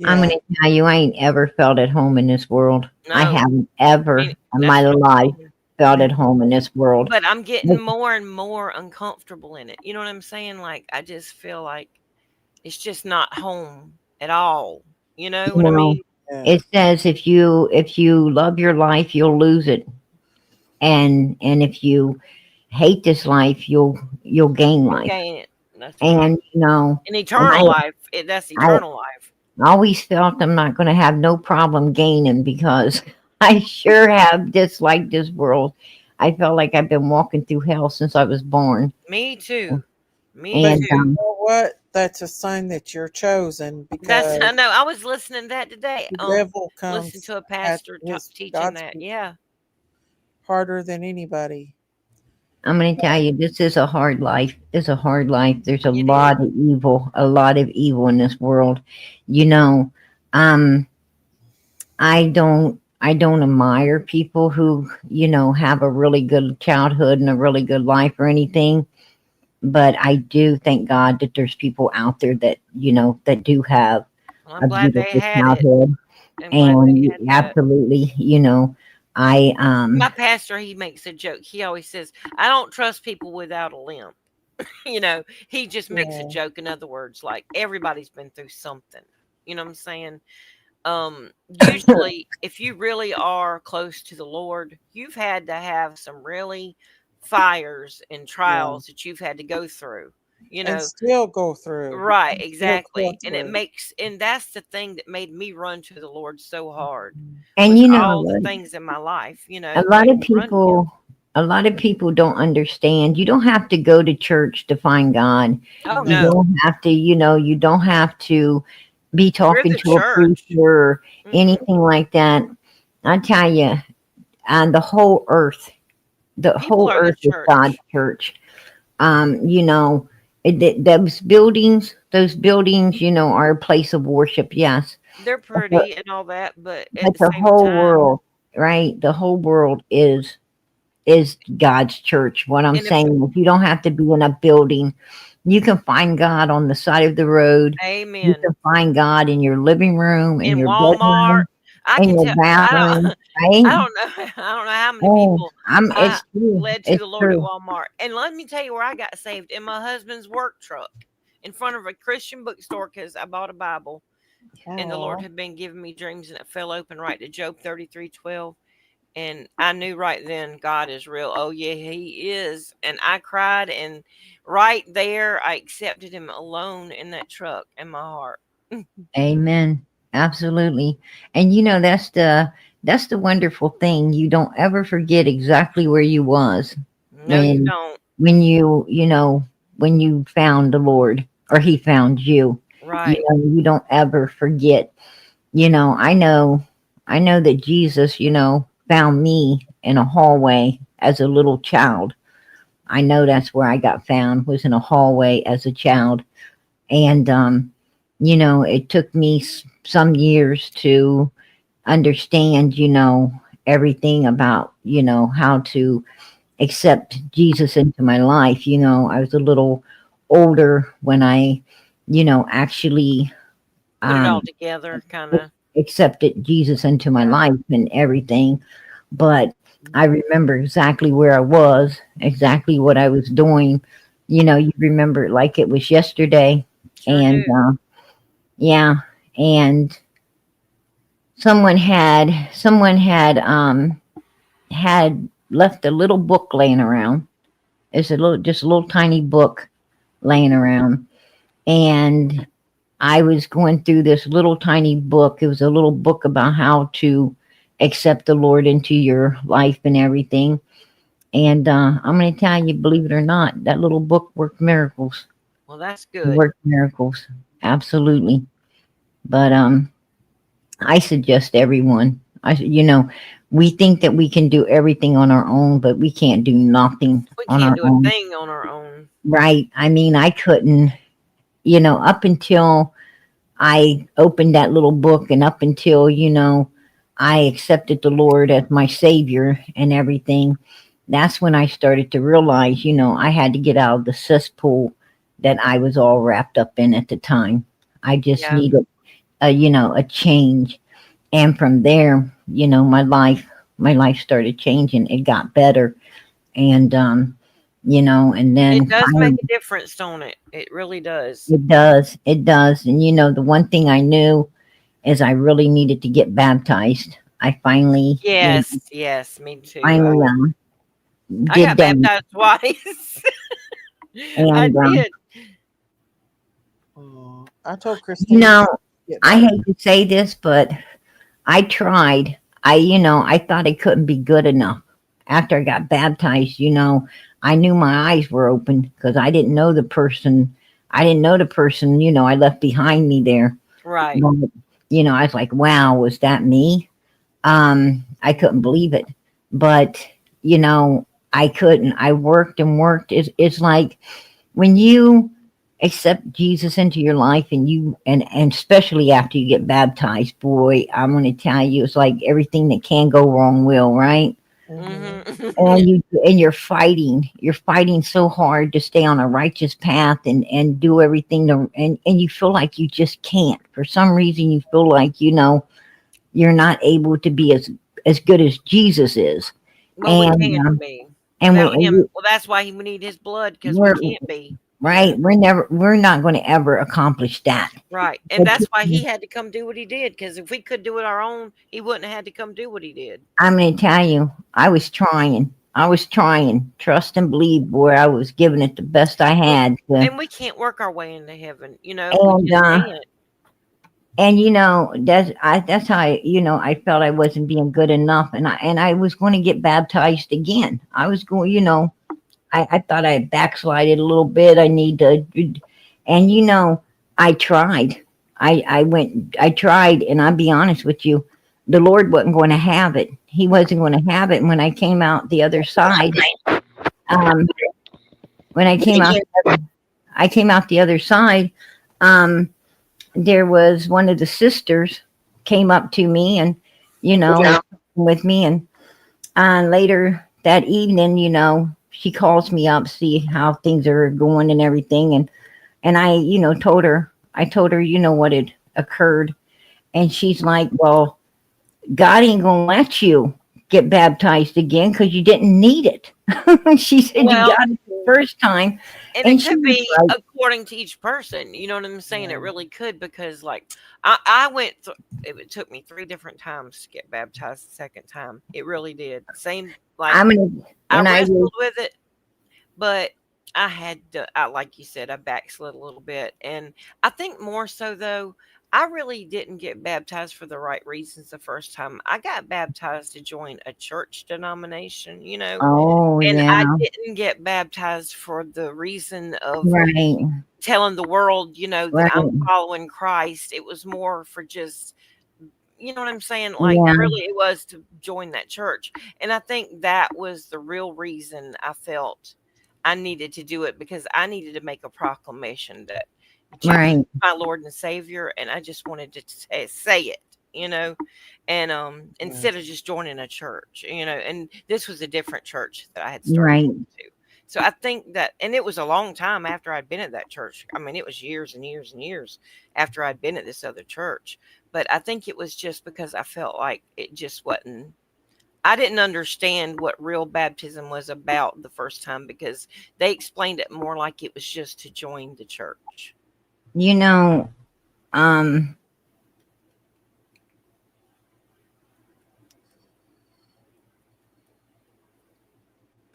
[SPEAKER 8] I'm
[SPEAKER 2] Yeah.
[SPEAKER 8] going to tell you, I ain't ever felt at home in this world. I
[SPEAKER 7] No.
[SPEAKER 8] haven't
[SPEAKER 7] I
[SPEAKER 8] ever
[SPEAKER 7] mean,
[SPEAKER 8] in
[SPEAKER 7] that's
[SPEAKER 8] my
[SPEAKER 7] what I'm
[SPEAKER 8] life
[SPEAKER 7] saying.
[SPEAKER 8] felt at home in this world.
[SPEAKER 7] But I'm getting more and more uncomfortable in it. You know what I'm saying? Like I just feel like it's just not home at all. You know what I
[SPEAKER 8] Well,
[SPEAKER 7] mean?
[SPEAKER 2] Yeah.
[SPEAKER 8] it says if you love your life, you'll lose it, and if you hate this life, you'll gain life.
[SPEAKER 7] Gain it. That's right.
[SPEAKER 8] And
[SPEAKER 7] An
[SPEAKER 8] and
[SPEAKER 7] eternal life. That's
[SPEAKER 8] I
[SPEAKER 7] eternal life.
[SPEAKER 8] always felt I'm not going to have no problem gaining, because I sure have disliked this world. I felt like I've been walking through hell since I was born.
[SPEAKER 7] Me too. Me
[SPEAKER 2] But
[SPEAKER 8] And
[SPEAKER 2] you
[SPEAKER 7] too.
[SPEAKER 2] know what? That's a sign that you're chosen,
[SPEAKER 7] That's
[SPEAKER 2] because
[SPEAKER 7] I know. I was listening to that today.
[SPEAKER 2] the devil
[SPEAKER 7] Listen
[SPEAKER 2] comes
[SPEAKER 7] to a
[SPEAKER 2] at
[SPEAKER 7] pastor
[SPEAKER 2] his
[SPEAKER 7] teaching
[SPEAKER 2] God's
[SPEAKER 7] that.
[SPEAKER 2] people
[SPEAKER 7] Yeah.
[SPEAKER 2] harder than anybody.
[SPEAKER 8] I'm going to tell you, this is a hard life. It's a hard life. There's a
[SPEAKER 7] It
[SPEAKER 8] lot
[SPEAKER 7] is.
[SPEAKER 8] of evil, in this world. You know, um, I don't admire people who, have a really good childhood and a really good life or anything. But I do thank God that there's people out there that, that do have
[SPEAKER 7] Well,
[SPEAKER 8] a
[SPEAKER 7] I'm glad they
[SPEAKER 8] beautiful
[SPEAKER 7] had it.
[SPEAKER 8] childhood.
[SPEAKER 7] I'm glad they
[SPEAKER 8] And
[SPEAKER 7] had that.
[SPEAKER 8] absolutely, I
[SPEAKER 7] My pastor, he makes a joke. He always says, I don't trust people without a limp. He just makes a
[SPEAKER 2] Yeah.
[SPEAKER 7] joke. In other words, like everybody's been through something. You know what I'm saying? Usually if you really are close to the Lord, you've had to have some really fires and
[SPEAKER 2] Yeah.
[SPEAKER 7] trials that you've had to go through, you
[SPEAKER 2] And
[SPEAKER 7] know.
[SPEAKER 2] still go through.
[SPEAKER 7] Right,
[SPEAKER 2] And still go
[SPEAKER 7] exactly. And
[SPEAKER 2] through.
[SPEAKER 7] that's the thing that made me run to the Lord so hard
[SPEAKER 8] and
[SPEAKER 7] was
[SPEAKER 8] you know
[SPEAKER 7] all the
[SPEAKER 8] what?
[SPEAKER 7] things in my life,
[SPEAKER 8] A
[SPEAKER 7] that
[SPEAKER 8] lot
[SPEAKER 7] made
[SPEAKER 8] of
[SPEAKER 7] me run to him.
[SPEAKER 8] people don't understand. You don't have to go to church to find God.
[SPEAKER 7] Oh
[SPEAKER 8] You
[SPEAKER 7] no,
[SPEAKER 8] don't have to, you don't have to be
[SPEAKER 7] we're
[SPEAKER 8] talking
[SPEAKER 7] the
[SPEAKER 8] to a preacher
[SPEAKER 7] church.
[SPEAKER 8] or
[SPEAKER 7] Mm-mm.
[SPEAKER 8] anything like that. I tell you, and the
[SPEAKER 7] People
[SPEAKER 8] whole
[SPEAKER 7] are the
[SPEAKER 8] earth is God's
[SPEAKER 7] church.
[SPEAKER 8] church. Those buildings, are a place of worship, yes.
[SPEAKER 7] they're pretty and all that, but at
[SPEAKER 8] But
[SPEAKER 7] the
[SPEAKER 8] the
[SPEAKER 7] same
[SPEAKER 8] whole
[SPEAKER 7] time,
[SPEAKER 8] world, right? The whole world is God's church. What I'm
[SPEAKER 7] and if
[SPEAKER 8] saying is you don't have to be in a building. You can find God on the side of the road. You
[SPEAKER 7] amen.
[SPEAKER 8] can find God in your living room, in
[SPEAKER 7] In
[SPEAKER 8] your
[SPEAKER 7] Walmart,
[SPEAKER 8] bedroom,
[SPEAKER 7] I
[SPEAKER 8] in
[SPEAKER 7] can
[SPEAKER 8] your
[SPEAKER 7] tell.
[SPEAKER 8] bathroom,
[SPEAKER 7] I
[SPEAKER 8] right?
[SPEAKER 7] don't know. I don't know how many
[SPEAKER 8] Oh,
[SPEAKER 7] people I
[SPEAKER 8] it's true.
[SPEAKER 7] led to
[SPEAKER 8] It's
[SPEAKER 7] the Lord at
[SPEAKER 8] true.
[SPEAKER 7] Walmart. And let me tell you where I got saved in my husband's work truck, in front of a Christian bookstore, because I bought a Bible, and the Lord
[SPEAKER 2] Oh,
[SPEAKER 7] had been giving me dreams, and it fell open right to Job 33:12. And I knew right then God is real. Oh yeah, He is. And I cried, and right there I accepted Him alone in that truck in my heart.
[SPEAKER 8] Amen. Absolutely. And that's the wonderful thing. You don't ever forget exactly where you was
[SPEAKER 7] No, you
[SPEAKER 8] when
[SPEAKER 7] don't.
[SPEAKER 8] when you found the Lord or he found you.
[SPEAKER 7] Right.
[SPEAKER 8] You don't ever forget. I know that Jesus, found me in a hallway as a little child. I know that's where I got found, was in a hallway as a child. And it took me some years to understand, everything about, how to accept Jesus into my life. I was a little older when I, actually
[SPEAKER 7] Put it all
[SPEAKER 8] um,
[SPEAKER 7] together, kind of.
[SPEAKER 8] accepted Jesus into my
[SPEAKER 7] Yeah.
[SPEAKER 8] life and everything. But I remember exactly where I was, exactly what I was doing. You remember it like it was yesterday.
[SPEAKER 7] Sure
[SPEAKER 8] And
[SPEAKER 7] do.
[SPEAKER 8] yeah, and someone had left a little book laying around. It's just a little tiny book laying around, and I was going through this little tiny book. It was a little book about how to accept the Lord into your life and everything. And I'm going to tell you, believe it or not, that little book worked miracles.
[SPEAKER 7] Well, that's
[SPEAKER 8] It
[SPEAKER 7] good.
[SPEAKER 8] worked miracles, absolutely. But I suggest everyone. We think that we can do everything on our own, but we can't do nothing
[SPEAKER 7] We
[SPEAKER 8] on
[SPEAKER 7] can't
[SPEAKER 8] our
[SPEAKER 7] do a
[SPEAKER 8] own.
[SPEAKER 7] thing on our own.
[SPEAKER 8] Right? I mean, I couldn't. Up until I opened that little book, and up until I accepted the Lord as my Savior and everything. That's when I started to realize, I had to get out of the cesspool that I was all wrapped up in at the time. I just
[SPEAKER 7] Yeah.
[SPEAKER 8] needed a change. And from there, my life started changing. It got better. And and
[SPEAKER 7] It
[SPEAKER 8] then
[SPEAKER 7] does make
[SPEAKER 8] finally
[SPEAKER 7] a difference, don't it? It really does.
[SPEAKER 8] it does. And the one thing I knew is I really needed to get baptized. I finally,
[SPEAKER 7] Yes, yes, me too.
[SPEAKER 8] finally
[SPEAKER 7] I
[SPEAKER 8] did
[SPEAKER 7] got
[SPEAKER 8] that.
[SPEAKER 7] baptized twice. I
[SPEAKER 8] And
[SPEAKER 7] did.
[SPEAKER 2] I told
[SPEAKER 8] you
[SPEAKER 2] Christine
[SPEAKER 8] know,
[SPEAKER 2] get
[SPEAKER 8] I
[SPEAKER 2] back.
[SPEAKER 8] hate to say this, but I tried. I thought I couldn't be good enough. After I got baptized, I knew my eyes were open because I didn't know the person. I didn't know the person, I left behind me there.
[SPEAKER 7] Right.
[SPEAKER 8] But, I was like, wow, was that me? I couldn't believe it. But, I couldn't. I worked and worked. It's like when you accept Jesus into your life and especially after you get baptized, boy, I'm going to tell you, it's like everything that can go wrong will, right?
[SPEAKER 2] Hmm.
[SPEAKER 7] Hmm.
[SPEAKER 8] And you're fighting so hard to stay on a righteous path and do everything and you feel like you just can't. For some reason you feel like, you're not able to be as good as Jesus is.
[SPEAKER 7] Well, we
[SPEAKER 8] And
[SPEAKER 7] can't be
[SPEAKER 8] and
[SPEAKER 7] without him.
[SPEAKER 8] we
[SPEAKER 7] Well, that's why we need his blood, because we
[SPEAKER 8] we're
[SPEAKER 7] can't be.
[SPEAKER 8] right. We're not going to ever accomplish that.
[SPEAKER 7] Right. And
[SPEAKER 8] But
[SPEAKER 7] that's why he had to come do what he did, because if we could do it our own, he wouldn't have had to come do what he did.
[SPEAKER 8] I'm going to tell you, I was trying. I was trying. Trust and believe, boy. I was giving it the best I
[SPEAKER 7] We
[SPEAKER 8] had to.
[SPEAKER 7] and we can't work our way into heaven. We
[SPEAKER 8] And
[SPEAKER 7] just can't.
[SPEAKER 8] that's how I felt I wasn't being good enough, and I was going to get baptized again. I was going, I thought I backslided a little bit. I need to, and I tried. I tried, and I'll be honest with you, the Lord wasn't going to have it. He wasn't going to have it. And when I came out the other side, um, when I came out the other side, there was one of the sisters came up to me and, was with me. And later that evening, she calls me up, see how things are going and everything. And I, told her, what had occurred. And she's like, well, God ain't going to let you get baptized again because you didn't need it. She said, you got it the first time.
[SPEAKER 7] And it could be according to each person. You know what I'm saying? It really could, because like I went it took me 3 different times to get baptized the second time. It really did. Same, like I wrestled with it, but I had to, like you said, I backslid a little bit. And I think more so though, I really didn't get baptized for the right reasons the first time. I got baptized to join a church denomination,
[SPEAKER 8] Oh,
[SPEAKER 7] and
[SPEAKER 8] yeah.
[SPEAKER 7] I didn't get baptized for the reason of
[SPEAKER 8] Right.
[SPEAKER 7] telling the world, that
[SPEAKER 8] Right.
[SPEAKER 7] I'm following Christ. It was more for just, you know what I'm saying? Like,
[SPEAKER 8] Yeah.
[SPEAKER 7] really, it was to join that church. And I think that was the real reason I felt I needed to do it, because I needed to make a proclamation that Jesus
[SPEAKER 8] Right.
[SPEAKER 7] is my Lord and Savior. And I just wanted to say it, and instead of just joining a church, and this was a different church that I had started
[SPEAKER 8] Right.
[SPEAKER 7] going to. So I think that, and it was a long time after I'd been at that church. I mean, it was years and years and years after I'd been at this other church. But I think it was just because I felt like it just wasn't, I didn't understand what real baptism was about the first time, because they explained it more like it was just to join the church.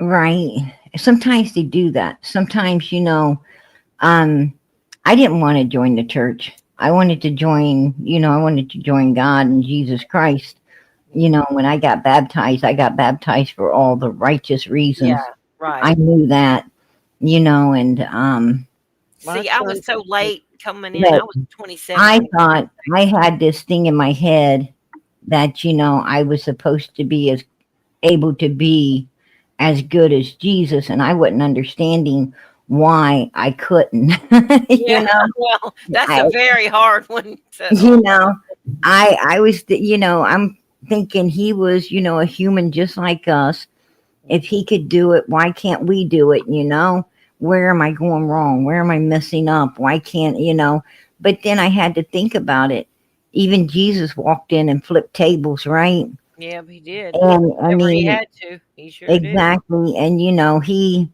[SPEAKER 8] Right. Sometimes they do that. Sometimes, I didn't want to join the church. I wanted to join, God and Jesus Christ. When I got baptized for all the righteous reasons.
[SPEAKER 7] Yeah, right.
[SPEAKER 8] I knew that, and
[SPEAKER 7] see, I was so late coming in. I was 27.
[SPEAKER 8] I thought I had this thing in my head that, I was supposed to be able to be as good as Jesus, and I wasn't understanding why I couldn't.
[SPEAKER 7] Well, that's a very hard one to,
[SPEAKER 8] I was, I'm thinking he was, a human just like us. If he could do it, why can't we do it? Where am I going wrong? Where am I messing up? Why can't, but then I had to think about it. Even Jesus walked in and flipped tables, right?
[SPEAKER 7] Yeah, he did.
[SPEAKER 8] And I mean,
[SPEAKER 7] he had to. He sure
[SPEAKER 8] exactly.
[SPEAKER 7] did.
[SPEAKER 8] And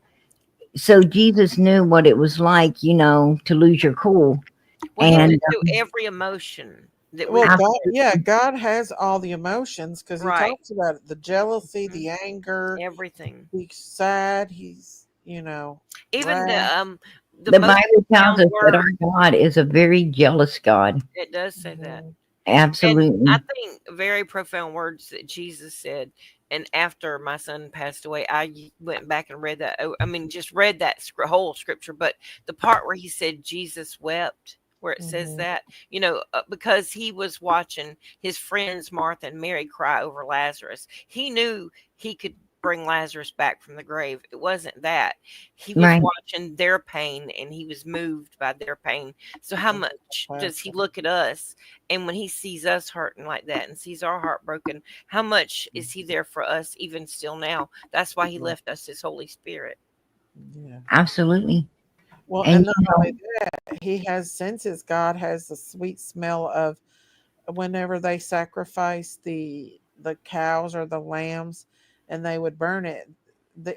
[SPEAKER 8] so Jesus knew what it was like, to lose your cool.
[SPEAKER 7] Well,
[SPEAKER 8] and
[SPEAKER 7] he went through every emotion that
[SPEAKER 2] God has all the emotions, because he talks about it, the jealousy, the anger,
[SPEAKER 7] everything.
[SPEAKER 2] He's sad. He's,
[SPEAKER 7] even
[SPEAKER 2] wrath.
[SPEAKER 8] the Bible tells us that our God is a very jealous God.
[SPEAKER 7] It does say that.
[SPEAKER 8] Absolutely.
[SPEAKER 7] And I think very profound words that Jesus said. And after my son passed away, I went back and read that. I mean, just read that whole scripture, but the part where he said Jesus wept, where it says that, because he was watching his friends Martha and Mary cry over Lazarus. He knew he could bring Lazarus back from the grave. It wasn't that. He was watching their pain, and he was moved by their pain. So how much does he look at us? And when he sees us hurting like that and sees our heart broken, how much is he there for us even still now? That's why he left us his Holy Spirit.
[SPEAKER 2] Yeah.
[SPEAKER 8] Absolutely.
[SPEAKER 2] Well, and not only that, he has senses. God has the sweet smell of whenever they sacrifice the cows or the lambs, and they would burn it,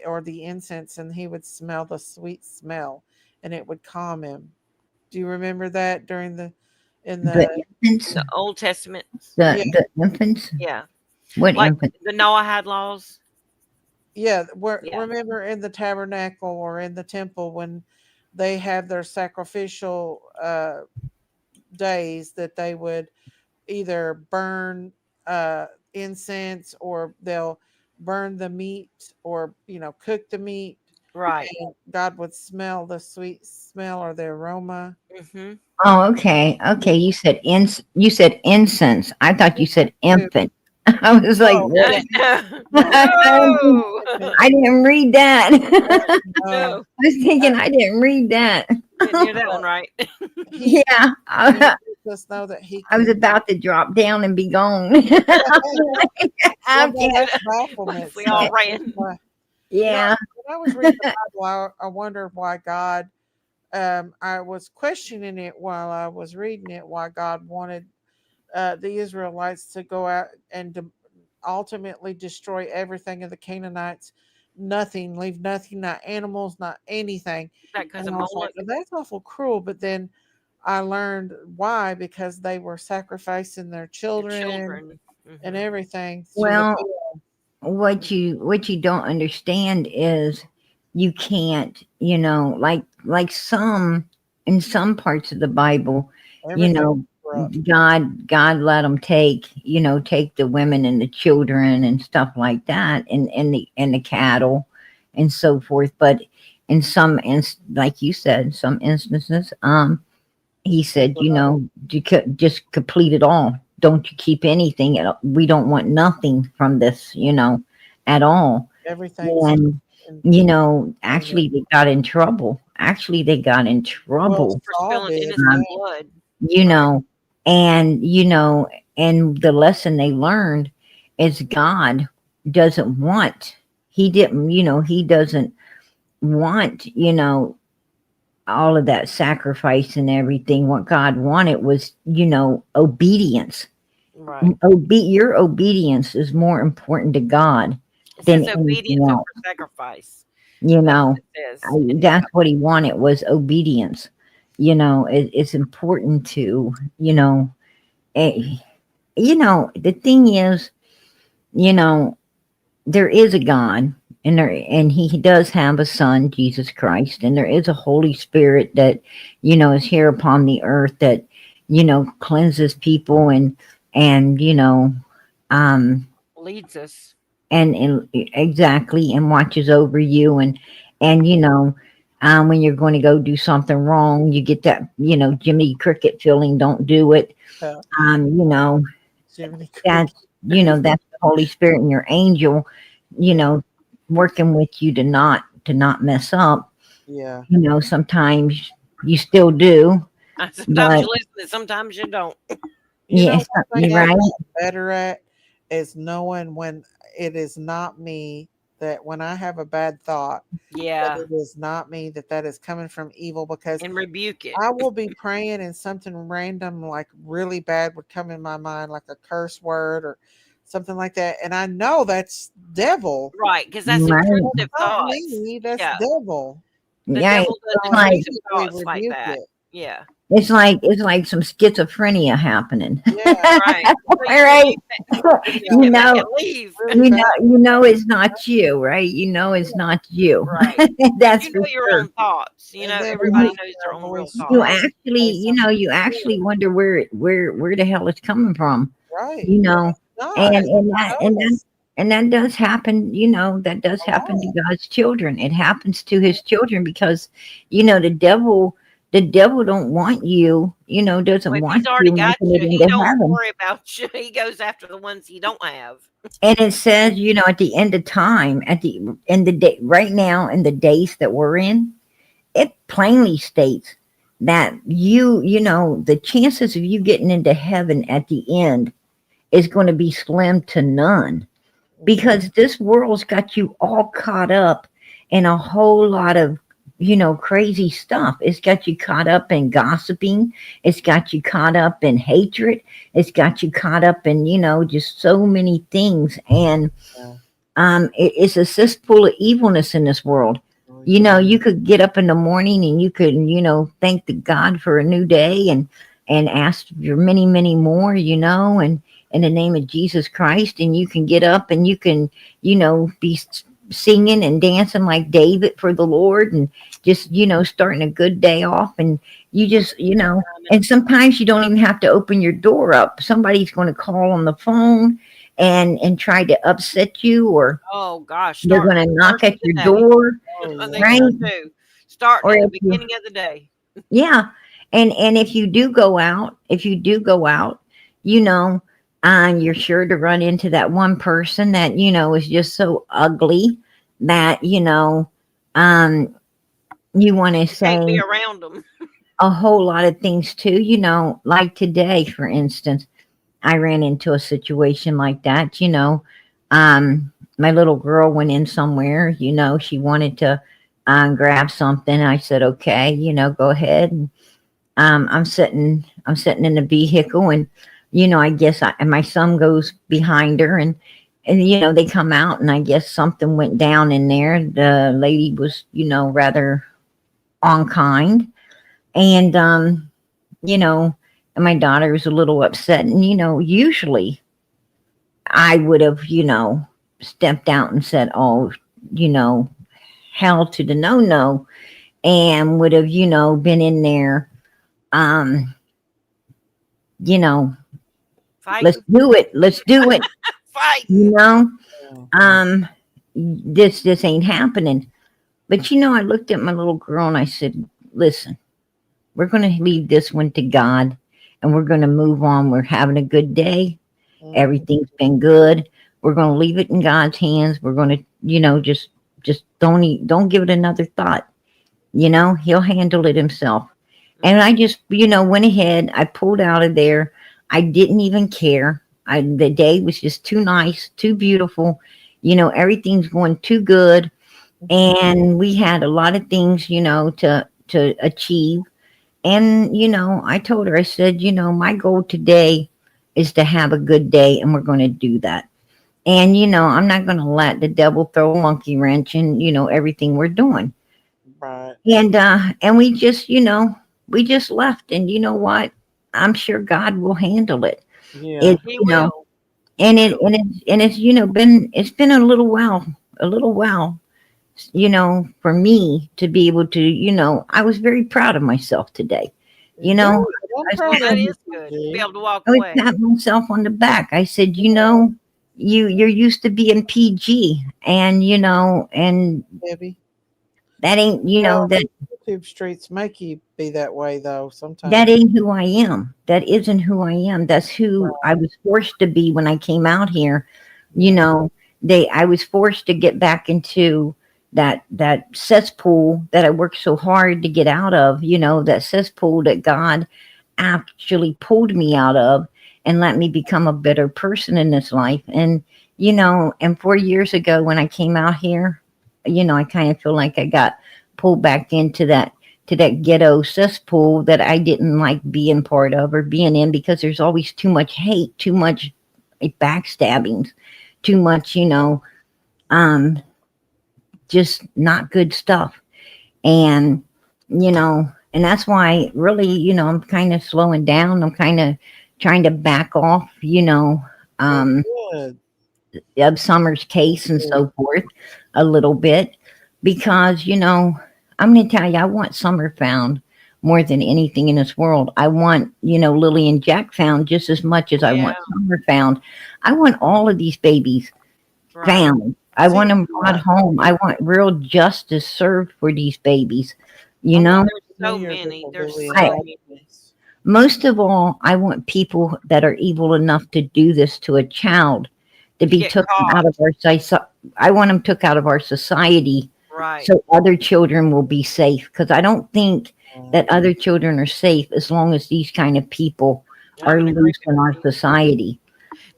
[SPEAKER 2] or the incense, and he would smell the sweet smell, and it would calm him. Do you remember that during the
[SPEAKER 8] infants?
[SPEAKER 7] The Old Testament?
[SPEAKER 8] The infants?
[SPEAKER 7] Yeah.
[SPEAKER 8] What
[SPEAKER 7] like
[SPEAKER 8] infants?
[SPEAKER 7] the Noahide laws?
[SPEAKER 2] Yeah, remember in the tabernacle or in the temple when they have their sacrificial days, that they would either burn incense, or they'll burn the meat, or cook the meat.
[SPEAKER 7] Right.
[SPEAKER 2] And God would smell the sweet smell or the aroma.
[SPEAKER 7] Mm-hmm.
[SPEAKER 8] Oh, okay. You said incense. I thought you said infant. I was like, what?
[SPEAKER 7] No.
[SPEAKER 8] I didn't read that.
[SPEAKER 7] No.
[SPEAKER 8] I was thinking I didn't read that.
[SPEAKER 7] Didn't hear that one right.
[SPEAKER 8] Yeah.
[SPEAKER 2] us know that he
[SPEAKER 8] I was
[SPEAKER 2] can.
[SPEAKER 8] about to drop down and be gone.
[SPEAKER 2] Well,
[SPEAKER 8] Okay.
[SPEAKER 2] that's bafflement.
[SPEAKER 7] We
[SPEAKER 2] So
[SPEAKER 7] all
[SPEAKER 2] that's
[SPEAKER 7] ran.
[SPEAKER 2] why,
[SPEAKER 8] Yeah.
[SPEAKER 2] when I was reading the Bible, I wondered why God. I was questioning it while I was reading it. Why God wanted the Israelites to go out and ultimately destroy everything of the Canaanites. Nothing, leave nothing, not animals, not anything.
[SPEAKER 7] That because
[SPEAKER 2] And
[SPEAKER 7] of
[SPEAKER 2] I was like,
[SPEAKER 7] Moloch.
[SPEAKER 2] "Oh, that's awful cruel." But then I learned why, because they were sacrificing their
[SPEAKER 7] Your
[SPEAKER 2] children
[SPEAKER 7] children.
[SPEAKER 2] and
[SPEAKER 7] Mhm.
[SPEAKER 2] everything to the
[SPEAKER 8] Well, what you don't understand is you can't, like some in some parts of the Bible, you
[SPEAKER 2] everything
[SPEAKER 8] know,
[SPEAKER 2] corrupt.
[SPEAKER 8] God let them take the women and the children and stuff like that, and the cattle and so forth. But in like you said, some instances, he said, just complete it all. Don't you keep anything. We don't want nothing from this, at all.
[SPEAKER 2] Everything's
[SPEAKER 8] And,
[SPEAKER 2] in,
[SPEAKER 8] actually they got in trouble. Actually, they got in
[SPEAKER 2] well,
[SPEAKER 8] trouble,
[SPEAKER 7] For
[SPEAKER 2] Saul
[SPEAKER 7] spilling
[SPEAKER 2] did.
[SPEAKER 8] um,
[SPEAKER 7] innocent blood.
[SPEAKER 8] you
[SPEAKER 7] Right.
[SPEAKER 8] know, and, and the lesson they learned is God doesn't want, he doesn't want, all of that sacrifice and everything. What God wanted was, obedience.
[SPEAKER 7] Right.
[SPEAKER 8] Your obedience is more important to God
[SPEAKER 7] It
[SPEAKER 8] than
[SPEAKER 7] says
[SPEAKER 8] anything
[SPEAKER 7] obedience over
[SPEAKER 8] else.
[SPEAKER 7] sacrifice.
[SPEAKER 8] You
[SPEAKER 7] That's
[SPEAKER 8] know,
[SPEAKER 7] what it says.
[SPEAKER 8] that's what he wanted was obedience. It's important to, eh, the thing is, you know, there is a God, and he does have a son, Jesus Christ, and there is a Holy Spirit that, is here upon the earth that, cleanses people and, um,
[SPEAKER 7] Leads us.
[SPEAKER 8] and exactly, and watches over you, and, when you're going to go do something wrong, you get that, Jimmy Cricket feeling, don't do it.
[SPEAKER 2] uh,
[SPEAKER 8] You know,
[SPEAKER 2] Jiminy
[SPEAKER 8] that's,
[SPEAKER 2] Cricket.
[SPEAKER 8] that's the Holy Spirit and your angel,
[SPEAKER 2] Yeah.
[SPEAKER 8] working with you to not mess up.
[SPEAKER 2] Yeah.
[SPEAKER 8] Sometimes you still do,
[SPEAKER 7] Sometimes
[SPEAKER 8] but
[SPEAKER 7] you listen and sometimes you don't.
[SPEAKER 2] You
[SPEAKER 8] yeah,
[SPEAKER 2] know, one thing
[SPEAKER 8] you're
[SPEAKER 2] I've
[SPEAKER 8] right.
[SPEAKER 2] gotten better at is knowing when it is not me, that when I have a bad thought, that
[SPEAKER 7] Yeah.
[SPEAKER 2] it is not me, that is coming from evil, because
[SPEAKER 7] And rebuke it.
[SPEAKER 2] I will be praying and something random, like really bad, would come in my mind, like a curse word or something like that. And I know that's devil.
[SPEAKER 7] Right. Because that's
[SPEAKER 8] Right.
[SPEAKER 7] intrusive
[SPEAKER 2] Not
[SPEAKER 7] thoughts.
[SPEAKER 2] me, that's
[SPEAKER 7] Yeah.
[SPEAKER 2] devil.
[SPEAKER 7] The
[SPEAKER 8] Yeah,
[SPEAKER 7] devil
[SPEAKER 2] So
[SPEAKER 7] does
[SPEAKER 8] it's
[SPEAKER 2] I
[SPEAKER 8] like
[SPEAKER 7] intrusive
[SPEAKER 2] immediately
[SPEAKER 7] thoughts like
[SPEAKER 2] rebuke
[SPEAKER 7] that.
[SPEAKER 2] it.
[SPEAKER 7] Yeah.
[SPEAKER 8] it's like some schizophrenia happening.
[SPEAKER 2] Yeah,
[SPEAKER 7] Right. So
[SPEAKER 8] All right.
[SPEAKER 7] you
[SPEAKER 8] you
[SPEAKER 7] get back
[SPEAKER 8] know,
[SPEAKER 7] and leave.
[SPEAKER 2] really bad.
[SPEAKER 8] it's not you, right? It's not you.
[SPEAKER 7] Right.
[SPEAKER 8] That's
[SPEAKER 7] You
[SPEAKER 8] for
[SPEAKER 7] know your
[SPEAKER 8] sure.
[SPEAKER 7] own thoughts.
[SPEAKER 2] And then when
[SPEAKER 7] Everybody
[SPEAKER 2] I
[SPEAKER 7] knows
[SPEAKER 2] hear
[SPEAKER 7] their
[SPEAKER 2] a
[SPEAKER 7] own real
[SPEAKER 2] voice
[SPEAKER 8] You
[SPEAKER 7] thoughts.
[SPEAKER 2] trying to
[SPEAKER 8] actually,
[SPEAKER 2] say something
[SPEAKER 8] you actually wonder where the hell it's coming from.
[SPEAKER 2] right,
[SPEAKER 8] You
[SPEAKER 2] and
[SPEAKER 8] know,
[SPEAKER 2] it's not.
[SPEAKER 8] and
[SPEAKER 2] I
[SPEAKER 8] and that and
[SPEAKER 2] know
[SPEAKER 8] that and that does happen. That does
[SPEAKER 2] a
[SPEAKER 8] happen
[SPEAKER 2] lot.
[SPEAKER 8] to God's children. It happens to His children because the devil don't want you. Doesn't
[SPEAKER 7] Well, if
[SPEAKER 8] want
[SPEAKER 7] he's already
[SPEAKER 8] you
[SPEAKER 7] got
[SPEAKER 8] making it
[SPEAKER 7] you, he
[SPEAKER 8] into
[SPEAKER 7] don't
[SPEAKER 8] heaven.
[SPEAKER 7] worry about you. He goes after the ones he don't have.
[SPEAKER 8] And it says, at the end of time, in the day right now, in the days that we're in, it plainly states that the chances of you getting into heaven at the end is going to be slim to none,
[SPEAKER 2] Mhm.
[SPEAKER 8] because this world's got you all caught up in a whole lot of crazy stuff. It's got you caught up in gossiping. It's got you caught up in hatred. It's got you caught up in just so many things. And
[SPEAKER 2] Yeah.
[SPEAKER 8] it's a cesspool of evilness in this world.
[SPEAKER 2] Oh, yeah.
[SPEAKER 8] You could get up in the morning and you could thank the God for a new day, and ask for many, many more, and in the name of Jesus Christ, and you can get up and you can be singing and dancing like David for the Lord, and just starting a good day off, and you just and sometimes you don't even have to open your door up. Somebody's going to call on the phone and try to upset you, or
[SPEAKER 7] Oh gosh,
[SPEAKER 8] they're
[SPEAKER 7] starting
[SPEAKER 8] going
[SPEAKER 7] at
[SPEAKER 8] to
[SPEAKER 7] the
[SPEAKER 8] knock
[SPEAKER 7] first of
[SPEAKER 8] at
[SPEAKER 7] the
[SPEAKER 8] your
[SPEAKER 7] day.
[SPEAKER 8] door,
[SPEAKER 2] Oh,
[SPEAKER 7] They
[SPEAKER 2] yeah.
[SPEAKER 8] right?
[SPEAKER 7] sure do. Starting
[SPEAKER 8] Or
[SPEAKER 7] at the
[SPEAKER 8] if you,
[SPEAKER 7] beginning of the day.
[SPEAKER 8] yeah, and if you do go out, you know, you're sure to run into that one person that is just so ugly that um you want to
[SPEAKER 7] Can't be
[SPEAKER 8] say,
[SPEAKER 7] around them.
[SPEAKER 8] a whole lot of things too. Like today, for instance, I ran into a situation like that. My little girl went in somewhere. She wanted to grab something. I said, okay, go ahead. And I'm sitting in the vehicle, and I guess and my son goes behind her, and they come out, and I guess something went down in there. The lady was rather unkind, and you know and my daughter was a little upset, and usually I would have stepped out and said, oh, you know hell to the no, and would have been in there, um you know let's
[SPEAKER 7] Fighting,
[SPEAKER 8] do it, let's do it. you
[SPEAKER 7] fighting.
[SPEAKER 8] know
[SPEAKER 2] Oh,
[SPEAKER 8] um this ain't happening. But I looked at my little girl and I said, listen, we're going to leave this one to God, and we're going to move on. We're having a good day.
[SPEAKER 2] mhm.
[SPEAKER 8] Everything's been good. We're going to leave it in God's hands. We're going to just don't give it another thought. He'll handle it himself. And I just went ahead. I pulled out of there. I didn't even care. The day was just too nice, too beautiful. Everything's going too good, and we had a lot of things to achieve. And I told her, I said, my goal today is to have a good day, and we're going to do that. And I'm not going to let the devil throw a monkey wrench in everything we're doing.
[SPEAKER 2] Right.
[SPEAKER 8] And we just left. And you know what, I'm sure God will handle it.
[SPEAKER 2] Yeah.
[SPEAKER 8] It
[SPEAKER 7] He
[SPEAKER 8] you know
[SPEAKER 7] will. He
[SPEAKER 8] and it
[SPEAKER 7] will.
[SPEAKER 8] and it and it's been a little while for me to be able to, I was very proud of myself today. You
[SPEAKER 2] Good.
[SPEAKER 8] know,
[SPEAKER 2] I'm
[SPEAKER 8] I was,
[SPEAKER 7] Well,
[SPEAKER 2] proud
[SPEAKER 7] that
[SPEAKER 2] of you,
[SPEAKER 7] is good to be
[SPEAKER 2] G.
[SPEAKER 7] able to walk
[SPEAKER 8] I would
[SPEAKER 7] away.
[SPEAKER 8] pat myself on the back. I said, you're used to being PG, and
[SPEAKER 2] Debbie.
[SPEAKER 8] that ain't,
[SPEAKER 2] Well,
[SPEAKER 8] that
[SPEAKER 2] YouTube streets make you be that way, though,
[SPEAKER 8] that
[SPEAKER 2] sometimes.
[SPEAKER 8] ain't who I am. That isn't who I am. That's who I was forced to be when I came out here. You
[SPEAKER 2] Yeah.
[SPEAKER 8] know, I was forced to get back into that cesspool that I worked so hard to get out of, that cesspool that God actually pulled me out of and let me become a better person in this life. And 4 years ago when I came out here, I kind of feel like I got pulled back into that ghetto cesspool that I didn't like being part of or being in, because there's always too much hate, too much backstabbings, too much, um, just not good stuff. And that's why really, I'm kind of slowing down. I'm kind of trying to back off,
[SPEAKER 2] Well,
[SPEAKER 8] um,
[SPEAKER 2] good.
[SPEAKER 8] of Summer's case and
[SPEAKER 2] Good.
[SPEAKER 8] so forth a little bit, because I'm going to tell you, I want Summer found more than anything in this world. I want Lily and Jack found just as much as I
[SPEAKER 7] Yeah,
[SPEAKER 8] want Summer found. I want all of these babies
[SPEAKER 7] right.
[SPEAKER 8] found. I
[SPEAKER 2] See,
[SPEAKER 8] want them brought
[SPEAKER 2] yeah,
[SPEAKER 8] home. I want real justice served for these babies. You
[SPEAKER 2] I'm
[SPEAKER 8] know,
[SPEAKER 2] glad
[SPEAKER 7] There's
[SPEAKER 2] to know
[SPEAKER 7] so
[SPEAKER 2] you're
[SPEAKER 7] many.
[SPEAKER 2] little
[SPEAKER 7] There's
[SPEAKER 2] Billy and
[SPEAKER 8] I
[SPEAKER 7] so
[SPEAKER 2] Jack.
[SPEAKER 7] many.
[SPEAKER 8] most of all, I want people that are evil enough to do this to a child to
[SPEAKER 7] To
[SPEAKER 8] be
[SPEAKER 7] get
[SPEAKER 8] taken
[SPEAKER 7] caught.
[SPEAKER 8] out of our I want them took out of our society
[SPEAKER 7] Right.
[SPEAKER 8] so other children will be safe. Because I don't think
[SPEAKER 2] Mm.
[SPEAKER 8] that other children are safe as long as these kind of people are
[SPEAKER 7] I'm in
[SPEAKER 8] loose
[SPEAKER 7] agreement
[SPEAKER 8] in
[SPEAKER 7] with
[SPEAKER 8] our
[SPEAKER 7] you.
[SPEAKER 8] society.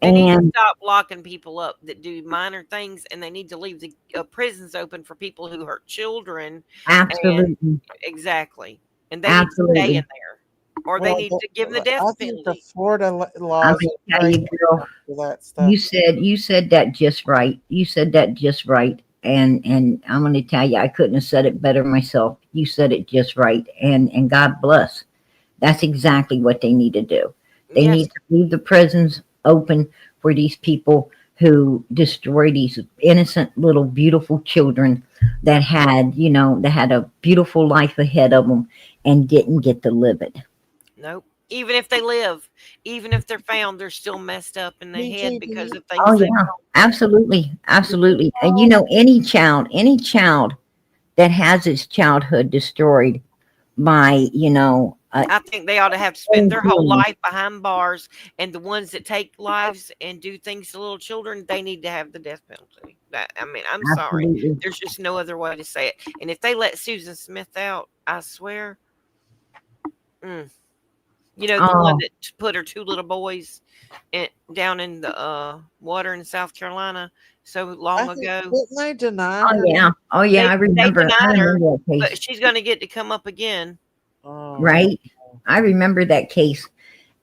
[SPEAKER 7] They need to
[SPEAKER 8] And
[SPEAKER 7] stop locking people up that do minor things, and they need to leave the prisons open for people who hurt children. And
[SPEAKER 8] absolutely,
[SPEAKER 7] exactly, and they need to stay in
[SPEAKER 8] absolutely.
[SPEAKER 7] there, or they
[SPEAKER 2] Well,
[SPEAKER 7] need to give them the death
[SPEAKER 2] I think the
[SPEAKER 7] penalty.
[SPEAKER 2] Florida
[SPEAKER 8] I'm
[SPEAKER 2] laws
[SPEAKER 8] gonna
[SPEAKER 2] are
[SPEAKER 8] tell
[SPEAKER 2] great
[SPEAKER 8] you, girl.
[SPEAKER 2] for that
[SPEAKER 8] You
[SPEAKER 2] stuff.
[SPEAKER 8] said you said that just right. You said that just right. And I'm going to tell you, I couldn't have said it better myself. You said it just right. And God bless. That's exactly what they need to do. They
[SPEAKER 7] Yes,
[SPEAKER 8] need to leave the prisons open for these people who destroy these innocent little beautiful children that had a beautiful life ahead of them and didn't get to live it.
[SPEAKER 7] nope. Even if they live, even if they're found, they're still messed up in the head
[SPEAKER 2] BG, do
[SPEAKER 7] because
[SPEAKER 2] you,
[SPEAKER 7] of
[SPEAKER 8] Oh
[SPEAKER 7] things they've
[SPEAKER 8] yeah,
[SPEAKER 7] gone through.
[SPEAKER 8] absolutely,
[SPEAKER 2] do you
[SPEAKER 8] absolutely. And
[SPEAKER 2] know?
[SPEAKER 8] any child that has its childhood destroyed by
[SPEAKER 7] I think they ought to have to spend their whole
[SPEAKER 8] influence.
[SPEAKER 7] life behind bars, and the ones that take lives and do things to little children, they need to have the death penalty. I mean, I'm sorry.
[SPEAKER 8] Absolutely.
[SPEAKER 7] There's just no other way to say it. And if they let Susan Smith out, I swear, Mm. You know, the one
[SPEAKER 8] Oh,
[SPEAKER 7] that put her two little boys down in the water in South Carolina so
[SPEAKER 2] I
[SPEAKER 7] long
[SPEAKER 2] think
[SPEAKER 7] ago.
[SPEAKER 2] didn't they deny
[SPEAKER 8] oh
[SPEAKER 2] her?
[SPEAKER 8] yeah. Oh yeah. I
[SPEAKER 7] They
[SPEAKER 8] remember. I
[SPEAKER 7] denied her,
[SPEAKER 8] remember that case.
[SPEAKER 7] but she's going to get to come up again.
[SPEAKER 2] Oh,
[SPEAKER 8] Right. I remember that case.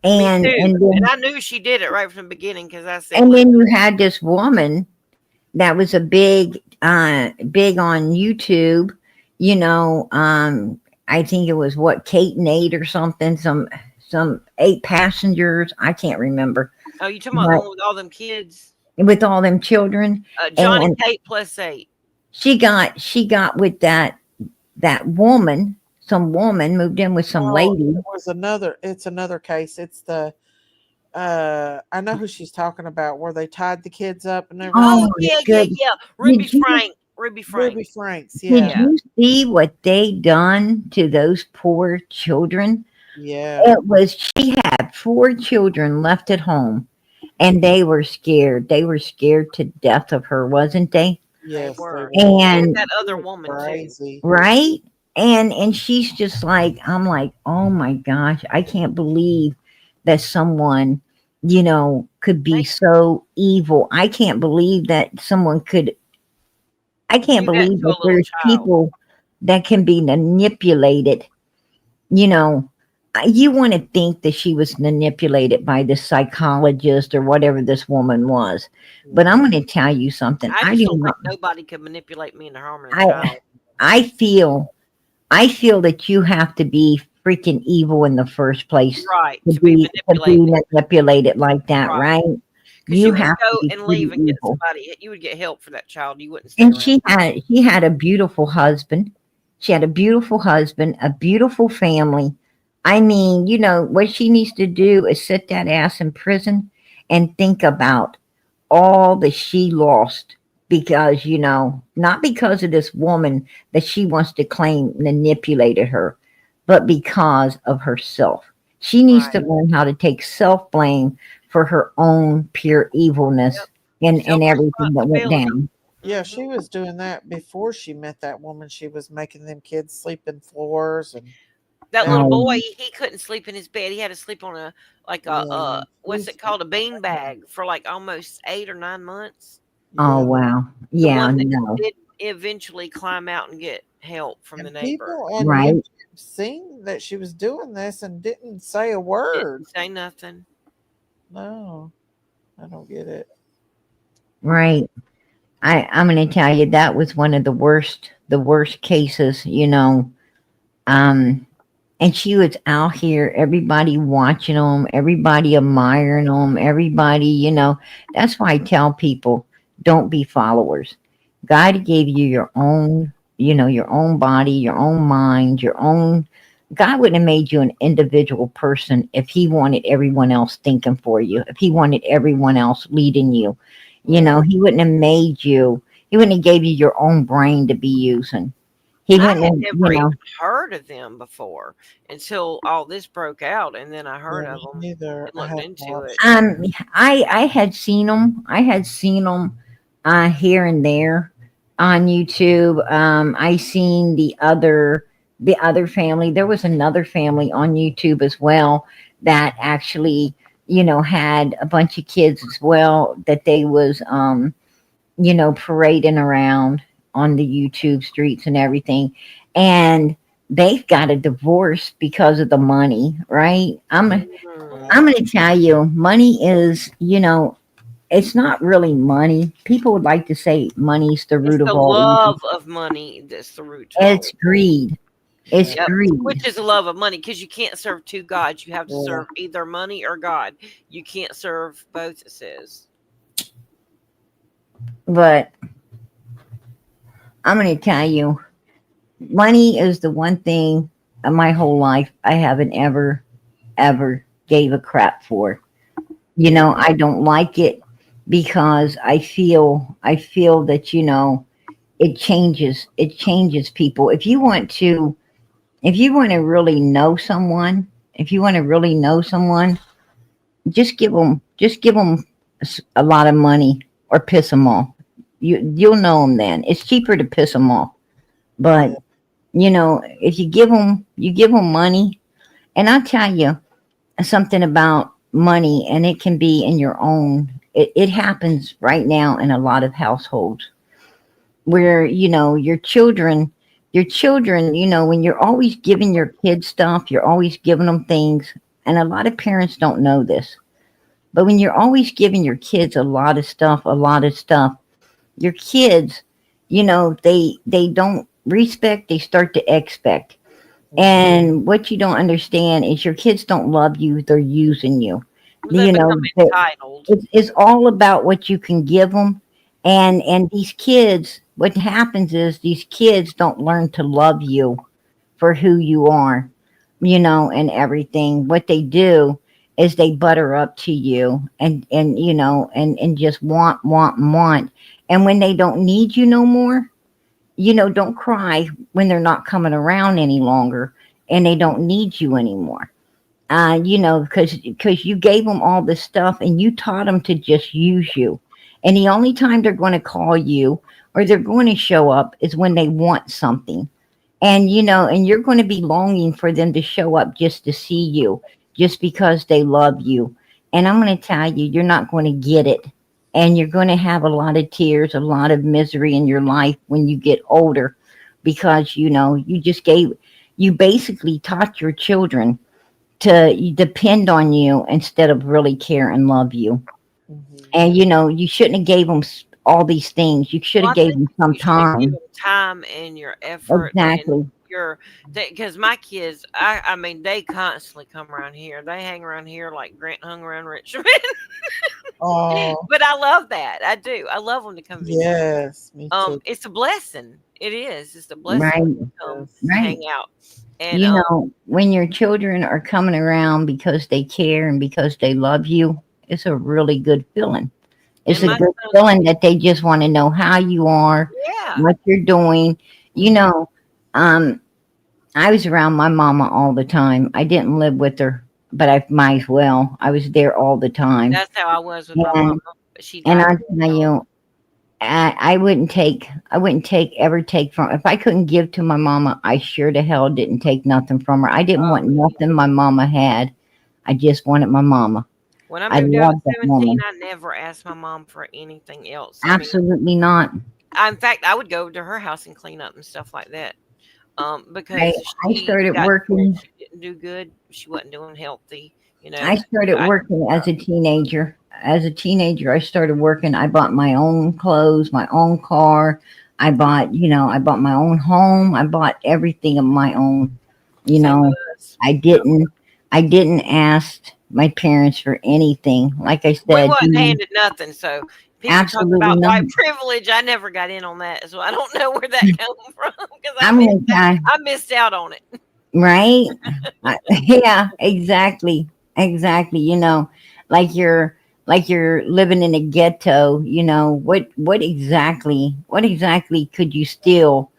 [SPEAKER 7] Me
[SPEAKER 8] And
[SPEAKER 7] too.
[SPEAKER 8] and
[SPEAKER 7] And
[SPEAKER 8] then
[SPEAKER 7] I knew she did it right from the beginning because I said,
[SPEAKER 8] and
[SPEAKER 7] "Look,
[SPEAKER 8] then you had this woman that was a big on YouTube, you know, I think it was what, Kate and Eight or something, some 8 passengers, I can't remember,
[SPEAKER 7] oh, you talking about the
[SPEAKER 8] but
[SPEAKER 7] one with all them kids?
[SPEAKER 8] with all them children,
[SPEAKER 7] John and
[SPEAKER 8] and
[SPEAKER 7] Kate plus 8."
[SPEAKER 8] she got with that woman, some woman moved in with some
[SPEAKER 2] oh,
[SPEAKER 8] lady.
[SPEAKER 2] it was another. It's another case. It's the. I know who she's talking about, where they tied the kids up and
[SPEAKER 7] Oh,
[SPEAKER 8] Oh
[SPEAKER 2] everything.
[SPEAKER 8] my
[SPEAKER 7] yeah, yeah,
[SPEAKER 8] goodness.
[SPEAKER 7] yeah. Ruby
[SPEAKER 8] Did you
[SPEAKER 7] Frank. Ruby Frank.
[SPEAKER 2] Ruby Franks.
[SPEAKER 8] did
[SPEAKER 2] Yeah,
[SPEAKER 7] Yeah.
[SPEAKER 8] you see what they done to those poor children?
[SPEAKER 2] yeah,
[SPEAKER 8] It was she had 4 children left at home, and they were scared. They were scared to death of her, wasn't they?
[SPEAKER 7] They
[SPEAKER 2] yes, they
[SPEAKER 7] were.
[SPEAKER 2] were.
[SPEAKER 7] And
[SPEAKER 8] And
[SPEAKER 7] that
[SPEAKER 2] She
[SPEAKER 7] other
[SPEAKER 2] was
[SPEAKER 7] woman, too.
[SPEAKER 2] crazy.
[SPEAKER 8] right? And she's just like, I'm like, oh my gosh, I can't believe that someone, could be
[SPEAKER 7] They
[SPEAKER 8] so evil. I can't
[SPEAKER 7] do that
[SPEAKER 8] believe
[SPEAKER 7] to
[SPEAKER 8] that
[SPEAKER 7] a little
[SPEAKER 8] there's
[SPEAKER 7] child.
[SPEAKER 8] people that can be manipulated. you know you want to think that she was manipulated by the psychologist or whatever this woman was, but I'm
[SPEAKER 2] Yeah.
[SPEAKER 8] going to tell you something.
[SPEAKER 7] I
[SPEAKER 8] I
[SPEAKER 7] just
[SPEAKER 8] do
[SPEAKER 7] don't
[SPEAKER 8] not
[SPEAKER 7] think nobody could manipulate me into harming a
[SPEAKER 8] i
[SPEAKER 7] child.
[SPEAKER 8] i feel that you have to be freaking evil in the first place
[SPEAKER 7] Right.
[SPEAKER 8] to
[SPEAKER 7] To be
[SPEAKER 8] be
[SPEAKER 7] manipulated.
[SPEAKER 8] manipulated like that,
[SPEAKER 7] Right.
[SPEAKER 8] right?
[SPEAKER 7] Because
[SPEAKER 8] You
[SPEAKER 7] you would
[SPEAKER 8] have to
[SPEAKER 7] go
[SPEAKER 8] be
[SPEAKER 7] and
[SPEAKER 8] pretty
[SPEAKER 7] leave and get
[SPEAKER 8] evil.
[SPEAKER 7] somebody. You would get help for that child. You wouldn't stay
[SPEAKER 8] And
[SPEAKER 7] around.
[SPEAKER 8] she had a beautiful husband. She had a beautiful husband, a beautiful family. I mean, what she needs to do is sit that ass in prison and think about all that she lost because, not because of this woman that she wants to claim manipulated her, but because of herself. She needs to
[SPEAKER 7] Right.
[SPEAKER 8] learn how to take self blame for her own pure evilness
[SPEAKER 7] Yep.
[SPEAKER 8] and
[SPEAKER 7] Self
[SPEAKER 8] everything that went
[SPEAKER 7] responsibility.
[SPEAKER 8] down.
[SPEAKER 2] Yeah,
[SPEAKER 7] Hmm.
[SPEAKER 2] she was doing that before she met that woman. She was making them kids sleep in floors and
[SPEAKER 7] That little
[SPEAKER 8] Oh,
[SPEAKER 7] boy,
[SPEAKER 2] everything.
[SPEAKER 7] he couldn't sleep in his bed. He had to sleep on a like
[SPEAKER 2] Yeah,
[SPEAKER 7] what's it called, a bean bag for like almost 8 or 9 months.
[SPEAKER 8] oh
[SPEAKER 2] yeah.
[SPEAKER 8] wow.
[SPEAKER 7] The
[SPEAKER 8] Yeah,
[SPEAKER 7] one that
[SPEAKER 8] no.
[SPEAKER 7] did eventually climb out and get help from the
[SPEAKER 2] And
[SPEAKER 7] neighbor.
[SPEAKER 2] people on YouTube
[SPEAKER 8] Right,
[SPEAKER 2] seen that she was doing this and didn't say a
[SPEAKER 7] Didn't
[SPEAKER 2] word.
[SPEAKER 7] say nothing.
[SPEAKER 2] No, I don't get it.
[SPEAKER 8] right. I'm gonna tell you that was one of the worst cases, Um and she was out here, everybody watching them, everybody admiring them, everybody, that's why I tell people, don't be followers. God gave you your own body, your own mind, God wouldn't have made you an individual person if he wanted everyone else thinking for you, if he wanted everyone else leading you.
[SPEAKER 2] Right.
[SPEAKER 8] He wouldn't have made you, he wouldn't have gave you your own brain to be using. He
[SPEAKER 7] I
[SPEAKER 8] wouldn't
[SPEAKER 7] had
[SPEAKER 8] have,
[SPEAKER 7] never even heard of them before until all this broke out, and then I
[SPEAKER 2] Yeah,
[SPEAKER 7] heard of
[SPEAKER 2] me
[SPEAKER 7] them
[SPEAKER 2] neither.
[SPEAKER 7] and
[SPEAKER 2] I
[SPEAKER 7] looked
[SPEAKER 2] haven't
[SPEAKER 7] into it.
[SPEAKER 2] watched them.
[SPEAKER 8] I had seen them. Here and there on YouTube. I seen the other family. There was another family on YouTube as well that actually, had a bunch of kids as well that they was parading around on the YouTube streets and everything. And they've got a divorce because of the money, right? I'm
[SPEAKER 7] Mm.
[SPEAKER 8] going to tell you, money is, it's not really money. People would like to say money's the
[SPEAKER 7] It's
[SPEAKER 8] root
[SPEAKER 7] the
[SPEAKER 8] of all evil.
[SPEAKER 7] love of money that's the root to all
[SPEAKER 8] It's
[SPEAKER 7] evil.
[SPEAKER 8] greed. It's
[SPEAKER 2] Yeah.
[SPEAKER 7] Yep.
[SPEAKER 8] greed.
[SPEAKER 7] Which is the love of money, because you can't serve two gods. You have to
[SPEAKER 2] Yeah.
[SPEAKER 7] serve either money or God. You can't serve both, it says.
[SPEAKER 8] But I'm going to tell you, money is the one thing in my whole life I haven't ever gave a crap for.
[SPEAKER 2] Yeah.
[SPEAKER 8] I don't like it because I feel that, it changes people. If you want to really know someone, just give them a lot of money or piss them off. You'll know them then. It's cheaper to piss them off.
[SPEAKER 2] Yeah.
[SPEAKER 8] But if you give them money And I'll tell you something about money, and it can be in your own. It happens right now in a lot of households where your children, when you're always giving your kids stuff, you're always giving them things, and a lot of parents don't know this. But when you're always giving your kids a lot of stuff, your kids, they don't respect, they start to expect. And what you don't understand is your kids don't love you, they're using you.
[SPEAKER 7] They
[SPEAKER 8] You know,
[SPEAKER 7] become entitled.
[SPEAKER 8] it's all about what you can give them. And these kids, what happens is these kids don't learn to love you for who you are, and everything. What they do is they butter up to you and just want. And when they don't need you no more, don't cry when they're not coming around any longer and they don't need you anymore. Because you gave them all this stuff and you taught them to just use you. And the only time they're going to call you or they're going to show up is when they want something. And you're going to be longing for them to show up just to see you, just because they love you. And I'm going to tell you, you're not going to get it. And you're going to have a lot of tears, a lot of misery in your life when you get older, because, you basically taught your children to depend on you instead of really care and love you. And, you shouldn't have gave them all these things. You should
[SPEAKER 7] Well,
[SPEAKER 8] have
[SPEAKER 7] I
[SPEAKER 8] gave
[SPEAKER 7] think
[SPEAKER 8] them some
[SPEAKER 7] you should give
[SPEAKER 8] time.
[SPEAKER 7] them time and your effort
[SPEAKER 8] Exactly.
[SPEAKER 7] and because my kids, I mean, they constantly come around here. They hang around here like Grant hung around Richmond.
[SPEAKER 2] Oh,
[SPEAKER 7] But I love that. I do. I love them to come visit.
[SPEAKER 2] yes, me too.
[SPEAKER 7] It's a blessing. It is. It's a blessing
[SPEAKER 8] Right.
[SPEAKER 7] when you come
[SPEAKER 8] Right.
[SPEAKER 7] hang out. And
[SPEAKER 8] When your children are coming around because they care and because they love you, it's a really good feeling. It's
[SPEAKER 7] and
[SPEAKER 8] a
[SPEAKER 7] my
[SPEAKER 8] good
[SPEAKER 7] son,
[SPEAKER 8] feeling that they just want to know how you are,
[SPEAKER 7] yeah.
[SPEAKER 8] what you're doing. You know, um, I was around my mama all the time. I didn't live with her, but I might as well. I was there all the time.
[SPEAKER 7] That's how I was with my
[SPEAKER 8] And
[SPEAKER 7] mama. But she
[SPEAKER 8] and
[SPEAKER 7] died
[SPEAKER 8] I
[SPEAKER 7] very
[SPEAKER 8] tell
[SPEAKER 7] young.
[SPEAKER 8] you, I wouldn't take from, if I couldn't give to my mama, I sure to hell didn't take nothing from her. I didn't want nothing my mama had. I just wanted my mama.
[SPEAKER 7] When I
[SPEAKER 8] I
[SPEAKER 7] moved out
[SPEAKER 8] love
[SPEAKER 7] at
[SPEAKER 8] that
[SPEAKER 7] 17,
[SPEAKER 8] woman.
[SPEAKER 7] I never asked my mom for anything else. I mean,
[SPEAKER 8] Absolutely not.
[SPEAKER 7] in fact, I would go to her house and clean up and stuff like that.
[SPEAKER 8] I,
[SPEAKER 7] Because
[SPEAKER 8] I
[SPEAKER 7] she
[SPEAKER 8] started
[SPEAKER 7] got to where
[SPEAKER 8] working.
[SPEAKER 7] she didn't do good. She wasn't doing healthy,
[SPEAKER 8] I started
[SPEAKER 7] I
[SPEAKER 8] working as a teenager. As a teenager, I started working. I bought my own clothes, my own car. I bought my own home. I bought everything of my own. You
[SPEAKER 7] same with
[SPEAKER 8] know,
[SPEAKER 7] us.
[SPEAKER 8] I didn't, I didn't ask my parents for anything. Like I
[SPEAKER 7] We
[SPEAKER 8] said,
[SPEAKER 7] wasn't handed nothing. So people talk
[SPEAKER 8] absolutely
[SPEAKER 7] about
[SPEAKER 8] not.
[SPEAKER 7] white privilege. I never got in on that, so I don't know where that came from because
[SPEAKER 8] I'm gonna tell,
[SPEAKER 7] I missed out on it.
[SPEAKER 8] right? Yeah, exactly, exactly. Like you're living in a ghetto. What exactly could you steal?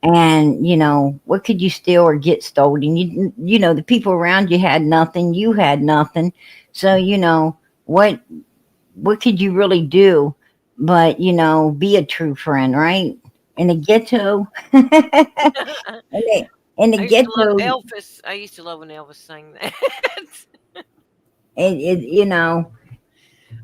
[SPEAKER 8] And what could you steal or get stolen? The people around you had nothing. You had nothing. So what could you really do? But be a true friend, right? In the ghetto, in the
[SPEAKER 7] I used to love
[SPEAKER 8] ghetto,
[SPEAKER 7] Elvis. I used to love when Elvis sang that.
[SPEAKER 8] it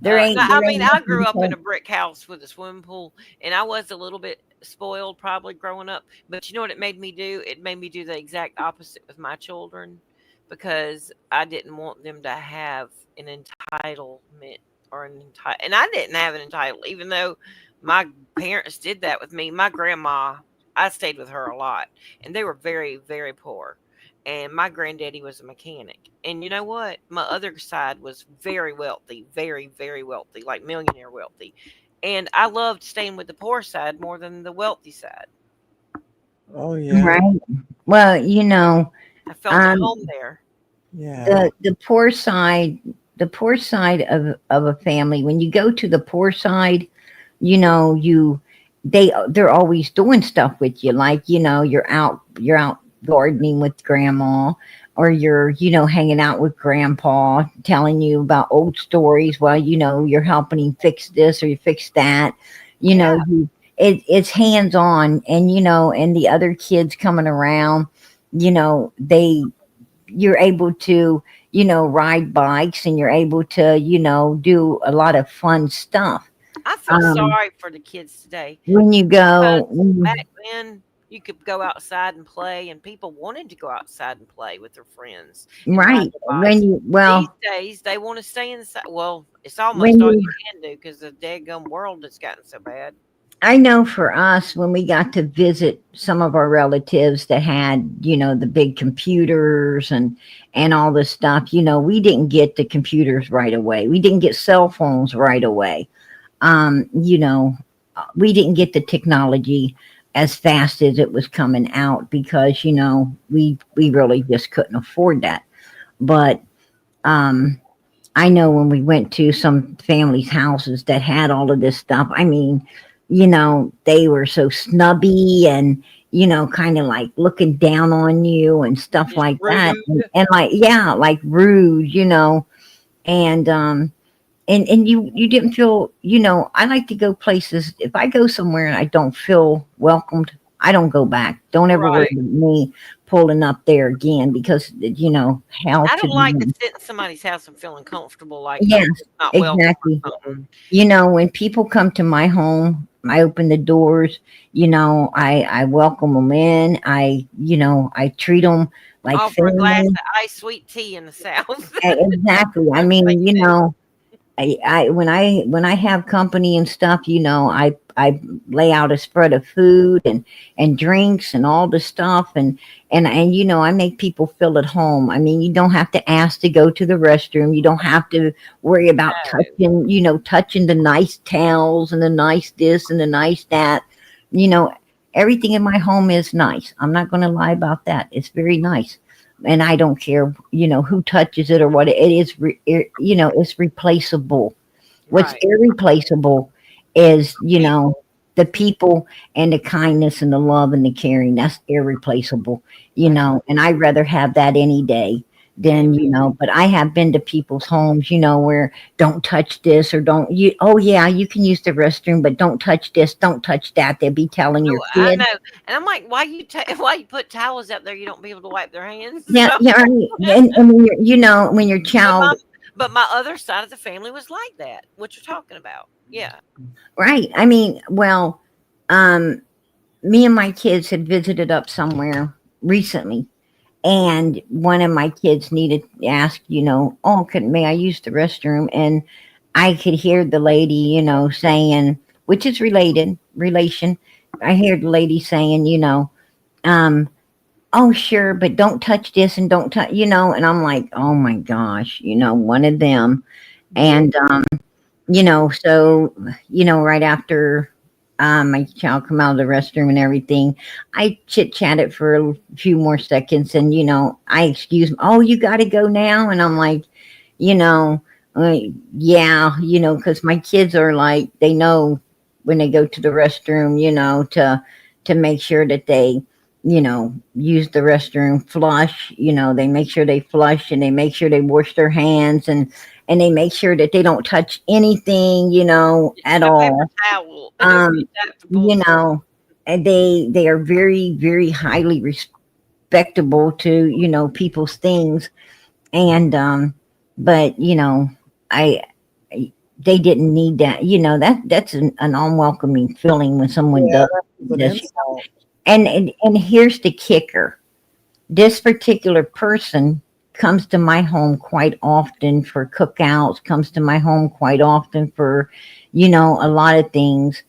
[SPEAKER 8] there
[SPEAKER 7] No,
[SPEAKER 8] ain't
[SPEAKER 7] I
[SPEAKER 8] there
[SPEAKER 7] mean,
[SPEAKER 8] ain't
[SPEAKER 7] I
[SPEAKER 8] nothing
[SPEAKER 7] grew
[SPEAKER 8] to
[SPEAKER 7] up in
[SPEAKER 8] say.
[SPEAKER 7] a brick house with a swimming pool, and I was a little bit spoiled probably growing up. But you know what it made me do? It made me do the exact opposite with my children because I didn't want them to have an entitlement or and I didn't have an entitlement, even though my parents did that with me. My grandma, I stayed with her a lot, and they were very, very poor. And my granddaddy was a mechanic. And you know what? My other side was very wealthy, very, very wealthy, like millionaire wealthy. And I loved staying with the poor side more than the wealthy side.
[SPEAKER 2] Oh yeah,
[SPEAKER 8] Right. Well,
[SPEAKER 7] I felt at
[SPEAKER 8] um,
[SPEAKER 7] home there.
[SPEAKER 2] yeah.
[SPEAKER 8] the poor side of a family. When you go to the poor side, they're always doing stuff with you. Like you're out gardening with grandma, or you're hanging out with grandpa, telling you about old stories while you're helping him fix this or you fix that. You know,
[SPEAKER 7] Yeah.
[SPEAKER 8] it's hands on, and and the other kids coming around, they you're able to, ride bikes, and you're able to, do a lot of fun stuff.
[SPEAKER 7] I feel sorry for the kids today
[SPEAKER 8] When you
[SPEAKER 7] because
[SPEAKER 8] go,
[SPEAKER 7] back then you could go outside and play, and people wanted to go outside and play with their friends and ride
[SPEAKER 8] right,
[SPEAKER 7] their
[SPEAKER 8] when
[SPEAKER 7] bikes.
[SPEAKER 8] you,
[SPEAKER 7] These
[SPEAKER 8] well,
[SPEAKER 7] days, they want to stay inside. Well, it's almost
[SPEAKER 8] when
[SPEAKER 7] all
[SPEAKER 8] you,
[SPEAKER 7] you can do because the daggum world has gotten so bad.
[SPEAKER 8] I know for us, when we got to visit some of our relatives that had, the big computers and all this stuff, we didn't get the computers right away. We didn't get cell phones right away. Um, you know, we didn't get the technology as fast as it was coming out because, we really just couldn't afford that. But um I know when we went to some families' houses that had all of this stuff, I mean, they were so snubby and, kind of like looking down on you and stuff
[SPEAKER 7] Just
[SPEAKER 8] like that.
[SPEAKER 7] rude.
[SPEAKER 8] And like, yeah, like rude, and, and you didn't feel, I like to go places. If I go somewhere and I don't feel welcomed, I don't go back. Don't ever worry
[SPEAKER 7] Right.
[SPEAKER 8] about me pulling up there again because, hell
[SPEAKER 7] I
[SPEAKER 8] to
[SPEAKER 7] don't like to
[SPEAKER 8] them.
[SPEAKER 7] sit in somebody's house and feeling comfortable like,
[SPEAKER 8] Yes,
[SPEAKER 7] oh, it's not welcome
[SPEAKER 8] exactly.
[SPEAKER 7] or something.
[SPEAKER 8] When people come to my home, I open the doors, I welcome them in. I treat them like
[SPEAKER 7] Offer a glass
[SPEAKER 8] family.
[SPEAKER 7] of iced sweet tea in the South.
[SPEAKER 8] Exactly. I
[SPEAKER 7] That's what
[SPEAKER 8] mean,
[SPEAKER 7] you do.
[SPEAKER 8] when I have company and stuff, I lay out a spread of food and drinks and all the stuff, and I make people feel at home. I mean, you don't have to ask to go to the restroom. You don't have to worry about touching the nice towels and the nice this and the nice that. You know, Everything in my home is nice. I'm not going to lie about that. It's very nice, and I don't care, who touches it or what. It is, it's replaceable. What's
[SPEAKER 7] Right.
[SPEAKER 8] irreplaceable is,
[SPEAKER 7] People.
[SPEAKER 8] the people and the kindness and the love and the caring. That's irreplaceable,
[SPEAKER 7] That's right.
[SPEAKER 8] and I'd rather have that any day than,
[SPEAKER 7] Amen.
[SPEAKER 8] but I have been to people's homes, where don't touch this or don't you, oh yeah, you can use the restroom, but don't touch this, don't touch that. They'll be telling your
[SPEAKER 7] Oh, I
[SPEAKER 8] kid.
[SPEAKER 7] know. And I'm like, why you put towels out there you don't be able to wipe their hands?
[SPEAKER 8] Yeah,
[SPEAKER 7] So,
[SPEAKER 8] yeah, right. And when when your
[SPEAKER 7] but
[SPEAKER 8] child,
[SPEAKER 7] my other side of the family was like that. What you're talking about? Yeah.
[SPEAKER 8] right. I mean, well, um, me and my kids had visited up somewhere recently, and one of my kids needed to ask, oh, may I use the restroom? And I could hear the lady, saying, which is relation. I heard the lady saying, um, oh, sure, but don't touch this and don't touch, and I'm like, oh my gosh, one of them.
[SPEAKER 2] Yeah.
[SPEAKER 8] And, so, right after my child come out of the restroom and everything, I chit chatted for a few more seconds, and I excuse me. Oh, you got to go now, and I'm like, you know, uh, yeah, because my kids are like, they know when they go to the restroom, to make sure that they, use the restroom, flush. They make sure they flush, and they make sure they wash their hands, and they make sure that they don't touch anything, at
[SPEAKER 7] Even a paper
[SPEAKER 8] all.
[SPEAKER 7] towel.
[SPEAKER 8] Um,
[SPEAKER 7] That's
[SPEAKER 8] you
[SPEAKER 7] bullshit.
[SPEAKER 8] know, and they are very, very highly respectable to, people's things. And but I they didn't need that. That's an unwelcoming feeling when someone
[SPEAKER 2] Yeah,
[SPEAKER 8] does
[SPEAKER 2] that was an
[SPEAKER 8] this.
[SPEAKER 2] insult.
[SPEAKER 8] And here's the kicker. This particular person comes to my home quite often for cookouts, comes to my home quite often for, a lot of things,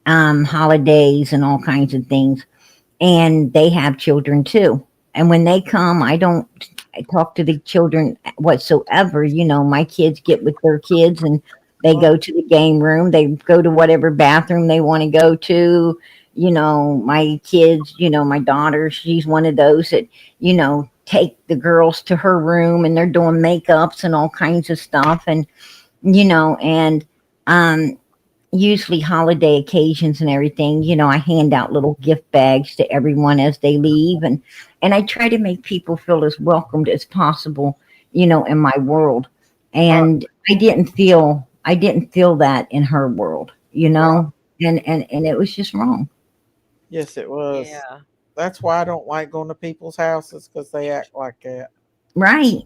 [SPEAKER 8] holidays and all kinds of things. And they have children too. And when they come, I don't talk to the children whatsoever. My kids get with their kids, and they
[SPEAKER 2] Well,
[SPEAKER 8] go to the game room, they go to whatever bathroom they want to go to. My kids, my daughter, she's one of those that, take the girls to her room, and they're doing makeups and all kinds of stuff. And, and, um, usually holiday occasions and everything, I hand out little gift bags to everyone as they leave, and I try to make people feel as welcomed as possible, in my world.
[SPEAKER 2] uh,
[SPEAKER 8] And I didn't feel that in her world,
[SPEAKER 2] right.
[SPEAKER 8] and it was just wrong.
[SPEAKER 2] Yes, it was.
[SPEAKER 7] Yeah.
[SPEAKER 2] That's why I don't like going to people's houses because they act like that.
[SPEAKER 8] Right.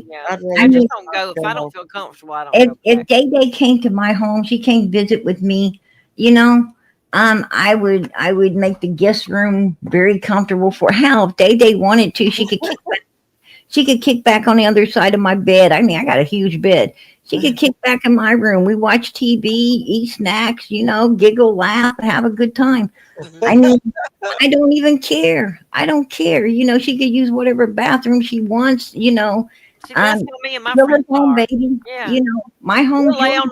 [SPEAKER 7] Yeah.
[SPEAKER 2] I'd
[SPEAKER 7] I
[SPEAKER 2] rather
[SPEAKER 7] just
[SPEAKER 8] mean,
[SPEAKER 7] don't go. If I don't feel comfortable, I don't
[SPEAKER 8] if
[SPEAKER 7] go
[SPEAKER 8] if
[SPEAKER 7] back.
[SPEAKER 8] Day Day came to my home, she came visit with me, I would make the guest room very comfortable for hell. If Day Day wanted to, she could kick back on the other side of my bed. I mean, I got a huge bed. She could kick back in my room. We watch TV, eat snacks, giggle, laugh, have a good time. I
[SPEAKER 7] Mhm.
[SPEAKER 8] mean, I don't even care. I don't care. She could use whatever bathroom she wants.
[SPEAKER 7] See, that's
[SPEAKER 8] Um,
[SPEAKER 7] how me and my
[SPEAKER 8] Yours
[SPEAKER 7] friends
[SPEAKER 8] home,
[SPEAKER 7] are.
[SPEAKER 8] baby.
[SPEAKER 7] Yeah.
[SPEAKER 8] My
[SPEAKER 7] We'll
[SPEAKER 8] home's
[SPEAKER 7] lay
[SPEAKER 8] yours.
[SPEAKER 7] on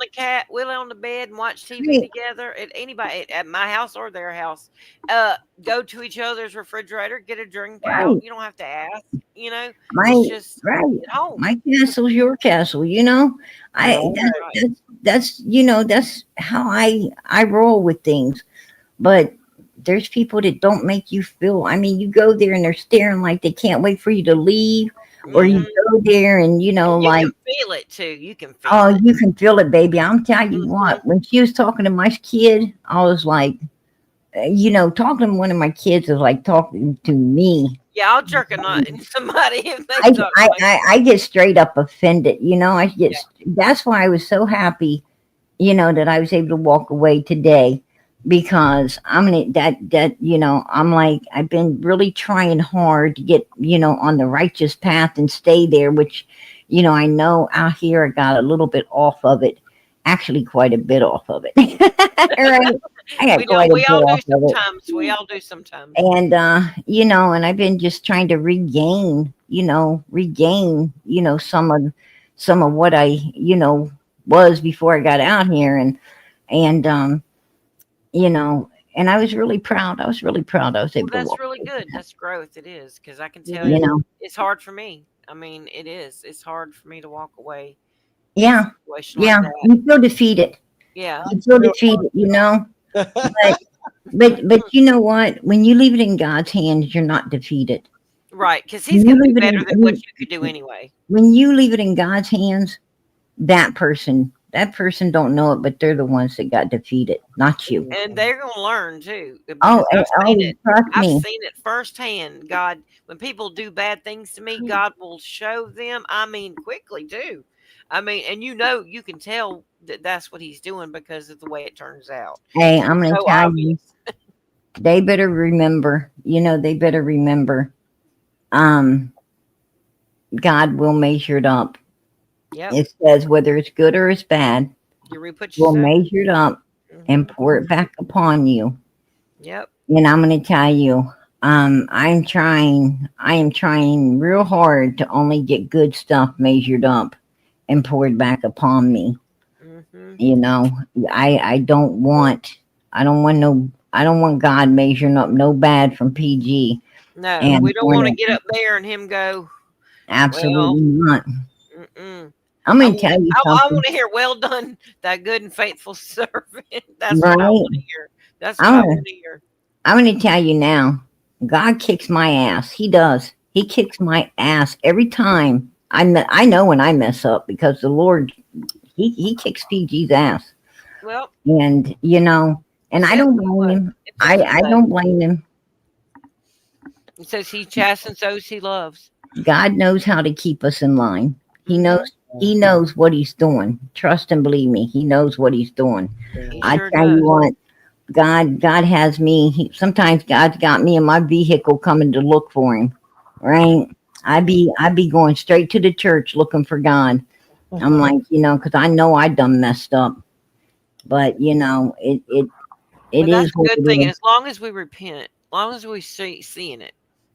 [SPEAKER 7] we'll lay on the bed and watch TV
[SPEAKER 8] Right,
[SPEAKER 7] together at anybody at my house or their house. Go to each other's refrigerator, get a drink out.
[SPEAKER 8] right.
[SPEAKER 7] You don't have to ask.
[SPEAKER 8] My
[SPEAKER 7] It's just
[SPEAKER 8] right.
[SPEAKER 7] at home.
[SPEAKER 8] My castle's your castle. I
[SPEAKER 2] Right.
[SPEAKER 7] Right.
[SPEAKER 8] that's how I roll with things. But there's people that don't make you feel. I mean, you go there and they're staring like they can't wait for you to leave, or you
[SPEAKER 7] Hmm.
[SPEAKER 8] go there and
[SPEAKER 7] And you
[SPEAKER 8] like,
[SPEAKER 7] can feel it too. You can feel
[SPEAKER 8] oh,
[SPEAKER 7] it.
[SPEAKER 8] you can feel it, baby. I'm telling you
[SPEAKER 7] Hmm.
[SPEAKER 8] what. When she was talking to my kid, I was like, talking to one of my kids is like talking to me.
[SPEAKER 7] Yeah, I'll jerk a nut in somebody if they
[SPEAKER 8] I,
[SPEAKER 7] talk
[SPEAKER 8] I,
[SPEAKER 7] like
[SPEAKER 8] I, I get straight up offended. That's why I was so happy, that I was able to walk away today, because I'm like, I've been really trying hard to get, on the righteous path and stay there, which, I know out here I got a little bit off of it, actually quite a bit off of it. Right? I got
[SPEAKER 7] we know
[SPEAKER 8] quite a
[SPEAKER 7] we
[SPEAKER 8] bit
[SPEAKER 7] all do
[SPEAKER 8] off of it.
[SPEAKER 7] sometimes. We all do sometimes.
[SPEAKER 8] And and I've been just trying to regain, some of what I, was before I got out here, and and I was really proud. I was really proud I was
[SPEAKER 7] Well,
[SPEAKER 8] able to
[SPEAKER 7] that's
[SPEAKER 8] walk
[SPEAKER 7] really
[SPEAKER 8] away
[SPEAKER 7] good.
[SPEAKER 8] from that.
[SPEAKER 7] That's growth. It is because I can tell
[SPEAKER 8] You
[SPEAKER 7] you,
[SPEAKER 8] know,
[SPEAKER 7] it's hard for me. I mean, it is. It's hard for me to walk away in a
[SPEAKER 8] yeah,
[SPEAKER 7] situation like
[SPEAKER 8] yeah.
[SPEAKER 7] that.
[SPEAKER 8] You feel defeated.
[SPEAKER 7] Yeah.
[SPEAKER 8] You feel defeated, but but you know what? When you leave it in God's hands, you're not defeated.
[SPEAKER 7] Right, because he's
[SPEAKER 8] When you
[SPEAKER 7] gonna do
[SPEAKER 8] leave it
[SPEAKER 7] better than what
[SPEAKER 8] in
[SPEAKER 7] you could do anyway.
[SPEAKER 8] when you leave it in God's hands, that person don't know it, but they're the ones that got defeated, not you.
[SPEAKER 7] And they're gonna learn too,
[SPEAKER 8] Oh,
[SPEAKER 7] because
[SPEAKER 8] and,
[SPEAKER 7] I've seen it.
[SPEAKER 8] trust
[SPEAKER 7] I've
[SPEAKER 8] me.
[SPEAKER 7] seen it firsthand. God, when people do bad things to me, God will show them. I mean, quickly too. I mean, and you can tell that that's what He's doing because of the way it turns out.
[SPEAKER 8] Hey,
[SPEAKER 7] It's
[SPEAKER 8] I'm going to
[SPEAKER 7] so
[SPEAKER 8] tell you,
[SPEAKER 7] obvious.
[SPEAKER 8] they better remember, they better remember, um, God will measure it up.
[SPEAKER 7] Yep,
[SPEAKER 8] It says whether it's good or it's bad,
[SPEAKER 7] you reap what you
[SPEAKER 8] we'll
[SPEAKER 7] sow.
[SPEAKER 8] measure it up and
[SPEAKER 7] Hmm.
[SPEAKER 8] pour it back upon you.
[SPEAKER 7] Yep.
[SPEAKER 8] And I'm going to tell you, I am trying real hard to only get good stuff measured up and poured back upon me.
[SPEAKER 7] Hmm.
[SPEAKER 8] You know, I I don't want God measuring up no bad from PG
[SPEAKER 7] No,
[SPEAKER 8] and
[SPEAKER 7] we don't
[SPEAKER 8] pouring
[SPEAKER 7] want to
[SPEAKER 8] it.
[SPEAKER 7] get up there and him go, well,
[SPEAKER 8] Absolutely not.
[SPEAKER 7] mm-mm.
[SPEAKER 8] I'm going to tell you
[SPEAKER 7] I
[SPEAKER 8] something,
[SPEAKER 7] want to hear, well done, that good and faithful servant. That's what I
[SPEAKER 8] right?
[SPEAKER 7] want to hear. That's what
[SPEAKER 8] I'm
[SPEAKER 7] I
[SPEAKER 8] gonna,
[SPEAKER 7] want to hear.
[SPEAKER 8] I'm going to tell you now. God kicks my ass. He does. He kicks my ass every time. I know when I mess up, because the Lord, he kicks PG's ass,
[SPEAKER 7] Well,
[SPEAKER 8] and
[SPEAKER 7] he
[SPEAKER 8] and I
[SPEAKER 7] says
[SPEAKER 8] don't
[SPEAKER 7] he
[SPEAKER 8] blame
[SPEAKER 7] would.
[SPEAKER 8] him.
[SPEAKER 7] It says he
[SPEAKER 8] I
[SPEAKER 7] would.
[SPEAKER 8] don't blame him.
[SPEAKER 7] He says he chastens those he loves.
[SPEAKER 8] God knows how to keep us in line. He
[SPEAKER 7] Mhm.
[SPEAKER 8] knows what he's doing. Trust and believe me, he knows what he's doing.
[SPEAKER 7] He
[SPEAKER 8] I
[SPEAKER 7] sure
[SPEAKER 8] tell you
[SPEAKER 7] does.
[SPEAKER 8] what, God has me. Sometimes God's got me in my vehicle coming to look for him. Right? I be going straight to the church looking for God. I'm like, because I know I done messed up. But it
[SPEAKER 7] But that's
[SPEAKER 8] is
[SPEAKER 7] a
[SPEAKER 8] what
[SPEAKER 7] good
[SPEAKER 8] it
[SPEAKER 7] thing. And
[SPEAKER 8] is.
[SPEAKER 7] as long as we repent, as long as we seeing it,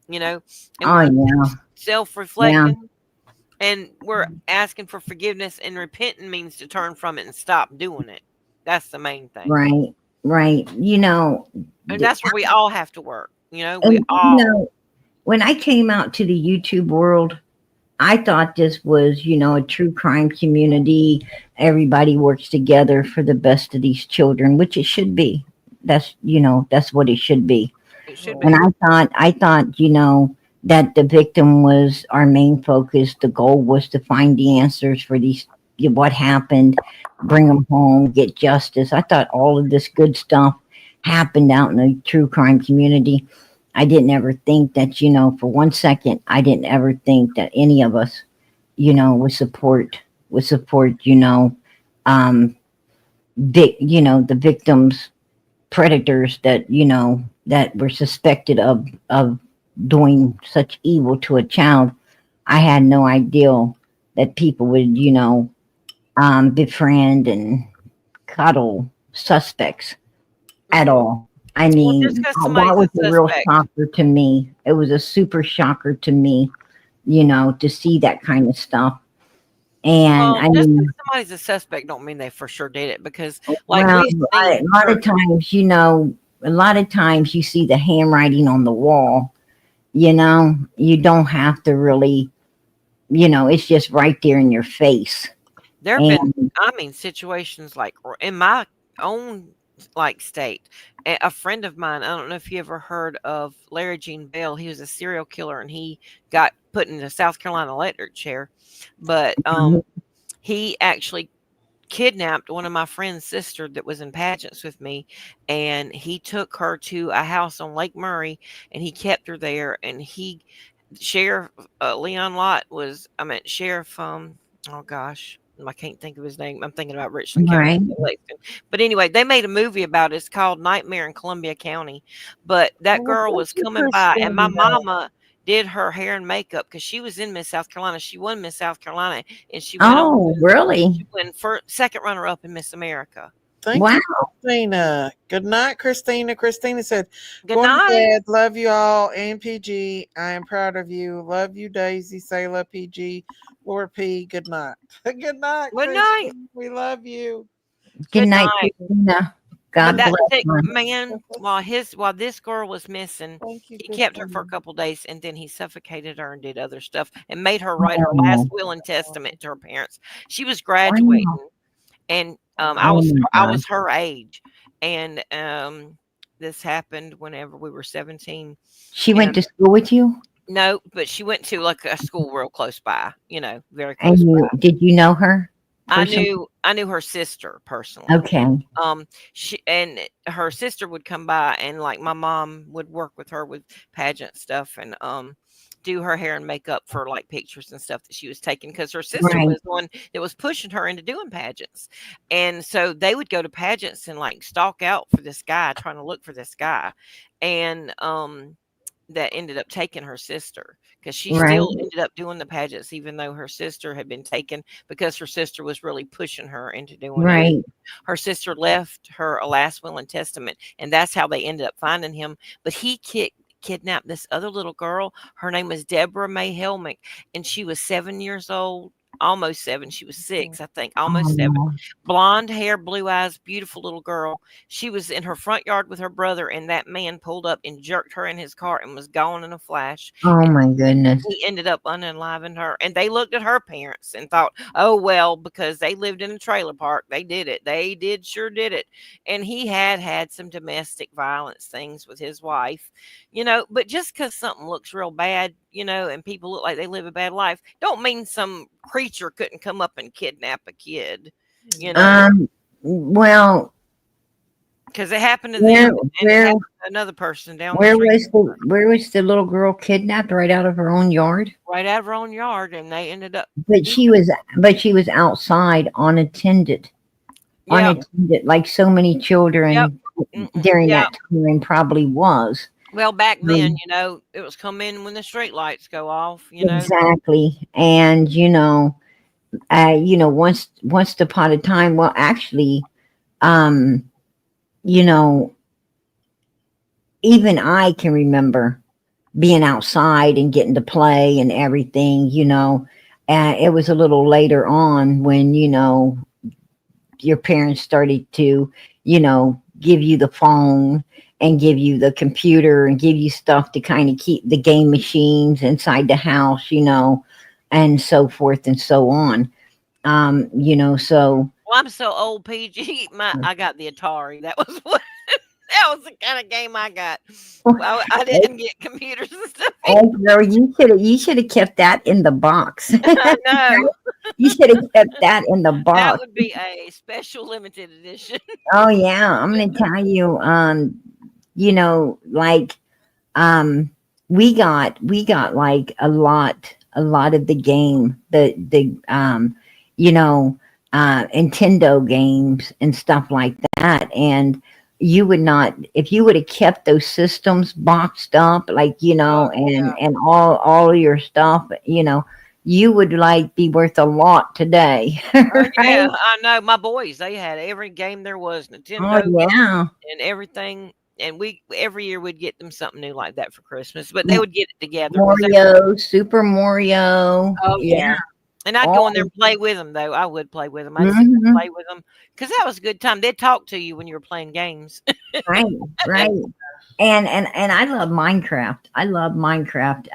[SPEAKER 7] and
[SPEAKER 8] Oh
[SPEAKER 7] we're
[SPEAKER 8] yeah, yeah,
[SPEAKER 7] self-reflecting, and we're asking for forgiveness, and repenting means to turn from it and stop doing it. That's the main thing.
[SPEAKER 8] right, right.
[SPEAKER 7] And that's where we all have to work. We
[SPEAKER 8] And
[SPEAKER 7] all.
[SPEAKER 8] when I came out to the YouTube world, I thought this was, a true crime community. Everybody works together for the best of these children, which it should be. That's what it should be.
[SPEAKER 7] It should
[SPEAKER 8] And
[SPEAKER 7] be.
[SPEAKER 8] I thought, that the victim was our main focus. The goal was to find the answers for what happened, bring them home, get justice. I thought all of this good stuff happened out in the true crime community. I didn't ever think that, for 1 second, I didn't ever think that any of us, would support, um, the victims, predators that, that were suspected of doing such evil to a child. I had no idea that people would, befriend and cuddle suspects at all. I
[SPEAKER 7] Well, just
[SPEAKER 8] mean,
[SPEAKER 7] because
[SPEAKER 8] that
[SPEAKER 7] somebody's
[SPEAKER 8] was
[SPEAKER 7] a
[SPEAKER 8] a real
[SPEAKER 7] suspect.
[SPEAKER 8] shocker to me. It was a super shocker to me, to see that kind of stuff. And
[SPEAKER 7] Well,
[SPEAKER 8] I
[SPEAKER 7] just because
[SPEAKER 8] mean,
[SPEAKER 7] somebody's a suspect don't mean they for sure did it because, like
[SPEAKER 8] well,
[SPEAKER 7] we've seen
[SPEAKER 8] a lot of
[SPEAKER 7] certain.
[SPEAKER 8] times, you see the handwriting on the wall. You don't have to really, it's just right there in your face.
[SPEAKER 7] There have been,
[SPEAKER 8] And
[SPEAKER 7] I mean, situations like or in my own like state. A friend of mine, I don't know if you ever heard of Larry Gene Bell. He was a serial killer and he got put in the South Carolina electric chair. But he actually kidnapped one of my friend's sister that was in pageants with me, and he took her to a house on Lake Murray and he kept her there. And Sheriff Leon Lott was, I mean, Sheriff, oh gosh, I can't think of his name. I'm thinking about Richland County.
[SPEAKER 8] right,
[SPEAKER 7] But anyway, they made a movie about it. It's called Nightmare in Columbia County. But that
[SPEAKER 2] Well,
[SPEAKER 7] girl
[SPEAKER 2] thank
[SPEAKER 7] was
[SPEAKER 2] you,
[SPEAKER 7] coming by, and my
[SPEAKER 2] Christina.
[SPEAKER 7] mama did her hair and makeup because she was in Miss South Carolina. She won Miss South Carolina, and she went on.
[SPEAKER 8] oh,
[SPEAKER 7] She
[SPEAKER 8] really?
[SPEAKER 7] went for second runner up in Miss America.
[SPEAKER 2] Thank
[SPEAKER 8] Wow.
[SPEAKER 2] you, Christina. Good night, Christina. Christina said,
[SPEAKER 7] Good
[SPEAKER 2] going to
[SPEAKER 7] night.
[SPEAKER 2] bed. Love you all. And PG, I am proud of you. Love you, Daisy, Sayla, PG, Laura P. Good night. Good night,
[SPEAKER 7] Good night.
[SPEAKER 2] Christina. We love you.
[SPEAKER 8] Good
[SPEAKER 7] Good
[SPEAKER 8] night,
[SPEAKER 7] night.
[SPEAKER 8] Christina.
[SPEAKER 7] But
[SPEAKER 8] God
[SPEAKER 7] that
[SPEAKER 8] bless
[SPEAKER 7] sick
[SPEAKER 8] her.
[SPEAKER 7] man, while this girl was missing,
[SPEAKER 2] Thank you,
[SPEAKER 7] he kept her for a
[SPEAKER 2] Christina.
[SPEAKER 7] couple days, and then he suffocated her and did other stuff and made her write her last
[SPEAKER 8] Oh,
[SPEAKER 7] will and testament to her parents. She was
[SPEAKER 8] wow.
[SPEAKER 7] graduating, and I
[SPEAKER 8] Oh
[SPEAKER 7] was
[SPEAKER 8] my
[SPEAKER 7] I
[SPEAKER 8] God.
[SPEAKER 7] was her age, and this happened whenever we were 17.
[SPEAKER 8] She went
[SPEAKER 7] And
[SPEAKER 8] to school with you?
[SPEAKER 7] no, but she went to like a school real close by, very
[SPEAKER 8] And
[SPEAKER 7] close by.
[SPEAKER 8] did you know her personally?
[SPEAKER 7] I knew her sister personally.
[SPEAKER 8] Okay.
[SPEAKER 7] Her sister would come by, and like my mom would work with her with pageant stuff, and do her hair and makeup for like pictures and stuff that she was taking, because her sister
[SPEAKER 8] Right.
[SPEAKER 7] was the one that was pushing her into doing pageants. And so they would go to pageants and like stalk out for this guy, trying to look for this guy. And that ended up taking her sister, because she
[SPEAKER 8] Right.
[SPEAKER 7] still ended up doing the pageants even though her sister had been taken, because her sister was really pushing her into doing it.
[SPEAKER 8] Right.
[SPEAKER 7] Her sister left her a last will and testament, and that's how they ended up finding him. But he kidnapped this other little girl. Her name was Deborah May Helmick, and she was 7 years old. Almost 7. She was 6, I think, almost 7.
[SPEAKER 8] Oh,
[SPEAKER 7] Blonde hair, blue eyes, beautiful little girl. She was in her front yard with her brother, and that man pulled up and jerked her in his car and was gone in a flash.
[SPEAKER 8] oh my goodness.
[SPEAKER 7] He ended up unaliving her. And they looked at her parents and thought, oh, well, because they lived in a trailer park, they did it. They sure did it. And he had some domestic violence things with his wife, but just because something looks real bad, and people look like they live a bad life, don't mean some creature couldn't come up and kidnap a kid,
[SPEAKER 8] Well,
[SPEAKER 7] because it happened to
[SPEAKER 8] where
[SPEAKER 7] them, and it
[SPEAKER 8] where
[SPEAKER 7] happened to another person down the
[SPEAKER 8] where
[SPEAKER 7] street,
[SPEAKER 8] was the little girl kidnapped right out of her own yard?
[SPEAKER 7] right out of her own yard, and they ended up.
[SPEAKER 8] But she was outside unattended.
[SPEAKER 7] Yeah.
[SPEAKER 8] Unattended, like so many children during
[SPEAKER 7] Yeah.
[SPEAKER 8] that time probably was.
[SPEAKER 7] Well, back then, it was come in when the street lights go off,
[SPEAKER 8] Exactly. And once upon a time, well, actually, you know, even I can remember being outside and getting to play and everything, and it was a little later on when, your parents started to, give you the phone and give you the computer and give you stuff to kind of keep the game machines inside the house, and so forth and so on. So
[SPEAKER 7] Well, I'm so old, PG. I got the Atari. That was what. That was the kind of game I got. Well, I didn't get computers and stuff.
[SPEAKER 8] oh, girl, you should have kept that in the box.
[SPEAKER 7] I know.
[SPEAKER 8] You should have kept that in the
[SPEAKER 7] That
[SPEAKER 8] box.
[SPEAKER 7] would be a special limited edition.
[SPEAKER 8] Oh yeah, I'm gonna tell you, like we got like a lot of the game, you know, Nintendo games and stuff like that. And you would not, if you would have kept those systems boxed up, like,
[SPEAKER 7] Oh,
[SPEAKER 8] and all your stuff, you would like be worth a lot today.
[SPEAKER 7] oh yeah,
[SPEAKER 8] Right?
[SPEAKER 7] I know. My boys, they had every game there was,
[SPEAKER 8] Oh
[SPEAKER 7] Nintendo
[SPEAKER 8] yeah.
[SPEAKER 7] and everything. And we every year we'd get them something new like that for Christmas, but they would get it together because they were.
[SPEAKER 8] Mario, Super Mario.
[SPEAKER 7] Oh
[SPEAKER 8] Yeah.
[SPEAKER 7] yeah. And I'd go in there
[SPEAKER 8] All
[SPEAKER 7] and play with them, though. I would play with them. I'd sit there and
[SPEAKER 8] hmm
[SPEAKER 7] play with them because that was a good time. They'd talk to you when you were playing games.
[SPEAKER 8] right, right. And I love Minecraft. I love Minecraft.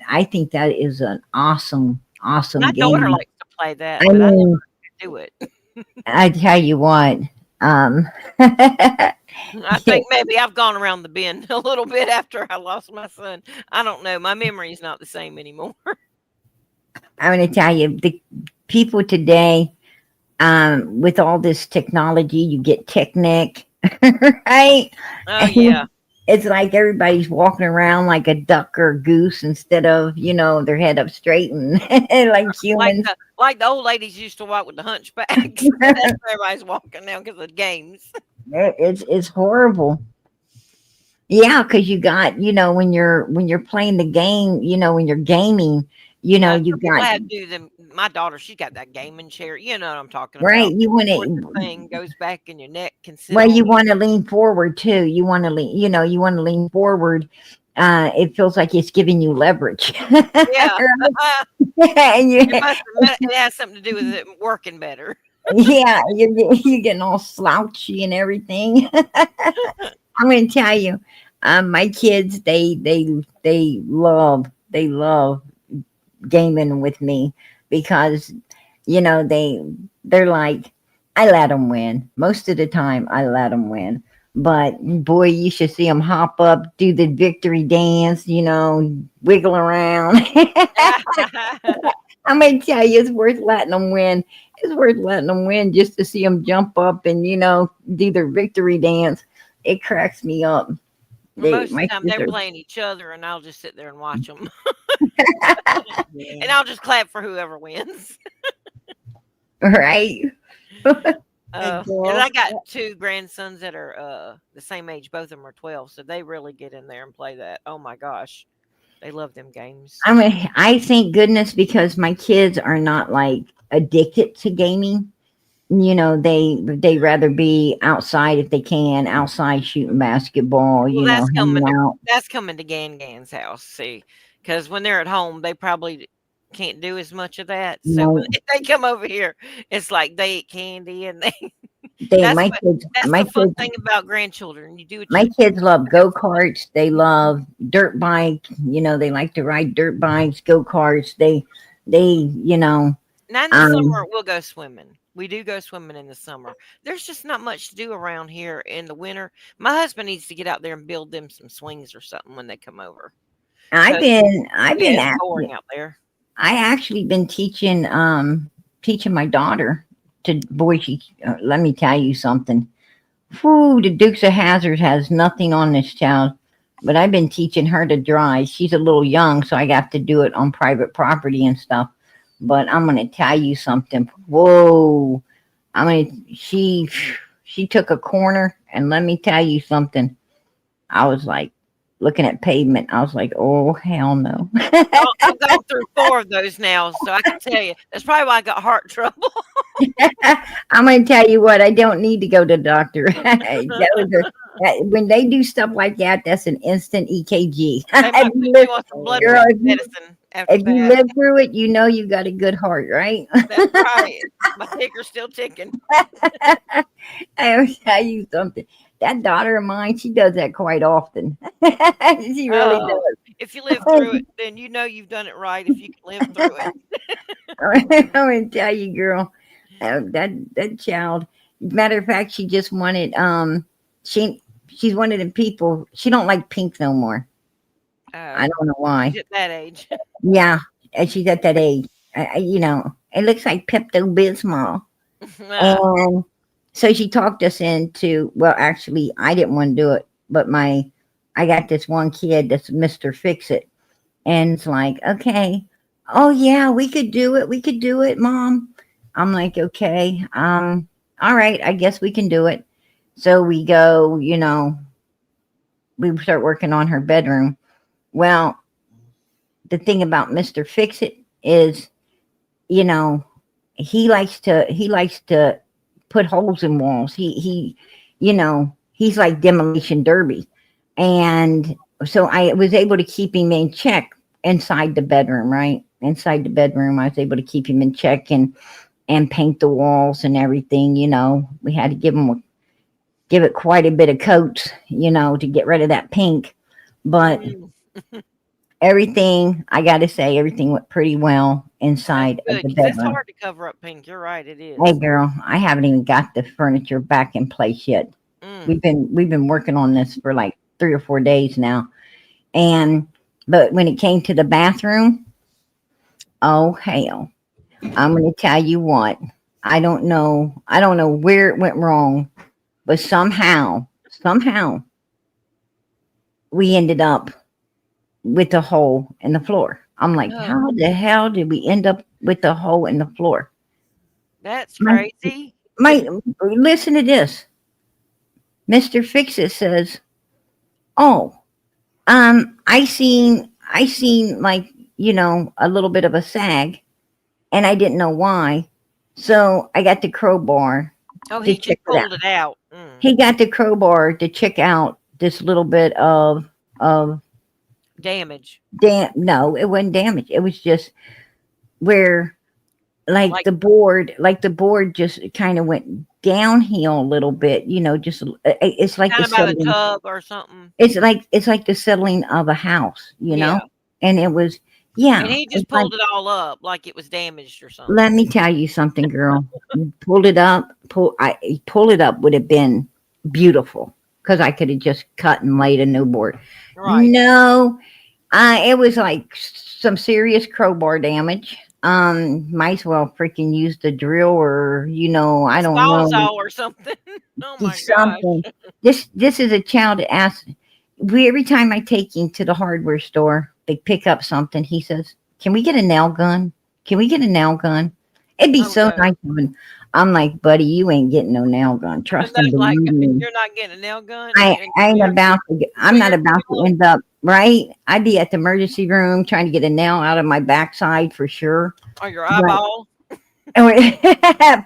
[SPEAKER 8] I think that is an awesome
[SPEAKER 7] My daughter
[SPEAKER 8] game.
[SPEAKER 7] likes to play that,
[SPEAKER 8] I
[SPEAKER 7] but I never
[SPEAKER 8] mean,
[SPEAKER 7] could do it.
[SPEAKER 8] I tell you what, um,
[SPEAKER 7] I think maybe I've gone around the bend a little bit after I lost my son. I don't know. My memory's not the same anymore.
[SPEAKER 8] I'm going to tell you, the people today, with all this technology, you get technic, right?
[SPEAKER 7] Oh yeah.
[SPEAKER 8] It's like everybody's walking around like a duck or a goose instead of, their head up straight and like
[SPEAKER 7] Like
[SPEAKER 8] humans.
[SPEAKER 7] the old ladies used to walk with the hunchbacks. That's where everybody's walking now because of games.
[SPEAKER 8] It's horrible. Yeah, because you got, when you're playing the game, when you're gaming, you
[SPEAKER 7] Some people
[SPEAKER 8] got
[SPEAKER 7] have to do them. My daughter, she got that gaming chair. You know what I'm talking
[SPEAKER 8] right.
[SPEAKER 7] about.
[SPEAKER 8] You want
[SPEAKER 7] Where the
[SPEAKER 8] to,
[SPEAKER 7] thing goes back and your neck can sit
[SPEAKER 8] well,
[SPEAKER 7] on.
[SPEAKER 8] you want to lean forward too. You want to lean, you want to lean forward. It feels like it's giving you leverage.
[SPEAKER 7] Yeah.
[SPEAKER 8] And
[SPEAKER 7] It has something to do with it working better.
[SPEAKER 8] yeah, you're getting all slouchy and everything. I'm going to tell you, my kids, they love gaming with me because, they're like, I let them win. Most of the time, I let them win. But boy, you should see them hop up, do the victory dance, wiggle around. I'm going to tell you, it's worth letting them win. It's worth letting them win just to see them jump up and, do their victory dance. It cracks me up.
[SPEAKER 7] Most of the
[SPEAKER 8] My
[SPEAKER 7] time,
[SPEAKER 8] kids
[SPEAKER 7] they're
[SPEAKER 8] are
[SPEAKER 7] playing each other, and I'll just sit there and watch them,
[SPEAKER 2] Yeah.
[SPEAKER 7] and I'll just clap for whoever wins.
[SPEAKER 8] right.
[SPEAKER 2] And
[SPEAKER 7] 'Cause I
[SPEAKER 2] girls,
[SPEAKER 7] got two grandsons that are the same age. Both of them are 12, so they really get in there and play that. Oh my gosh, they love them games.
[SPEAKER 8] I thank goodness because my kids are not like addicted to gaming. They rather be outside if they can, outside shooting basketball,
[SPEAKER 7] Well,
[SPEAKER 8] hanging out.
[SPEAKER 7] that's coming to Gan's house. See, because when they're at home, they probably can't do as much of that. So when
[SPEAKER 8] No,
[SPEAKER 7] they come over here, it's like they eat candy, and they
[SPEAKER 8] they
[SPEAKER 7] that's
[SPEAKER 8] my
[SPEAKER 7] what
[SPEAKER 8] kids
[SPEAKER 7] that's
[SPEAKER 8] my
[SPEAKER 7] the fun
[SPEAKER 8] kids
[SPEAKER 7] thing about grandchildren. You do what
[SPEAKER 8] my
[SPEAKER 7] you
[SPEAKER 8] kids love go-karts. They love dirt bike. They like to ride dirt bikes, go-karts. They
[SPEAKER 7] now in the
[SPEAKER 8] um
[SPEAKER 7] summer we'll go swimming. We do go swimming in the summer. There's just not much to do around here in the winter. My husband needs to get out there and build them some swings or something when they come over.
[SPEAKER 8] I've
[SPEAKER 7] 'Cause,
[SPEAKER 8] been I've
[SPEAKER 7] yeah,
[SPEAKER 8] been
[SPEAKER 7] it's
[SPEAKER 8] actually
[SPEAKER 7] boring out there.
[SPEAKER 8] I actually been teaching my daughter to boy she let me tell you something. Whew, the Dukes of Hazzard has nothing on this child, but I've been teaching her to drive. She's a little young, so I got to do it on private property and stuff. But I'm gonna tell you something. Whoa! She took a corner, and let me tell you something. I was like looking at pavement. I was like, oh hell no.
[SPEAKER 7] I've gone through 4 of those now, so I can tell you that's probably why I got heart trouble.
[SPEAKER 8] I'm going to tell you what, I don't need to go to the doctor. When they do stuff like that, that's an instant EKG.
[SPEAKER 7] They might put you on some blood
[SPEAKER 8] Girl,
[SPEAKER 7] pressure medicine after
[SPEAKER 8] if you
[SPEAKER 7] that.
[SPEAKER 8] live through it, you got a good heart, right?
[SPEAKER 7] That's right. My ticker's still ticking.
[SPEAKER 8] I will tell you something. That daughter of mine, she does that quite often. She really
[SPEAKER 7] Oh,
[SPEAKER 8] does.
[SPEAKER 7] if you live through it, then you know you've done it right if you can live through it.
[SPEAKER 8] I'm going to tell you, girl, that child. Matter of fact, she just wanted she's one of the people. She don't like pink no more. I don't know why.
[SPEAKER 7] She's at that age.
[SPEAKER 8] Yeah, and she's at that age. It looks like Pepto Bismol. And so she talked us into. Well, actually, I didn't want to do it, but my I got this one kid that's Mr. Fix It. And it's like, okay, oh yeah, we could do it. We could do it, Mom. I'm like, okay, all right, I guess we can do it. So we go, we start working on her bedroom. Well, the thing about Mr. Fix It is, you know, he likes to put holes in walls. He's like demolition derby. And so I was able to keep him in check inside the bedroom, right? Inside the bedroom, I was able to keep him in check and paint the walls and everything. We had to give it quite a bit of coats, to get rid of that pink. But everything, I got to say, everything went pretty well inside of
[SPEAKER 7] Good,
[SPEAKER 8] the
[SPEAKER 7] 'cause it's
[SPEAKER 8] bedroom.
[SPEAKER 7] hard to cover up pink. You're right, it
[SPEAKER 8] Hey,
[SPEAKER 7] is.
[SPEAKER 8] girl, I haven't even got the furniture back in place yet.
[SPEAKER 7] Mm.
[SPEAKER 8] We've been working on this for like 3 or 4 days now, but when it came to the bathroom, oh hell, I'm going to tell you what. I don't know where it went wrong, but somehow we ended up with a hole in the floor. I'm like,
[SPEAKER 7] Oh,
[SPEAKER 8] how the hell did we end up with a hole in the floor?
[SPEAKER 7] that's
[SPEAKER 8] My,
[SPEAKER 7] crazy.
[SPEAKER 8] my, listen to this. Mr. Fix It says, "Oh, I seen like a little bit of a sag, and I didn't know why. So I got the crowbar
[SPEAKER 7] Oh,
[SPEAKER 8] to
[SPEAKER 7] he
[SPEAKER 8] check
[SPEAKER 7] just
[SPEAKER 8] it out.
[SPEAKER 7] pulled it out. Mm.
[SPEAKER 8] He got the crowbar to check out this little bit of
[SPEAKER 7] Damage.
[SPEAKER 8] No, it wasn't damage. It was just where
[SPEAKER 7] Like
[SPEAKER 8] the board just kind of went downhill a little bit. It's like the
[SPEAKER 7] kind of by the
[SPEAKER 8] settling.
[SPEAKER 7] tub or something.
[SPEAKER 8] It's like the settling of a house.
[SPEAKER 7] Yeah.
[SPEAKER 8] And it was,
[SPEAKER 7] And
[SPEAKER 8] yeah.
[SPEAKER 7] he
[SPEAKER 8] It's
[SPEAKER 7] just
[SPEAKER 8] like,
[SPEAKER 7] pulled it all up like it was damaged or something.
[SPEAKER 8] let me tell you something, girl. Pulled it up. Pull it up would have been beautiful because I could have just cut and laid a new board.
[SPEAKER 7] Right.
[SPEAKER 8] No, it was like some serious crowbar damage. Might as well freaking use the drill or I don't know,
[SPEAKER 7] Sawzall or something. Oh
[SPEAKER 8] do
[SPEAKER 7] my gosh.
[SPEAKER 8] something. This is a child that asks. Every time I take him to the hardware store, they pick up something. He says, "Can we get a nail gun? Can we get a nail gun?" It'd be
[SPEAKER 7] Oh
[SPEAKER 8] so
[SPEAKER 7] no.
[SPEAKER 8] nice. I'm like, buddy, you ain't getting no nail gun. Trust and
[SPEAKER 7] That's like
[SPEAKER 8] believe me.
[SPEAKER 7] you're not getting a nail gun.
[SPEAKER 8] I ain't about to. I'm not about to end up right. I'd be at the emergency room trying to get a nail out of my backside for sure.
[SPEAKER 7] Or your
[SPEAKER 8] But
[SPEAKER 7] eyeball.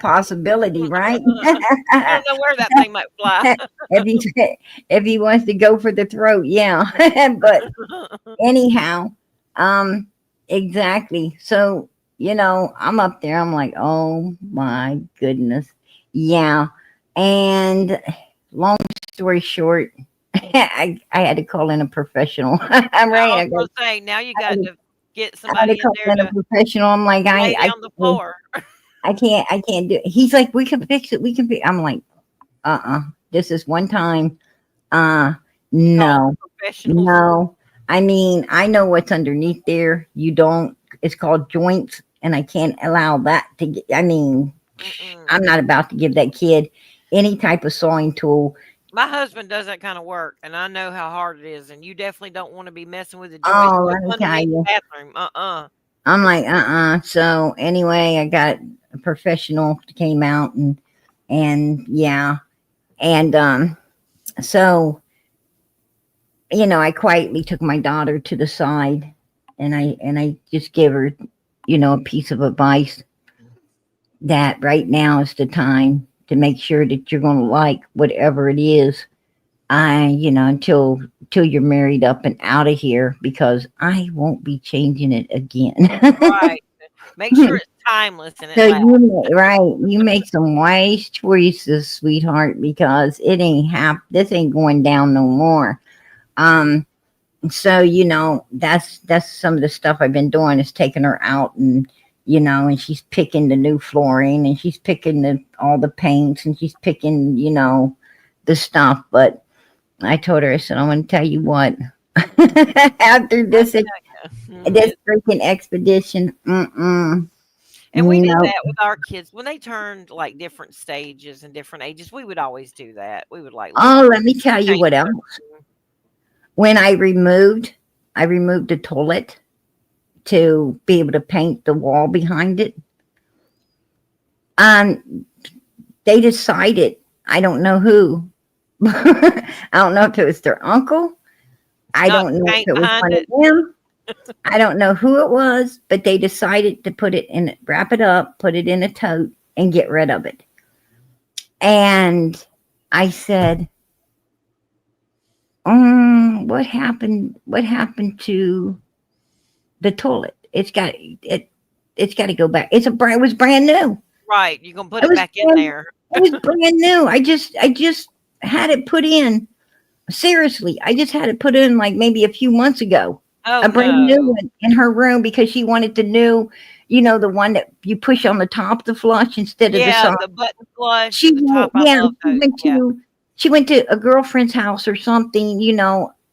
[SPEAKER 8] possibility, right?
[SPEAKER 7] You don't know where that thing might fly.
[SPEAKER 8] if he wants to go for the throat, yeah. But anyhow, um, exactly. So I'm up there. I'm like, oh my goodness, yeah. And long story short, I had to call in a professional. I'm
[SPEAKER 7] I
[SPEAKER 8] right.
[SPEAKER 7] was gonna say now you got to get
[SPEAKER 8] I had
[SPEAKER 7] somebody
[SPEAKER 8] to
[SPEAKER 7] in
[SPEAKER 8] call
[SPEAKER 7] there
[SPEAKER 8] in a
[SPEAKER 7] to
[SPEAKER 8] professional. I'm like,
[SPEAKER 7] lay down the floor.
[SPEAKER 8] I can't do it. He's like, we can fix it. We can fix. I'm like, this is one time.
[SPEAKER 7] Call
[SPEAKER 8] No,
[SPEAKER 7] professionals.
[SPEAKER 8] no. I mean, I know what's underneath there. You don't. It's called joints, and I can't allow that to get. I mean, I'm not about to give that kid any type of sewing tool.
[SPEAKER 7] My husband does that kind of work, and I know how hard it is. And you definitely don't want to be messing with the joints
[SPEAKER 8] Oh, let me tell
[SPEAKER 7] underneath the
[SPEAKER 8] you.
[SPEAKER 7] bathroom.
[SPEAKER 8] I'm like, So anyway, I got a professional came out and yeah, and so I quietly took my daughter to the side, and I just gave her, a piece of advice that right now is the time to make sure that you're going to like whatever it is. Until you're married up and out of here, because I won't be changing it again.
[SPEAKER 7] Right. Make sure it's timeless and it
[SPEAKER 8] So
[SPEAKER 7] lasts.
[SPEAKER 8] you make some wise choices, sweetheart, because this ain't going down no more. So that's some of the stuff I've been doing is taking her out and and she's picking the new flooring and she's picking all the paints and she's picking the stuff. But I told her, I said, I'm going to tell you what. After this freaking expedition,
[SPEAKER 7] And we did
[SPEAKER 8] nope.
[SPEAKER 7] that with our kids when they turned like different stages and different ages. We would always do that. We would like
[SPEAKER 8] Oh, let me tell you what else. when I removed the toilet to be able to paint the wall behind it. They decided, I don't know who. I don't know if it was their uncle. I
[SPEAKER 7] Not
[SPEAKER 8] don't know if
[SPEAKER 7] paint
[SPEAKER 8] it was
[SPEAKER 7] behind
[SPEAKER 8] one
[SPEAKER 7] it.
[SPEAKER 8] of them. I don't know who it was, but they decided to put it in, wrap it up, put it in a tote, and get rid of it. And I said, what happened? What happened to the toilet? It's got to go back. It was brand new.
[SPEAKER 7] Right. You're gonna put
[SPEAKER 8] It
[SPEAKER 7] it
[SPEAKER 8] was
[SPEAKER 7] back in
[SPEAKER 8] brand,
[SPEAKER 7] there.
[SPEAKER 8] it was brand new. I just had it put in. Seriously, I just had it put in like maybe a few months ago.
[SPEAKER 7] Oh
[SPEAKER 8] A brand new
[SPEAKER 7] no.
[SPEAKER 8] one in her room because she wanted the new, the one that you push on the top to flush instead of the
[SPEAKER 7] Yeah,
[SPEAKER 8] side.
[SPEAKER 7] the button flush
[SPEAKER 8] She
[SPEAKER 7] at the top. I
[SPEAKER 8] yeah,
[SPEAKER 7] love those. Yeah.
[SPEAKER 8] she went to a girlfriend's house or something,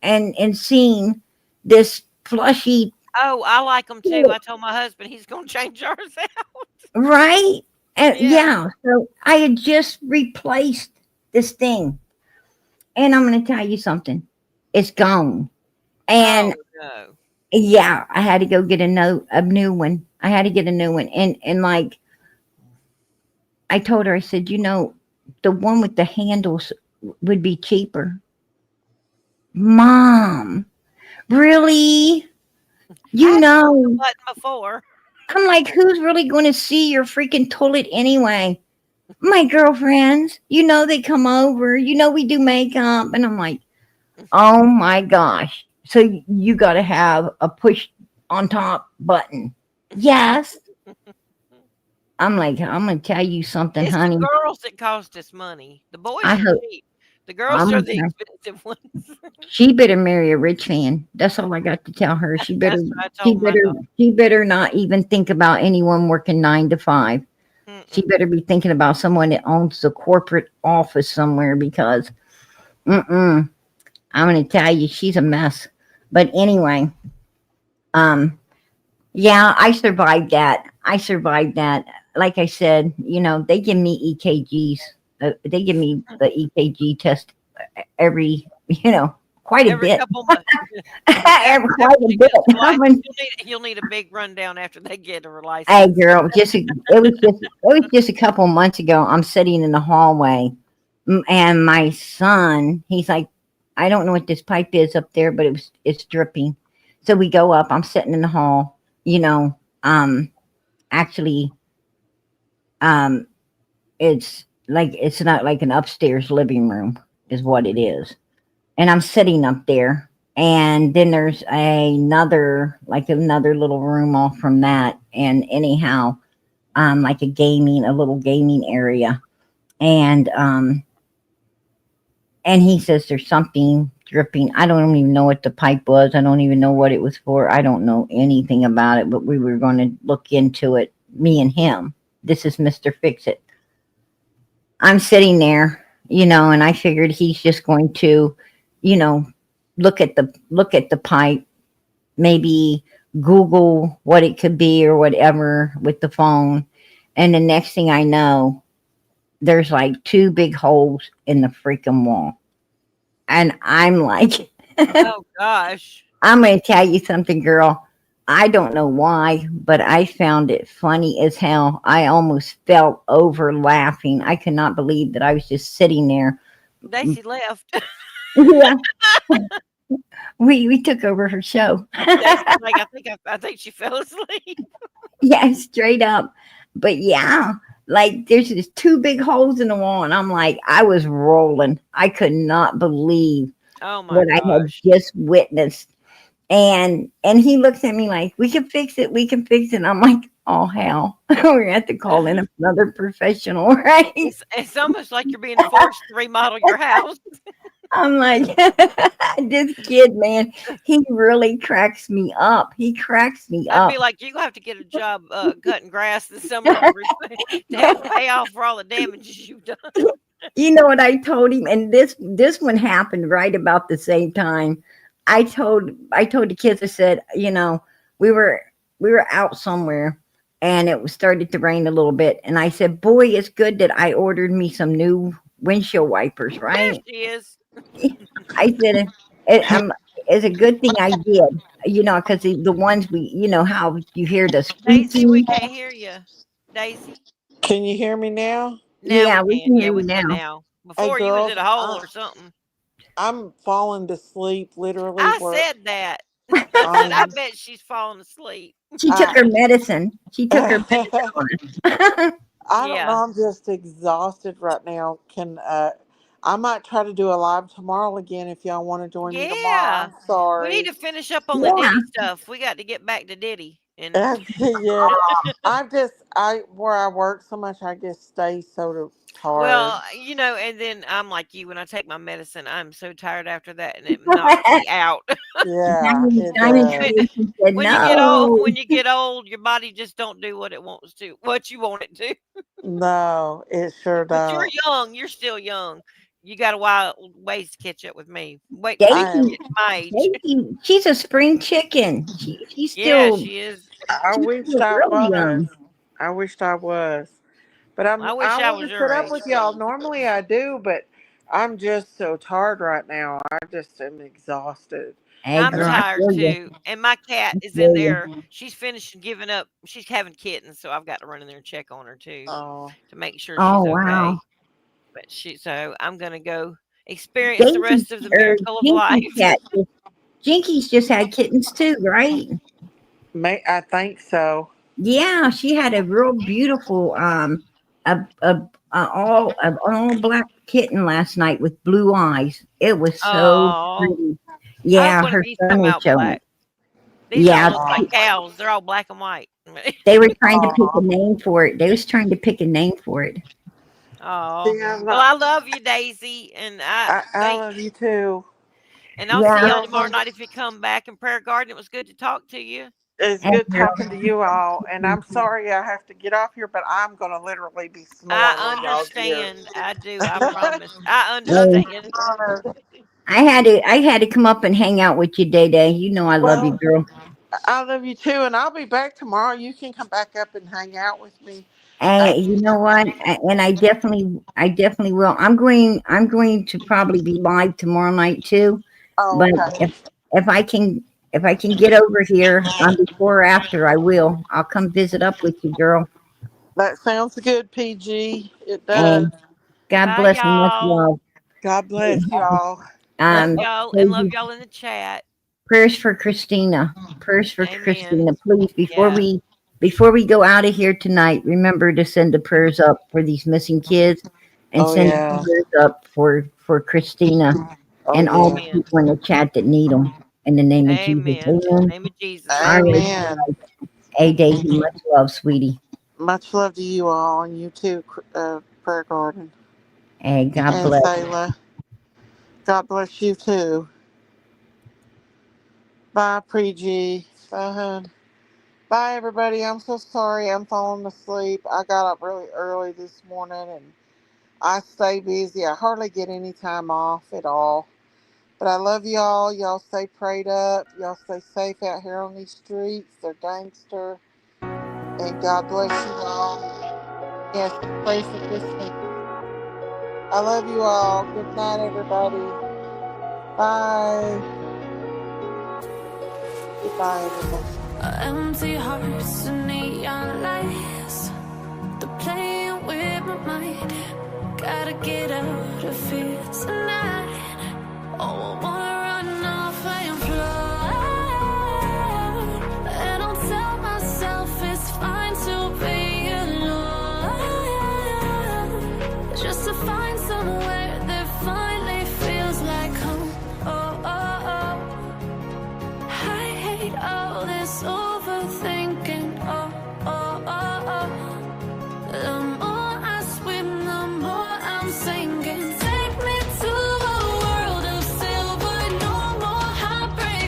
[SPEAKER 8] and seen this plushy,
[SPEAKER 7] Oh, I like them too. I told my husband he's gonna change ours out.
[SPEAKER 8] right? And
[SPEAKER 7] Yeah.
[SPEAKER 8] yeah, so I had just replaced this thing. And I'm going to tell you something. It's gone. And
[SPEAKER 7] Oh no.
[SPEAKER 8] yeah, I had to go get a new one. I had to get a new one. And like I told her, I said, the one with the handles would be cheaper. Mom, really? You
[SPEAKER 7] I
[SPEAKER 8] know,
[SPEAKER 7] button before.
[SPEAKER 8] I'm like, who's really going to see your freaking toilet anyway? My girlfriends, they come over, we do makeup. And I'm like, oh my gosh. So you got to have a push on top button. Yes. I'm like, I'm going to tell you something,
[SPEAKER 7] It's
[SPEAKER 8] honey.
[SPEAKER 7] the girls that cost us money. The boys
[SPEAKER 8] I
[SPEAKER 7] are
[SPEAKER 8] hope
[SPEAKER 7] cheap. The girls are the
[SPEAKER 8] I'm,
[SPEAKER 7] expensive ones.
[SPEAKER 8] she better marry a rich man. That's all I got to tell her. She better,
[SPEAKER 7] That's what I
[SPEAKER 8] she
[SPEAKER 7] told my
[SPEAKER 8] better,
[SPEAKER 7] daughter.
[SPEAKER 8] she better not even think about anyone working 9 to 5. She
[SPEAKER 7] Mm-mm.
[SPEAKER 8] better be thinking about someone that owns a corporate office somewhere because, I'm going to tell you, she's a mess. But anyway, yeah, I survived that. Like I said, they give me EKGs. They give me the EKG test every, quite a
[SPEAKER 7] Every
[SPEAKER 8] bit.
[SPEAKER 7] couple months.
[SPEAKER 8] Quite a
[SPEAKER 7] She
[SPEAKER 8] bit.
[SPEAKER 7] gets licensed, you'll need a big rundown after they get her
[SPEAKER 8] Hey,
[SPEAKER 7] license.
[SPEAKER 8] girl, it was just a couple months ago. I'm sitting in the hallway, and my son, he's like, I don't know what this pipe is up there, but it's dripping. So we go up. I'm sitting in the hall, actually, it's not like an upstairs living room is what it is. And I'm sitting up there, and then there's another little room off from that. And anyhow, like a little gaming area. And he says there's something dripping. I don't even know what the pipe was. I don't even know what it was for. I don't know anything about it, but we were going to look into it, me and him. This is Mr. Fix It. I'm sitting there, and I figured he's just going to, look at the pipe, maybe Google what it could be or whatever with the phone. And the next thing I know, there's like 2 big holes in the freaking wall. And I'm like,
[SPEAKER 7] Oh gosh.
[SPEAKER 8] I'm going to tell you something, girl. I don't know why, but I found it funny as hell. I almost fell over laughing. I could not believe that I was just sitting there.
[SPEAKER 7] Daisy left.
[SPEAKER 8] Yeah. We took over her show.
[SPEAKER 7] Daisy's like, I think she fell asleep.
[SPEAKER 8] Yeah, straight up. But yeah, like there's just 2 big holes in the wall, and I'm like, I was rolling. I could not believe
[SPEAKER 7] Oh my
[SPEAKER 8] what I had
[SPEAKER 7] gosh.
[SPEAKER 8] just witnessed. And he looks at me like, we can fix it. And I'm like, oh hell, we're gonna have to call in another professional, right?
[SPEAKER 7] It's almost like you're being forced to remodel your house.
[SPEAKER 8] I'm like, this kid, man, he really cracks me up. He cracks me
[SPEAKER 7] I'd
[SPEAKER 8] up.
[SPEAKER 7] be like, you have to get a job cutting grass this summer to help pay off for all the damages you've done.
[SPEAKER 8] You know what I told him? And this one happened right about the same time. I told the kids, I said, we were out somewhere, and it started to rain a little bit. And I said, boy, it's good that I ordered me some new windshield wipers,
[SPEAKER 7] There
[SPEAKER 8] right?
[SPEAKER 7] she is.
[SPEAKER 8] I said, it's a good thing I did. Because the ones how you hear the
[SPEAKER 7] Daisy, we
[SPEAKER 8] squeaking.
[SPEAKER 7] can't hear you. Daisy,
[SPEAKER 2] Can you hear me now?
[SPEAKER 7] now
[SPEAKER 8] Yeah,
[SPEAKER 7] we
[SPEAKER 8] we
[SPEAKER 7] can.
[SPEAKER 8] can
[SPEAKER 7] Yeah,
[SPEAKER 8] hear
[SPEAKER 7] we
[SPEAKER 8] you
[SPEAKER 7] can
[SPEAKER 8] now.
[SPEAKER 7] now.
[SPEAKER 2] Hey,
[SPEAKER 7] Before you was
[SPEAKER 2] girls,
[SPEAKER 7] in a hole or something.
[SPEAKER 2] I'm falling to sleep literally.
[SPEAKER 7] I
[SPEAKER 2] Where
[SPEAKER 7] said that. I said, I bet she's falling asleep.
[SPEAKER 8] She took
[SPEAKER 2] I,
[SPEAKER 8] her medicine. She took her
[SPEAKER 2] I
[SPEAKER 8] medicine.
[SPEAKER 2] don't know.
[SPEAKER 7] Yeah.
[SPEAKER 2] I'm just exhausted right now. I might try to do a live tomorrow again if y'all want to join me tomorrow.
[SPEAKER 7] Yeah.
[SPEAKER 2] I'm
[SPEAKER 7] We need
[SPEAKER 2] sorry.
[SPEAKER 7] to finish up on the
[SPEAKER 8] Yeah.
[SPEAKER 7] Diddy stuff. We got to get back to Diddy. And
[SPEAKER 2] Yeah, I where I work so much, I just stay so tired.
[SPEAKER 7] well, and then I'm like you. When I take my medicine, I'm so tired after that, and it knocks me out.
[SPEAKER 2] Yeah, it
[SPEAKER 8] Diamond
[SPEAKER 2] does.
[SPEAKER 8] Creation said
[SPEAKER 7] When you get old,
[SPEAKER 8] no.
[SPEAKER 7] your body just don't do what it wants to, what you want it to.
[SPEAKER 2] No, it sure
[SPEAKER 7] But you're
[SPEAKER 2] don't.
[SPEAKER 7] young. You're still young. You got a while ways to catch up with me. Wait till you
[SPEAKER 2] I
[SPEAKER 8] Daisy,
[SPEAKER 2] am.
[SPEAKER 7] get to my age.
[SPEAKER 8] Daisy, she's a spring chicken. She's
[SPEAKER 7] Yeah,
[SPEAKER 8] still
[SPEAKER 7] she is.
[SPEAKER 2] I
[SPEAKER 8] she's
[SPEAKER 2] wished
[SPEAKER 8] still
[SPEAKER 2] I
[SPEAKER 8] really
[SPEAKER 2] was.
[SPEAKER 8] young.
[SPEAKER 2] I wished I was. But
[SPEAKER 7] I
[SPEAKER 2] I
[SPEAKER 7] wish I
[SPEAKER 2] want
[SPEAKER 7] was
[SPEAKER 2] to
[SPEAKER 7] your
[SPEAKER 2] sit up
[SPEAKER 7] age.
[SPEAKER 2] with y'all. Normally I do, but I'm just so tired right now. I just am exhausted.
[SPEAKER 8] Hey
[SPEAKER 7] I'm
[SPEAKER 2] And
[SPEAKER 8] girl, I
[SPEAKER 7] tired
[SPEAKER 8] feel you.
[SPEAKER 7] too. And my cat
[SPEAKER 8] I
[SPEAKER 7] is in
[SPEAKER 8] feel you.
[SPEAKER 7] there. She's finished giving up. She's having kittens, so I've got to run in there and check on her too
[SPEAKER 2] oh,
[SPEAKER 7] to make sure
[SPEAKER 8] Oh
[SPEAKER 7] she's
[SPEAKER 8] wow.
[SPEAKER 7] okay. But so I'm gonna go experience the
[SPEAKER 8] Daisy
[SPEAKER 7] rest of the
[SPEAKER 8] or
[SPEAKER 7] miracle of
[SPEAKER 8] Jinky's
[SPEAKER 7] life.
[SPEAKER 8] cat. Jinky's just had kittens too, right?
[SPEAKER 2] I think so.
[SPEAKER 8] Yeah, she had a real beautiful an all black kitten last night with blue eyes. It was so
[SPEAKER 7] Oh,
[SPEAKER 8] pretty.
[SPEAKER 7] I hope
[SPEAKER 8] Yeah,
[SPEAKER 7] one of
[SPEAKER 8] her
[SPEAKER 7] these
[SPEAKER 8] son
[SPEAKER 7] come
[SPEAKER 8] was
[SPEAKER 7] out
[SPEAKER 8] showing it.
[SPEAKER 7] black. These all
[SPEAKER 8] Yeah,
[SPEAKER 7] look like cows. They're all black and white.
[SPEAKER 8] they were trying to pick a
[SPEAKER 2] Oh,
[SPEAKER 8] name for it. They was trying to pick a name for it.
[SPEAKER 7] Oh,
[SPEAKER 2] see, I'm
[SPEAKER 7] well,
[SPEAKER 2] not.
[SPEAKER 7] I love you, Daisy, and I
[SPEAKER 2] I
[SPEAKER 7] thank.
[SPEAKER 2] love you too.
[SPEAKER 7] And I'll see
[SPEAKER 8] Yeah,
[SPEAKER 7] y'all
[SPEAKER 2] Girls,
[SPEAKER 7] tomorrow night if you come back in Prayer Garden. It was good to talk to you.
[SPEAKER 2] it's
[SPEAKER 8] and
[SPEAKER 2] good talking to you all. And I'm sorry I have to get off here, but I'm going to literally be snoring
[SPEAKER 7] I
[SPEAKER 2] in y'all's ear.
[SPEAKER 7] understand. I do. I promise. I
[SPEAKER 2] That's
[SPEAKER 8] hey,
[SPEAKER 2] an
[SPEAKER 7] understand.
[SPEAKER 2] honor.
[SPEAKER 8] I had to come up and hang out with you, Day Day. You know I love you,
[SPEAKER 2] Well,
[SPEAKER 8] girl.
[SPEAKER 2] I love you too, and I'll be back tomorrow. You can come back up and hang out with me.
[SPEAKER 8] Hey,
[SPEAKER 2] After.
[SPEAKER 8] you know what? And I definitely will. I'm going to probably be live tomorrow night too.
[SPEAKER 2] Oh,
[SPEAKER 8] But
[SPEAKER 2] okay.
[SPEAKER 8] if I can if I can get over here before or after, I will. I'll come visit up with you, girl.
[SPEAKER 2] That sounds good, PG. It does.
[SPEAKER 8] And God
[SPEAKER 7] Bye,
[SPEAKER 8] bless and much
[SPEAKER 7] y'all.
[SPEAKER 8] love.
[SPEAKER 2] God bless you all.
[SPEAKER 7] Love
[SPEAKER 8] Um,
[SPEAKER 7] y'all and love
[SPEAKER 8] prayers
[SPEAKER 7] y'all in the chat.
[SPEAKER 8] prayers for Christina. Prayers for
[SPEAKER 7] Amen.
[SPEAKER 8] Christina, please.
[SPEAKER 7] Yeah.
[SPEAKER 8] Before we go out of here tonight, remember to send the prayers up for these missing kids, and
[SPEAKER 2] Oh
[SPEAKER 8] send
[SPEAKER 2] yeah.
[SPEAKER 8] prayers up for Christina
[SPEAKER 2] Oh
[SPEAKER 8] and all the
[SPEAKER 2] yeah.
[SPEAKER 7] Amen.
[SPEAKER 8] people in the chat that need them. In the name of Jesus,
[SPEAKER 7] Amen. In the
[SPEAKER 8] Amen.
[SPEAKER 7] name of Jesus.
[SPEAKER 8] All right,
[SPEAKER 7] Amen.
[SPEAKER 2] Amen.
[SPEAKER 8] hey Daisy, much love, sweetie.
[SPEAKER 2] Much love to you all, and you too, Prayer Garden
[SPEAKER 8] Hey, God
[SPEAKER 2] and
[SPEAKER 8] bless.
[SPEAKER 2] Sayla. God bless you too. Bye, PG. Bye, hun. Bye, everybody. I'm so sorry. I'm falling asleep. I got up really early this morning, and I stay busy. I hardly get any time off at all. But I love y'all. Y'all stay prayed up. Y'all stay safe out here on these streets. They're gangster. And God bless you all. Yes, pray for Christmas. I love you all. Good night, everybody. Bye. Goodbye, everybody.
[SPEAKER 1] Empty hearts and neon lights. They're playing with my mind. Gotta get out of here tonight. Oh, I wanna run off and fly. And I'll tell myself it's fine to be alone. Just to find somewhere that finally feels like home. Oh, oh, oh. I hate all this overthinking.